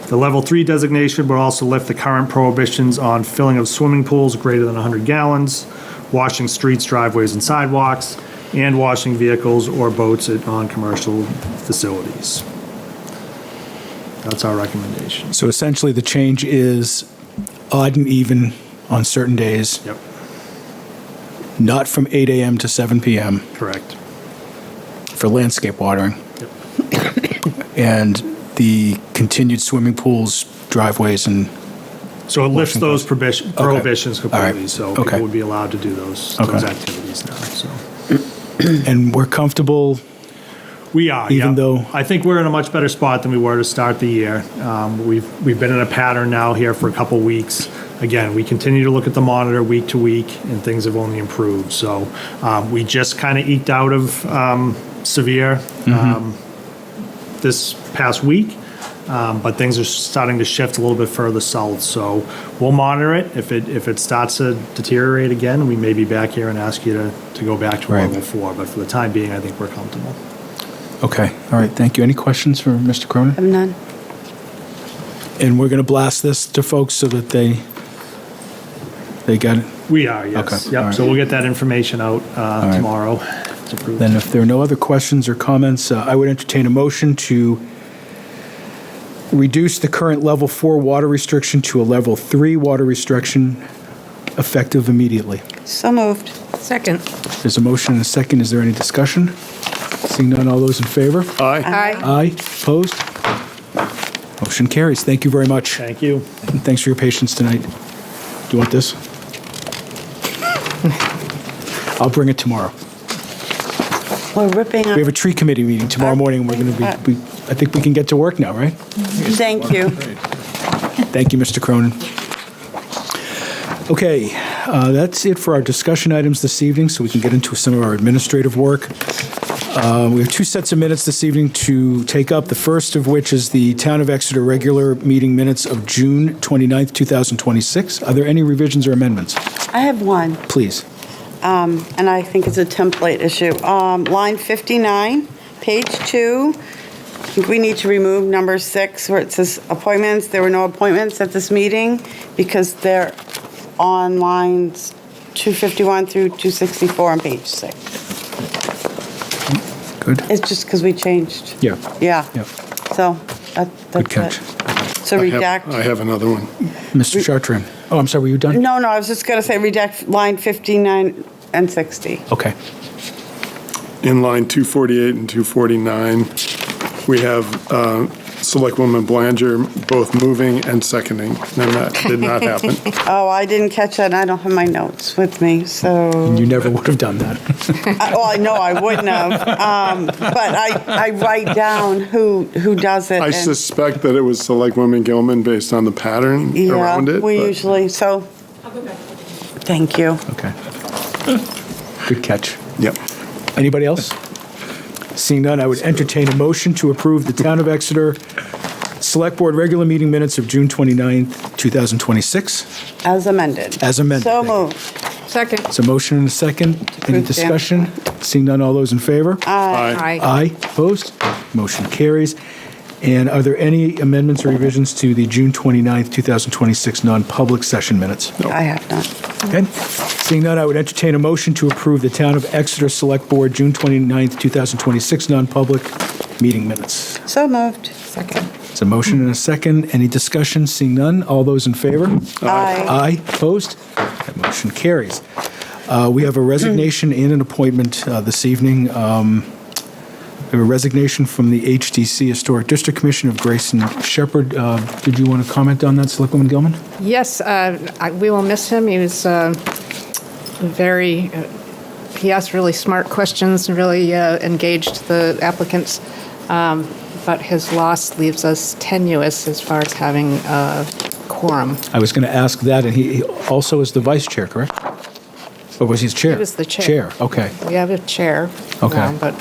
The level 3 designation would also lift the current prohibitions on filling of swimming pools greater than 100 gallons, washing streets, driveways, and sidewalks, and washing vehicles or boats on commercial facilities. That's our recommendation. So essentially, the change is odd and even on certain days. Yep. Not from 8 a.m. to 7 p.m. Correct. For landscape watering. Yep. And the continued swimming pools, driveways, and... So it lifts those prohibitions completely, Right. so people would be allowed to do those activities now, so. And we're comfortable... We are, even though I think we're in a much better spot than we were to start the year. We've been in a pattern now here for a couple weeks. again, we continue to look at the monitor week to week, and things have only improved. So we just kind of eked out of severe this past week, but things are starting to shift a little bit further south. So we'll monitor it. If it starts to deteriorate again, we may be back here and ask you to go back to level 4. But for the time being, I think we're comfortable. Okay, all right, thank you. Any questions for Mr. Cronin? I have none. And we're going to blast this to folks so that they got it? We are, yes. Okay, Yep. all right. So we'll get that information out right. tomorrow. It's approved. Then if there are no other questions or comments, I would entertain a motion to reduce the current level 4 water restriction to a level 3 water restriction effective immediately. So moved. Second. There's a motion and a second. Is there any discussion? Seeing none, all those in favor? Aye. Aye. Aye. Opposed? Motion carries. Thank you very much. Thank you. And thanks for your patience tonight. Do you want this? I'll bring it tomorrow. We're ripping up. We have a tree committee meeting tomorrow morning, and we're going to be, I think we can get to work now, right? Thank you. Thank you, Mr. Cronin. Okay, that's it for our discussion items this evening, so we can get into some of our administrative work. We have 2 sets of minutes this evening to take up, the first of which is the Town of Exeter regular meeting minutes of June 29th, 2026. Are there any revisions or amendments? I have one, Please. and I think it's a template issue. Line 59, page 2. I think we need to remove number 6 where it says appointments. There were no appointments at this meeting because they're on lines 251 through 264 on page 6. Good. It's just because we changed. Yeah. Yeah. Yeah. So that's Good catch. it. So redact. I have another one. Mr. Chartrand. Oh, I'm sorry, were you done? No, I was just going to say redact line 59 and 60. Okay. In line 248 and 249, we have Selectwoman Belanger both moving and seconding, and that did not happen. Oh, I didn't catch that, and I don't have my notes with me, so. You never would have done that. Well, I know I wouldn't have, but I write down who does it. I and- suspect that it was Selectwoman Gilman based on the pattern around it. Yeah, we but- usually, so. Thank you. Okay. Good catch. Yep. Anybody else? Seeing none, I would entertain a motion to approve the Town of Exeter Select Board regular meeting minutes of June 29th, 2026. As amended. As amended. So moved. Second. It's a motion and a second. Any Approve, Dan. discussion? Seeing none, all those in favor? Aye. Aye. Opposed? Motion carries. And are there any amendments or revisions to the June 29th, 2026 non-public session minutes? I have none. Okay. Seeing none, I would entertain a motion to approve the Town of Exeter Select Board June 29th, 2026 non-public meeting minutes. So moved. Second. It's a motion and a second. Any discussion? Seeing none, all those in favor? Aye. Aye. Opposed? That motion carries. We have a resignation and an appointment this evening. We have a resignation from the HDC Historic District Commission of Grayson Shepherd. Did you want to comment on that, Selectwoman Gilman? Yes, we will miss him. He was he asked really smart questions and really engaged the applicants. But his loss leaves us tenuous as far as having a quorum. I was going to ask that, and he also is the vice chair, correct? Or was he chair? He was the chair. Chair, okay. We have a chair. Okay. But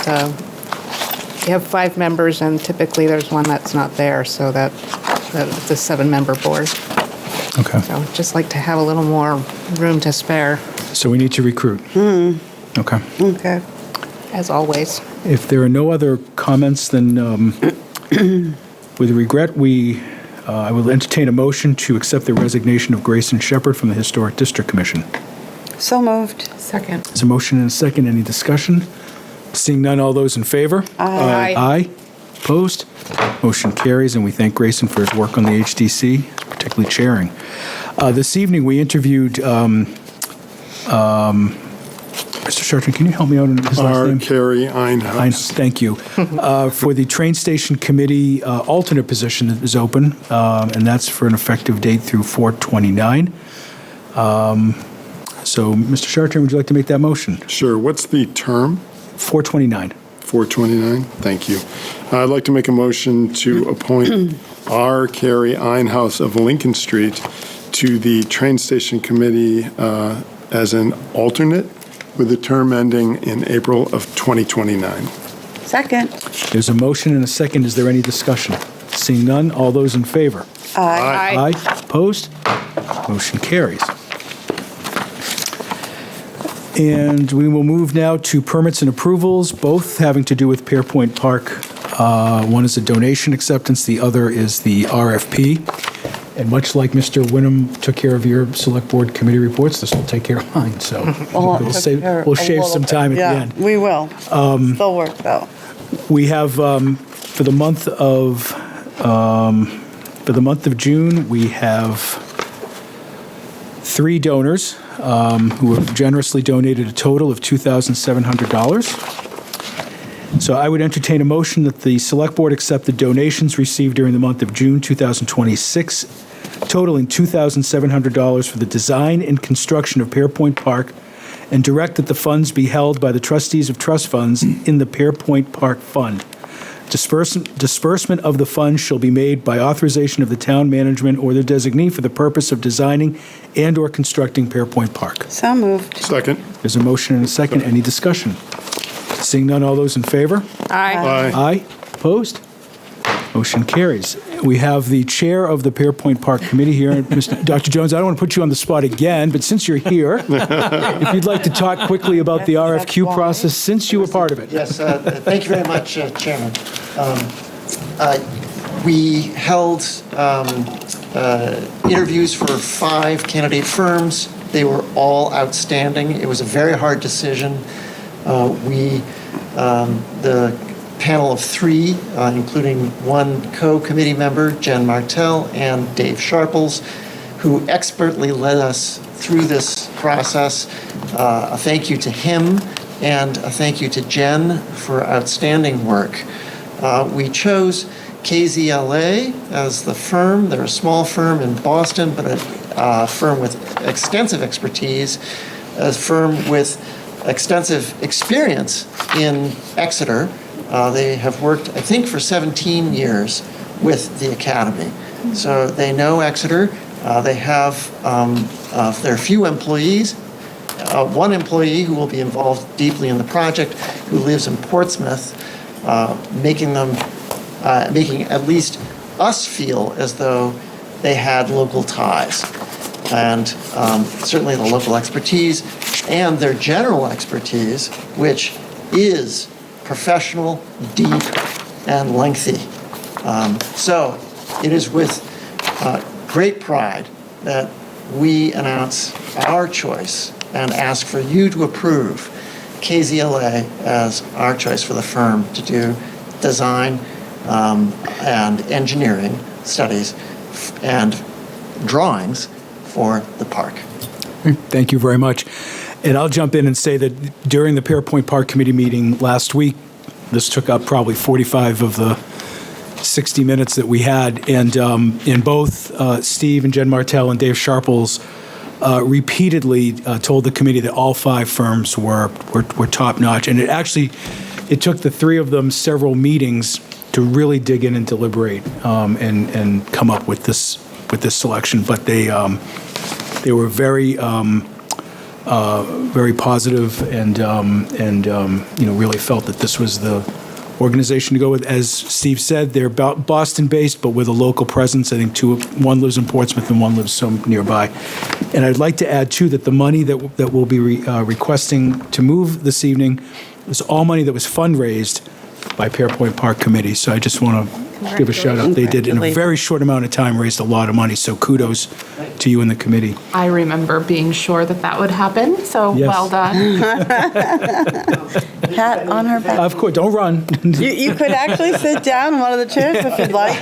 you have 5 members, and typically there's one that's not there, so it's a 7-member board. Okay. So I'd just like to have a little more room to spare, So we need to recruit. Okay. Okay. as always. If there are no other comments, then with regret, I will entertain a motion to accept the resignation of Grayson Shepherd from the Historic District Commission. So moved. Second. It's a motion and a second. Any discussion? Seeing none, all those in favor? Aye. Aye. Opposed? Motion carries, and we thank Grayson for his work on the HDC, particularly chairing. This evening, we interviewed Mr. Chartrand, can you help me out on his last name? Carrie Einhaus. Thank you. For the train station committee alternate position that is open, and that's for an effective date through 4/29. So, Mr. Chartrand, would you like to make that motion? Sure. What's the term? 4/29. 4/29. Thank you. I'd like to make a motion to appoint R. Carrie Einhaus of Lincoln Street to the Train Station Committee as an alternate with a term ending in April of 2029. Second. There's a motion and a second. Is there any discussion? Seeing none, all those in favor? Aye. Aye. Opposed? Motion carries. And we will move now to permits and approvals, both having to do with Pearpoint Park. One is a donation acceptance, the other is the RFP. And much like Mr. Wyndham took care of your Select Board committee reports, this will take care of mine, so we'll shave some time at the end. Yeah, we will. Still work, though. We have, for the month of June, we have 3 donors who have generously donated a total of $2,700. So I would entertain a motion that the Select Board accept the donations received during the month of June 2026, totaling $2,700 for the design and construction of Pearpoint Park, and direct that the funds be held by the trustees of trust funds in the Pearpoint Park Fund. Disbursement of the funds shall be made by authorization of the town management or their designee for the purpose of designing and/or constructing Pearpoint Park. So moved. Second. There's a motion and a second. Any discussion? Seeing none, all those in favor? Aye. Aye. Opposed? Motion carries. We have the chair of the Pearpoint Park Committee here, Dr. Jones. I don't want to put you on the spot again, but since you're here, if you'd like to talk quickly about the RFQ process since you were part of it. Yes, thank you very much, Chairman. We held interviews for 5 candidate firms. They were all outstanding. It was a very hard decision. The panel of 3, including one co-committee member, Jen Martell, and Dave Sharples, who expertly led us through this process. A thank you to him and a thank you to Jen for outstanding work. We chose KZLA as the firm. They're a small firm in Boston, but a firm with extensive expertise, a firm with extensive experience in Exeter. They have worked, I think, for 17 years with the Academy. So they know Exeter. They have, there are few employees. One employee who will be involved deeply in the project who lives in Portsmouth, making at least us feel as though they had local ties. And certainly the local expertise and their general expertise, which is professional, deep, and lengthy. So it is with great pride that we announce our choice and ask for you to approve KZLA as our choice for the firm to do design and engineering studies and drawings for the park. Thank you very much. And I'll jump in and say that during the Pearpoint Park Committee meeting last week, this took up probably 45 of the 60 minutes that we had. And in both Steve and Jen Martell and Dave Sharples repeatedly told the committee that all 5 firms were top-notch. And it took the 3 of them several meetings to really dig in and deliberate and come up with this selection. But they were very positive and really felt that this was the organization to go with. As Steve said, they're Boston-based, but with a local presence. I think one lives in Portsmouth and one lives some nearby. And I'd like to add, too, that the money that we'll be requesting to move this evening is all money that was fundraised by Pearpoint Park Committee. So I just want to give a shout out. They did, in a very short amount of time, raised a lot of money. So kudos to you and the committee. I remember being sure that would happen, so Yes. well done. Pat on her back. Of course, don't run. You could actually sit down in one of the chairs if you'd like.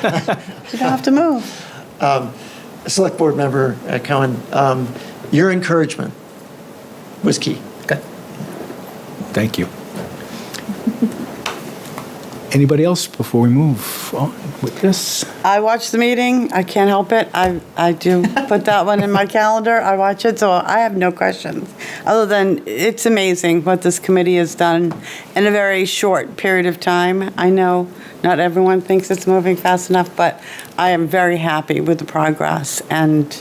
You don't have to move. Select Board Member Cohen, your encouragement was key. Thank you. Anybody else before we move on with this? I watched the meeting. I can't help it. I do put that one in my calendar. I watch it, so I have no questions. Other than it's amazing what this committee has done in a very short period of time. I know not everyone thinks it's moving fast enough, but I am very happy with the progress. And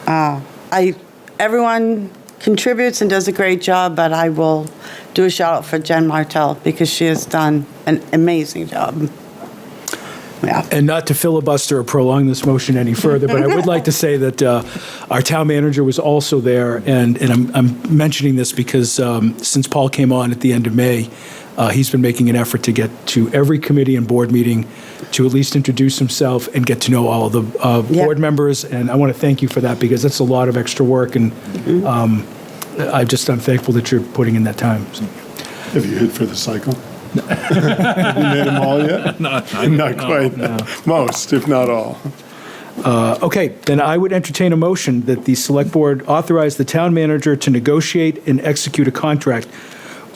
Everyone contributes and does a great job, but I will do a shout out for Jen Martell because she has done an amazing job. Yeah. And not to filibuster or prolong this motion any further, but I would like to say that our town manager was also there, and I'm mentioning this because since Paul came on at the end of May, he's been making an effort to get to every committee and board meeting to at least introduce himself and get to know all of the board members, and I want to thank you for that because that's a lot of extra work, and I'm thankful that you're putting in that time. So. Have you hit for the cycle? Have you made them all yet? Not quite. No. Most, if not all. Okay, then I would entertain a motion that the Select Board authorize the town manager to negotiate and execute a contract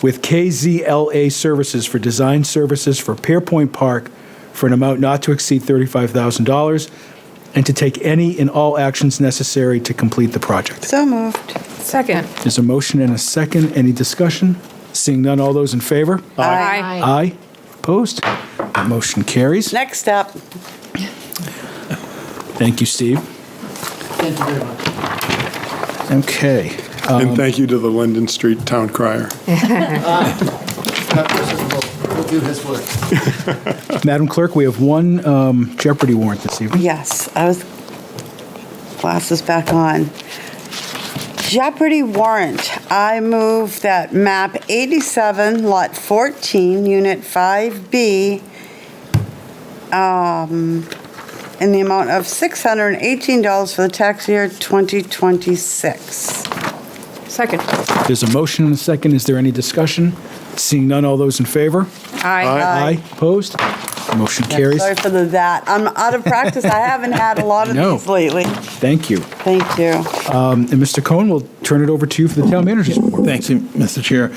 with KZLA Services for design services for Pearpoint Park for an amount not to exceed $35,000 and to take any and all actions necessary to complete the project. So moved. Second. There's a motion and a second. Any discussion? Seeing none, all those in favor? Aye. Aye. Opposed? That motion carries. Next up. Thank you, Steve. Thank you very much. Okay. And thank you to the Linden Street Town Crier. That person will do his work. Madam Clerk, we have one Jeopardy warrant this evening. Yes, glasses back on. Jeopardy warrant. I move that map 87, lot 14, unit 5B, in the amount of $618 for the tax year 2026. Second. There's a motion and a second. Is there any discussion? Seeing none, all those in favor? Aye. Aye. Opposed? Motion carries. Sorry for that. I'm out of practice. I haven't had a lot of these lately. Thank you. Thank you. And Mr. Cohen, we'll turn it over to you for the town manager's report. Thanks, Mr. Chair.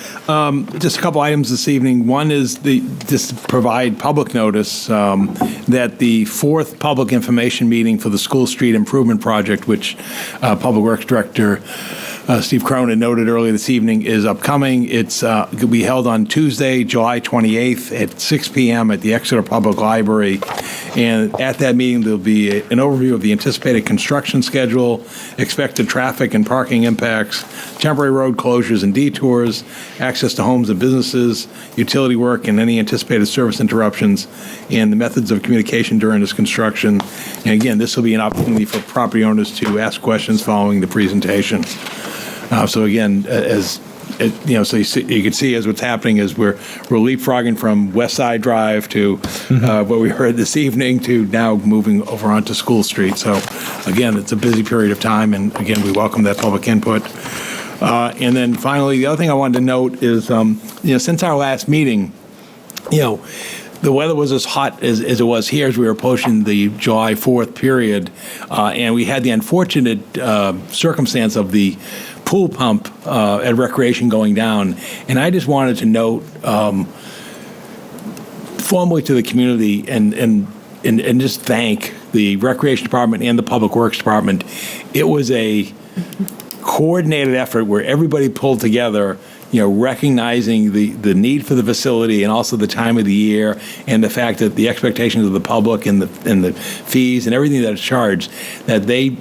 Just a couple items this evening. One is just to provide public notice that the fourth public information meeting for the School Street Improvement Project, which Public Works Director Steve Cronin noted earlier this evening, is upcoming. It's going to be held on Tuesday, July 28th at 6 p.m. at the Exeter Public Library. And at that meeting, there'll be an overview of the anticipated construction schedule, expected traffic and parking impacts, temporary road closures and detours, access to homes and businesses, utility work, and any anticipated service interruptions, and the methods of communication during this construction. And again, this will be an opportunity for property owners to ask questions following the presentation. So again, so you can see as what's happening is we're leapfrogging from West Side Drive to what we heard this evening to now moving over onto School Street. So again, it's a busy period of time, and again, we welcome that public input. And then finally, the other thing I wanted to note is, since our last meeting, the weather was as hot as it was here as we were approaching the July 4th period, and we had the unfortunate circumstance of the pool pump at Recreation going down. And I just wanted to note formally to the community and just thank the Recreation Department and the Public Works Department. It was a coordinated effort where everybody pulled together, recognizing the need for the facility and also the time of the year and the fact that the expectations of the public and the fees and everything that's charged, that they,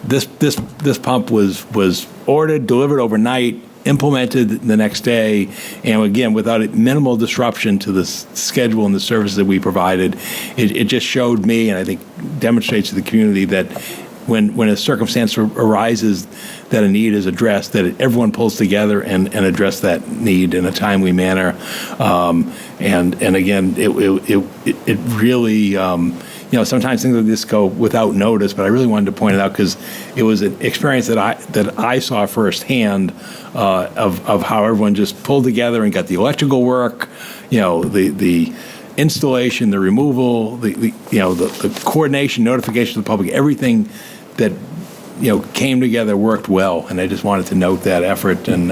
this pump was ordered, delivered overnight, implemented the next day, and again, without minimal disruption to the schedule and the services that we provided. It just showed me, and I think demonstrates to the community, that when a circumstance arises that a need is addressed, that everyone pulls together and address that need in a timely manner. And again, it really, sometimes things like this go without notice, but I really wanted to point it out because it was an experience that I saw firsthand of how everyone just pulled together and got the electrical work, the installation, the removal, the coordination, notification to the public, everything that came together worked well, and I just wanted to note that effort, and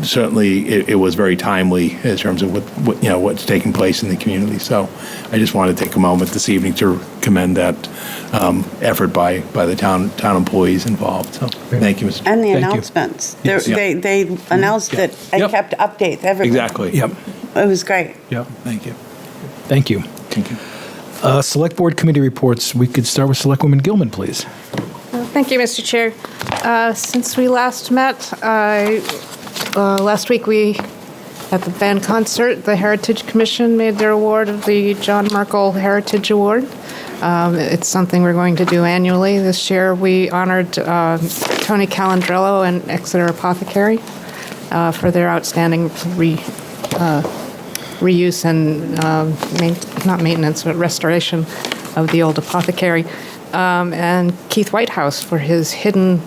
certainly it was very timely in terms of what's taking place in the community. So I just wanted to take a moment this evening to commend that effort by the town employees involved. So thank you, Mr. Chair. And the announcements. They announced it and kept updates everywhere. Exactly. Yep. It was great. Yep. Thank you. Thank you. Select Board Committee reports. We could start with Selectwoman Gilman, please. Thank you, Mr. Chair. Since we last met, last week at the band concert, the Heritage Commission made their award of the John Merkel Heritage Award. It's something we're going to do annually. This year we honored Tony Calandrello and Exeter Apothecary for their outstanding reuse and not maintenance, but restoration of the old apothecary. And Keith Whitehouse for his hidden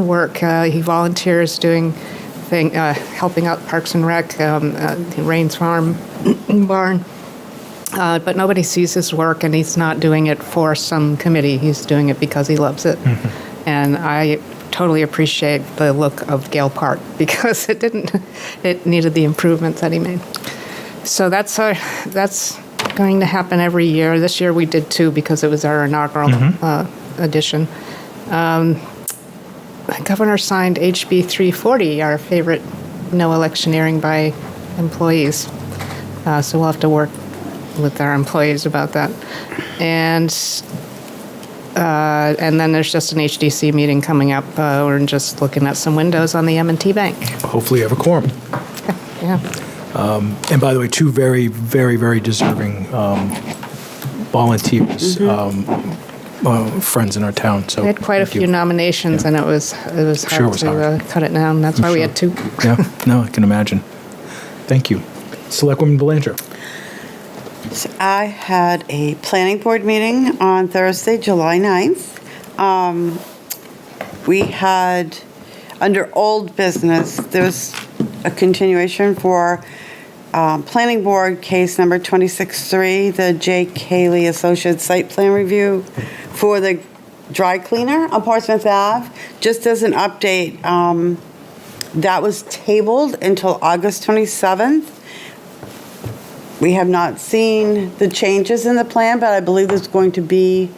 work. He volunteers doing helping out Parks and Rec, Rains Farm Barn. But nobody sees his work, and he's not doing it for some committee. He's doing it because he loves it. Mm-hmm. And I totally appreciate the look of Gale Park because it needed the improvements that he made. So that's going to happen every year. This year we did 2 because it was our inaugural edition. The governor signed HB 340, our favorite no electioneering by employees. So we'll have to work with our employees about that. And then there's just an HDC meeting coming up. We're just looking at some windows on the M&T Bank. Hopefully you have a quorum. Yeah. And by the way, 2 very, very, very deserving volunteers, friends in our town. So we had quite a few nominations, and it was hard to cut it down. That's why we had 2. Yeah, no, I can imagine. Thank you. Selectwoman Belanger. So I had a planning board meeting on Thursday, July 9th. We had, under old business, there was a continuation for planning board case number 26-3, the J. Cayley Associates site plan review for the dry cleaner on Portsmouth Ave. Just as an update, that was tabled until August 27th. We have not seen the changes in the plan, but I believe there's going to be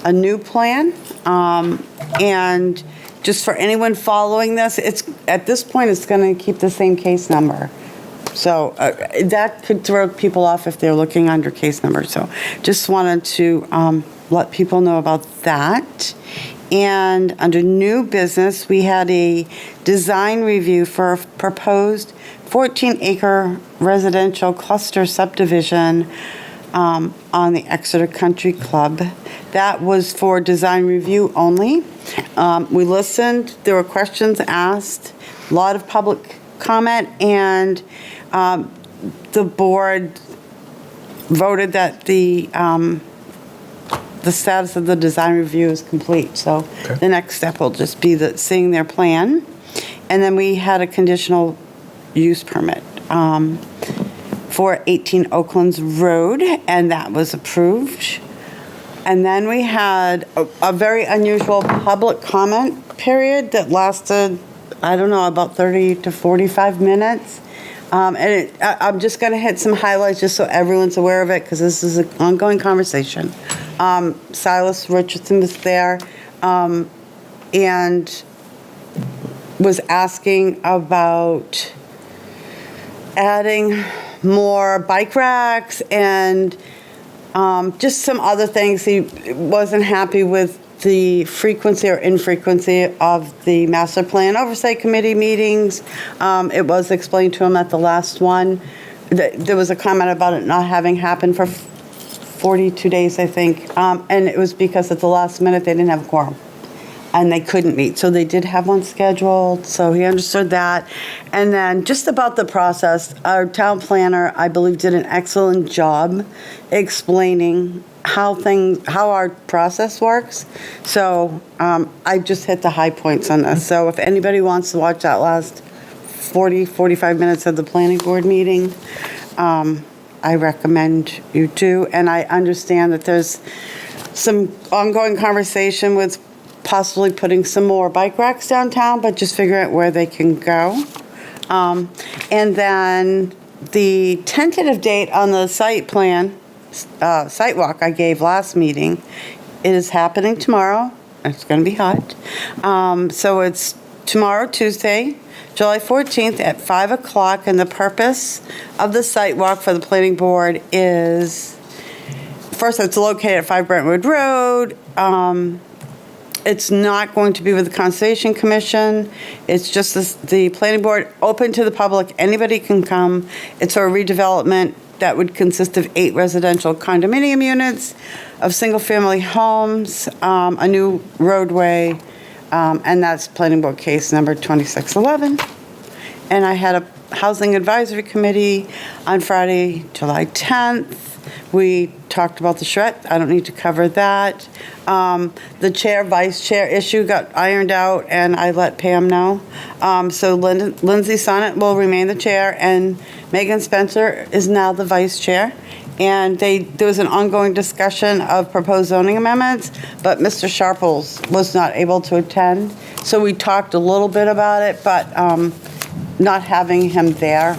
a new plan. And just for anyone following this, at this point, it's going to keep the same case number. So that could throw people off if they're looking under case number. So just wanted to let people know about that. And under new business, we had a design review for a proposed 14-acre residential cluster subdivision on the Exeter Country Club. That was for design review only. We listened. There were questions asked, a lot of public comment, and the board voted that the status of the design review is complete. So the next step will just be seeing their plan. And then we had a conditional use permit for 18 Oaklands Road, and that was approved. And then we had a very unusual public comment period that lasted, I don't know, about 30 to 45 minutes. And I'm just going to hit some highlights just so everyone's aware of it, because this is an ongoing conversation. Silas Richardson was there and was asking about adding more bike racks and just some other things. He wasn't happy with the frequency or infrequency of the master plan oversight committee meetings. It was explained to him at the last one. There was a comment about it not having happened for 42 days, I think. And it was because at the last minute they didn't have a quorum and they couldn't meet. So they did have one scheduled, so he understood that. And then just about the process, our town planner, I believe, did an excellent job explaining how our process works. So I just hit the high points on this. So if anybody wants to watch that last 45 minutes of the planning board meeting, I recommend you do. And I understand that there's some ongoing conversation with possibly putting some more bike racks downtown, but just figure out where they can go. And then the tentative date on the site plan, site walk I gave last meeting, it is happening tomorrow. It's going to be hot. So it's tomorrow, Tuesday, July 14th at 5 o'clock. And the purpose of the site walk for the planning board is, first, it's located at 5 Brentwood Road. It's not going to be with the Conservation Commission. It's just the planning board, open to the public. Anybody can come. It's for a redevelopment that would consist of 8 residential condominium units, of single-family homes, a new roadway, and that's planning board case number 2611. And I had a housing advisory committee on Friday, July 10th. We talked about the charrette. I don't need to cover that. The chair, vice chair issue got ironed out, and I let Pam know. So Lindsay Sonnet will remain the chair, and Megan Spencer is now the vice chair. And there was an ongoing discussion of proposed zoning amendments, but Mr. Sharples was not able to attend. So we talked a little bit about it, but not having him there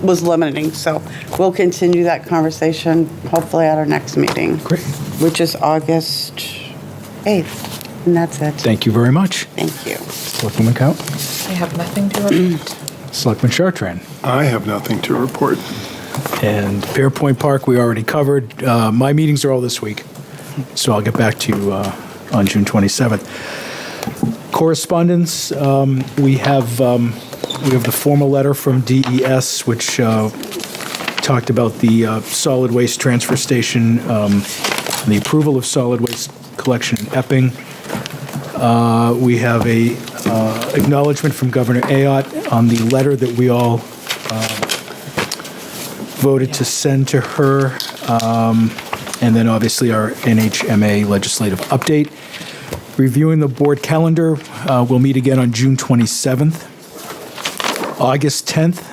was limiting. So we'll continue that conversation hopefully at our next meeting. Great. Which is August 8th. And that's it. Thank you very much. Thank you. Selectwoman Cow? I have nothing to report. Selectman Chartran? I have nothing to report. And Pearpoint Park, we already covered. My meetings are all this week, so I'll get back to you on June 27th. Correspondence, we have the formal letter from DES, which talked about the solid waste transfer station, the approval of solid waste collection in Epping. We have a acknowledgement from Governor Ayotte on the letter that we all voted to send to her, and then obviously our NHMA legislative update. Reviewing the board calendar, we'll meet again on June 27th, August 10th,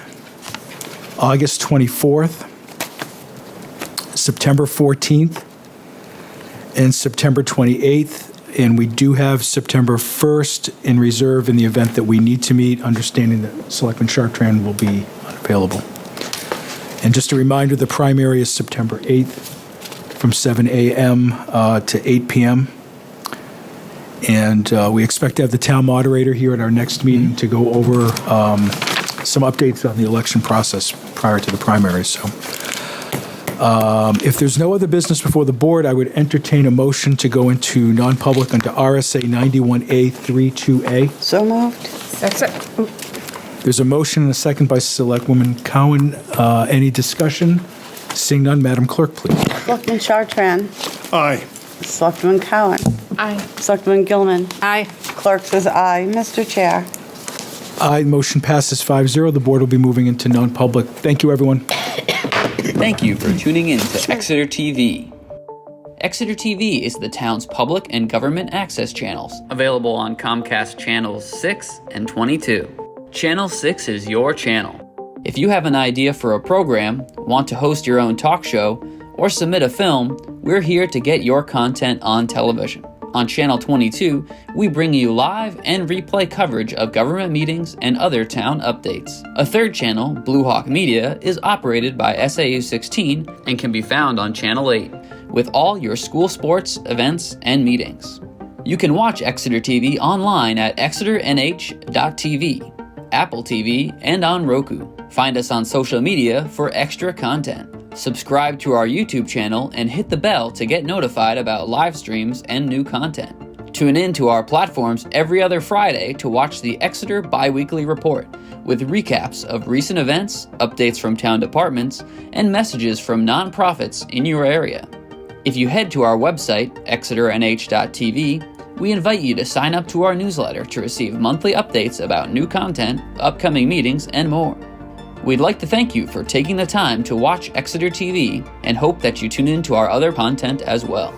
August 24th, September 14th, and September 28th. And we do have September 1st in reserve in the event that we need to meet, understanding that Selectman Chartran will be unavailable. And just a reminder, the primary is September 8th from 7 a.m. To 8 p.m. And we expect to have the town moderator here at our next meeting to go over some updates on the election process prior to the primary. So if there's no other business before the board, I would entertain a motion to go into non-public under RSA 91A 32A. So moved. That's it. There's a motion and a second by Selectwoman Cowan. Any discussion? Seeing none, Madam Clerk, please. Selectman Chartran. Aye. Selectwoman Cowan. Aye. Selectwoman Gilman. Aye. Clerk says aye. Mr. Chair. Aye, motion passes 5-0. The board will be moving into non-public. Thank you, everyone. Thank you for tuning in to Exeter TV. Exeter TV is the town's public and government access channels, available on Comcast Channels 6 and 22. Channel 6 is your channel. If you have an idea for a program, want to host your own talk show, or submit a film, we're here to get your content on television. On Channel 22, we bring you live and replay coverage of government meetings and other town updates. A third channel, Blue Hawk Media, is operated by SAU 16 and can be found on Channel 8, with all your school sports, events, and meetings. You can watch Exeter TV online at exeternh.tv, Apple TV, and on Roku. Find us on social media for extra content. Subscribe to our YouTube channel and hit the bell to get notified about live streams and new content. Tune in to our platforms every other Friday to watch the Exeter Bi-Weekly Report, with recaps of recent events, updates from town departments, and messages from nonprofits in your area. If you head to our website, exeternh.tv, we invite you to sign up to our newsletter to receive monthly updates about new content, upcoming meetings, and more. We'd like to thank you for taking the time to watch Exeter TV and hope that you tune in to our other content as well.